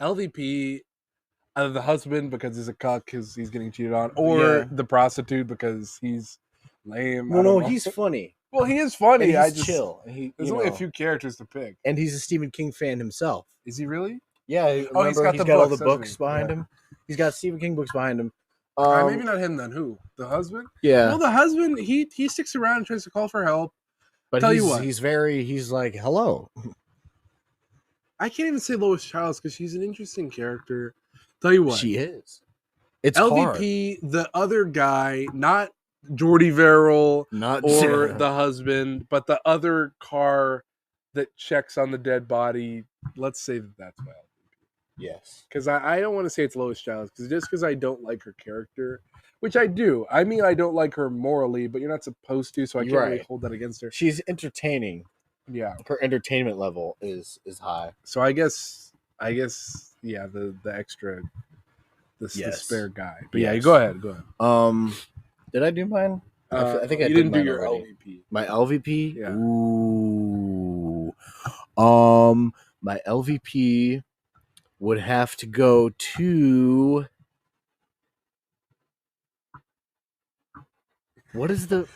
LVP, either the husband because he's a cuck because he's getting cheated on, or Yeah. the prostitute because he's lame. I Well, don't no, know. he's funny. Well, he is funny. And I he's just chill. And There's only a few characters to pick. And he's a Stephen King fan himself. Is he really? Yeah. Oh, he's got the all books, the doesn't books he? behind Yeah. him. He's got Stephen King books behind him. Maybe not him then. Who? The husband? Yeah. Well, the husband, he sticks around and tries to call for help. But Tell he's, you what. he's like, hello. I can't even say Lois Childs because she's an interesting character. Tell you what. She is. It's LVP, the other guy, not Jordy Verrill not or the husband, but the other car that checks on the dead body. Let's say that's my LVP. Yes. Because I don't want to say it's Lois Childs because I don't like her character, which I do. I mean, I don't like her morally, but you're not supposed to, so I can't really hold that against her. She's entertaining. Yeah. Her entertainment level is high. So I guess yeah, the extra the spare guy. But yeah, go ahead. Did I do mine? I think I you did didn't do mine your already. LVP. My LVP? Yeah. Ooh. My LVP would have to go to what is the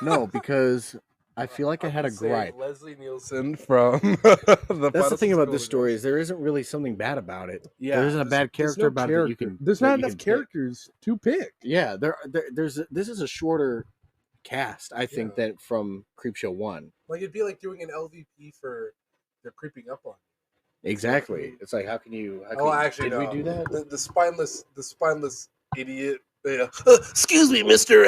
No, because I feel like I had a would say gripe. Leslie Nielsen from That's the thing about this story is there isn't really something bad about it. There isn't a bad character about it that you can. There's that not you enough can pick. characters to pick. Yeah, this is a shorter cast, I think, than from Creepshow 1. Like it'd be like doing an LVP for they're creeping up on. Exactly. It's like how can you? Actually, did we do that? The spineless idiot. Yeah. Excuse me, Mister.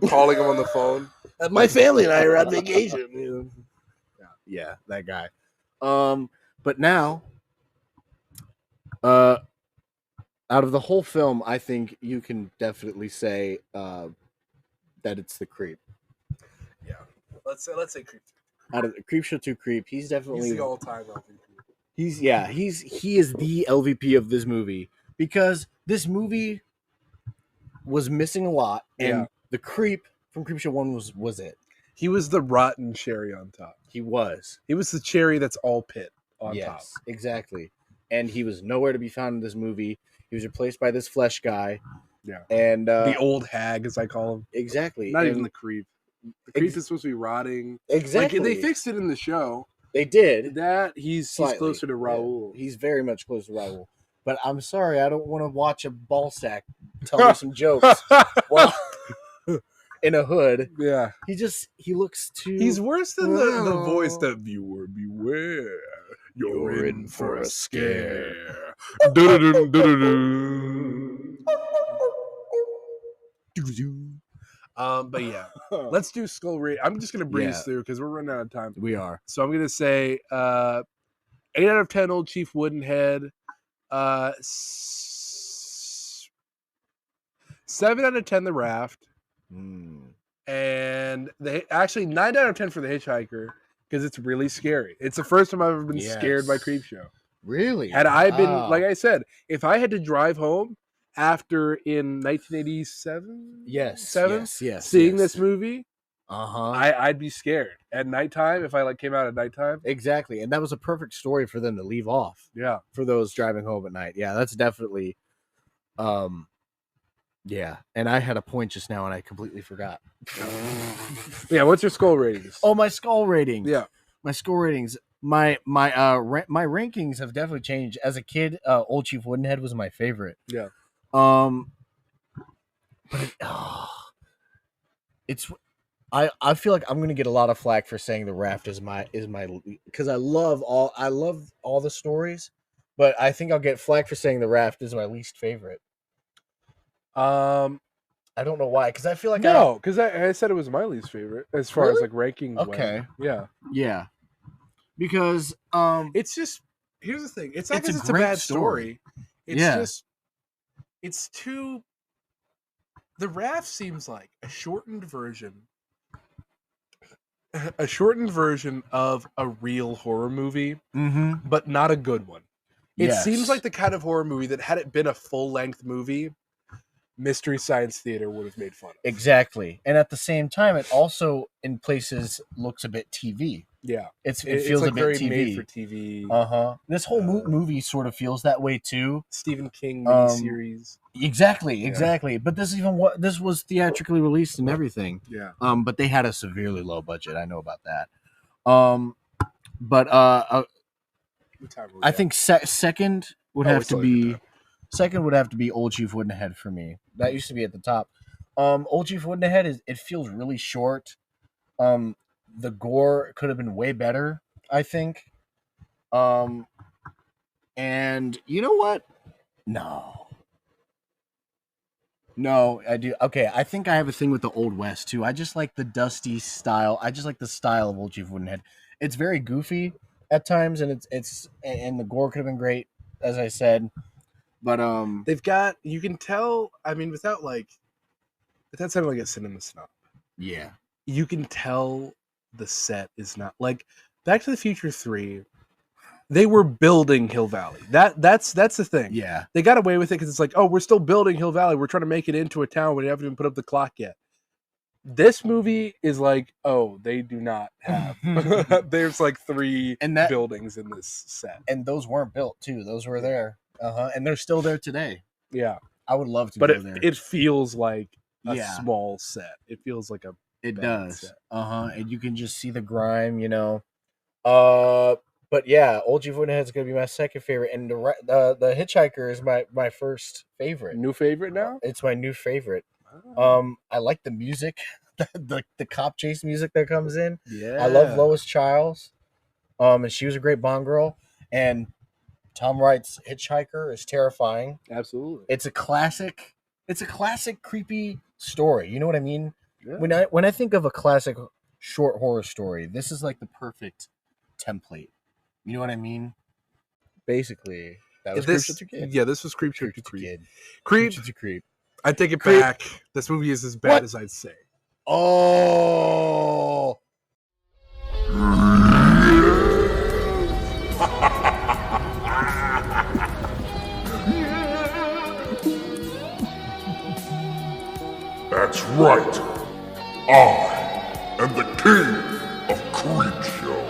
Calling him on the phone. My family and I are on vacation. Yeah, that guy. But now, out of the whole film, I think you can definitely say that it's the Creep. Yeah. Let's say Creep. Out of Creepshow 2 Creep, he's definitely He's the all-time LVP. he is the LVP of this movie because this movie was missing a lot, and the Creep from Creepshow 1 was it. He was the rotten cherry on top. He was the cherry that's all pit on top. Yes, exactly. And he was nowhere to be found in this movie. He was replaced by this flesh guy. Yeah. And the old hag, as I call him. Exactly. Not even the Creep. The Creep is supposed to be rotting. Exactly. Like, they fixed it in the show. They did. That he's closer to Raoul. Yeah. He's very much closer to Raoul. But I'm sorry, I don't want to watch a ball sack tell me some jokes while in a hood. Yeah. He looks too. He's worse than the voice that viewer beware. You're in for a scare. But yeah, let's do skull rate. I'm just gonna breeze through because we're running out of time. We are. So I'm gonna say 8 out of 10 Old Chief Woodenhead. 7 out of 10 The Raft. And actually 9 out of 10 for The Hitchhiker because it's really scary. It's the first time I've ever been scared by Creepshow. Really? Had I been, like I said, if I had to drive home after in 1987, seeing this movie, I'd be scared at nighttime if I came out at nighttime. Exactly, and that was a perfect story for them to leave off. Yeah, for those driving home at night. Yeah, that's definitely, yeah. And I had a point just now, and I completely forgot. Yeah, what's your skull ratings? Oh, my skull rating. Yeah, my skull ratings. My rankings have definitely changed. As a kid, Old Chief Woodenhead was my favorite. Yeah. But I feel like I'm gonna get a lot of flack for saying The Raft is my because I love all the stories, but I think I'll get flack for saying The Raft is my least favorite. I don't know why, because I feel like because I said it was my least favorite as far as rankings. Okay. Went. Yeah. Because it's just here's the thing. It's not because it's a great bad story. It's just it's too. The Raft seems like a shortened version of a real horror movie, but not a good one. It seems like the kind of horror movie that had it been a full-length movie, Mystery Science Theater would have made fun of. Exactly. And at the same time, it also in places looks a bit TV. Yeah. It feels a bit very TV. made for TV. This whole movie sort of feels that way too. Stephen King miniseries. Exactly. But this was theatrically released and everything. Yeah. But they had a severely low budget. I know about that. But I think second would have to be Old Chief Woodenhead for me. That used to be at the top. Old Chief Woodenhead it feels really short. The gore could have been way better, I think. And you know what? No, I do. Okay, I think I have a thing with the Old West too. I just like the dusty style. I just like the style of Old Chief Woodenhead. It's very goofy at times, and it's the gore could have been great, as I said. But they've got, you can tell. I mean, without sounding like a cinema snob. Yeah, you can tell the set is not like Back to the Future 3. They were building Hill Valley. That's the thing. Yeah, they got away with it because it's like, oh, we're still building Hill Valley. We're trying to make it into a town. We haven't even put up the clock yet. This movie is like, oh, they do not have. There's like 3 buildings in this set, and those weren't built too. Those were there, and they're still there today. Yeah, I would love to go there. It feels like a small set. It feels like a It bad does. set. And you can just see the grime, you know. But yeah, Old Chief Woodenhead's gonna be my second favorite, and the Hitchhiker is my first favorite. New favorite now? It's my new favorite. Oh. I like the music, the cop chase music that comes in. Yeah. I love Lois Chiles. And she was a great Bond girl. And Tom Wright's Hitchhiker is terrifying. Absolutely. It's a classic. It's a classic creepy story. You know what I mean? Yeah. When I think of a classic short horror story, this is like the perfect template. You know what I mean? Basically, that was This, Creepshow to Kid. yeah, this was Creepshow to Creepshow Creep. Kid. Creep, Creepshow to Creep. I take it Creep. back. This movie is as bad What? as I'd say. Oh, That's right. I am the king of Creepshow.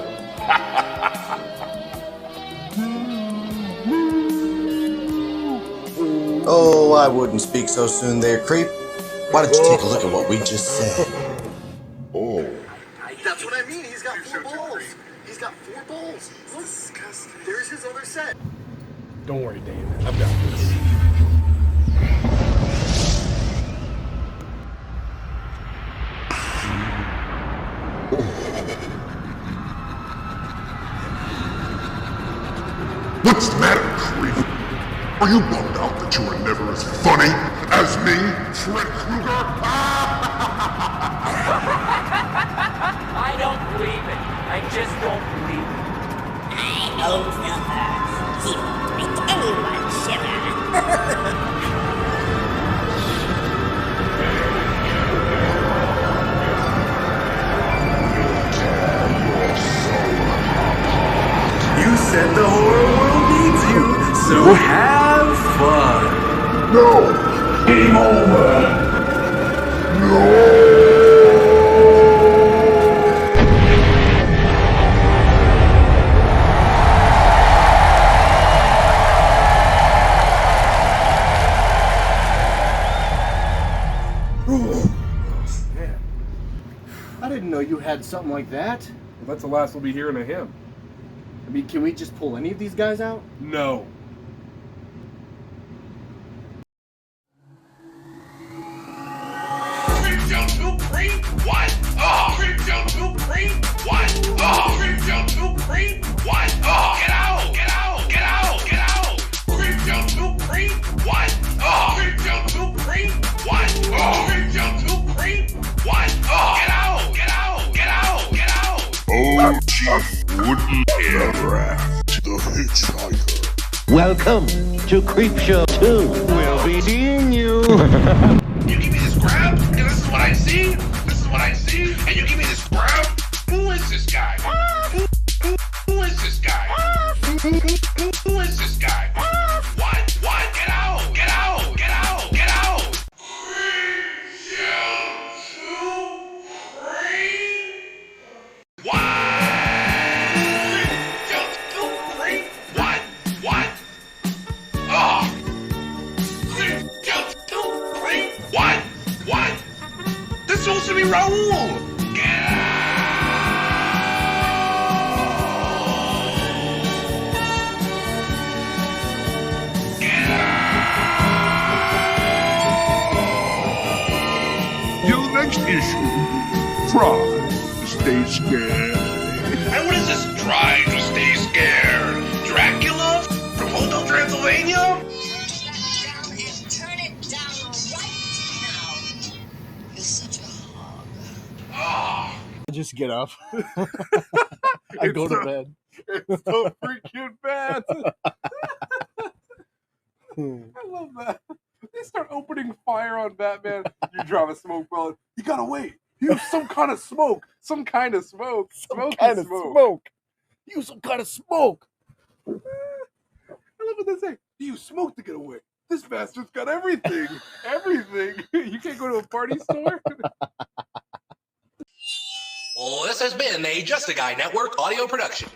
Oh, I wouldn't speak so soon there, creep. Why don't you take a look at what we just said? Oh, That's what I mean. He's got 4 balls. He's got 4 balls. Look, there's his other set. Don't worry, Dane. I've got this. what's the matter, creep? Are you bummed out that you are never as funny as me, Fred Krueger? I don't believe it. I just don't believe it. I own Silver. He won't make anyone shiver. You said the horror world needs you, so have fun. No! Game over! No! I didn't know you had something like that. Well, that's the last we'll be hearing of him. I mean, can we just pull any of these guys out? No. Creepshow 2 Creep? What? Creepshow 2 Creep? What? Creepshow 2 Creep? What? Get out! Get out! Get out! Get out! Creepshow 2 Creep? What? Creepshow 2 Creep? What? Creepshow 2 Creep? What? Get out! Get out! Get out! Get out! Oh, Chief Woodenhead, the Hitchhiker. Welcome to Creepshow 2. We'll be seeing you. You give me this grab, and this is what I see. This is what I see, and you give me this grab. Who is this guy? Who is this guy? Who is this guy? What? What? Get out! Get out! Get out! Get out! What? What? What? What? What? This is supposed to be Raoul! Get out! Get out! Till next issue, try to stay scared. And what is this try to stay scared? Dracula? From Hotel Transylvania? Turn it down right now. You're such a hog. Oh. just get up. I go to bed. It's so freaking bad. I love that. They start opening fire on Batman. You drive a smoke bullet. You gotta wait. Use some kind of smoke. Some kind of smoke. Smoke kind is of smoke. smoke. Use some kind of smoke. I love what they say. You smoke to get away. This bastard's got everything. Everything. You can't go to a party store? Well, this has been a Just a Guy Network audio production.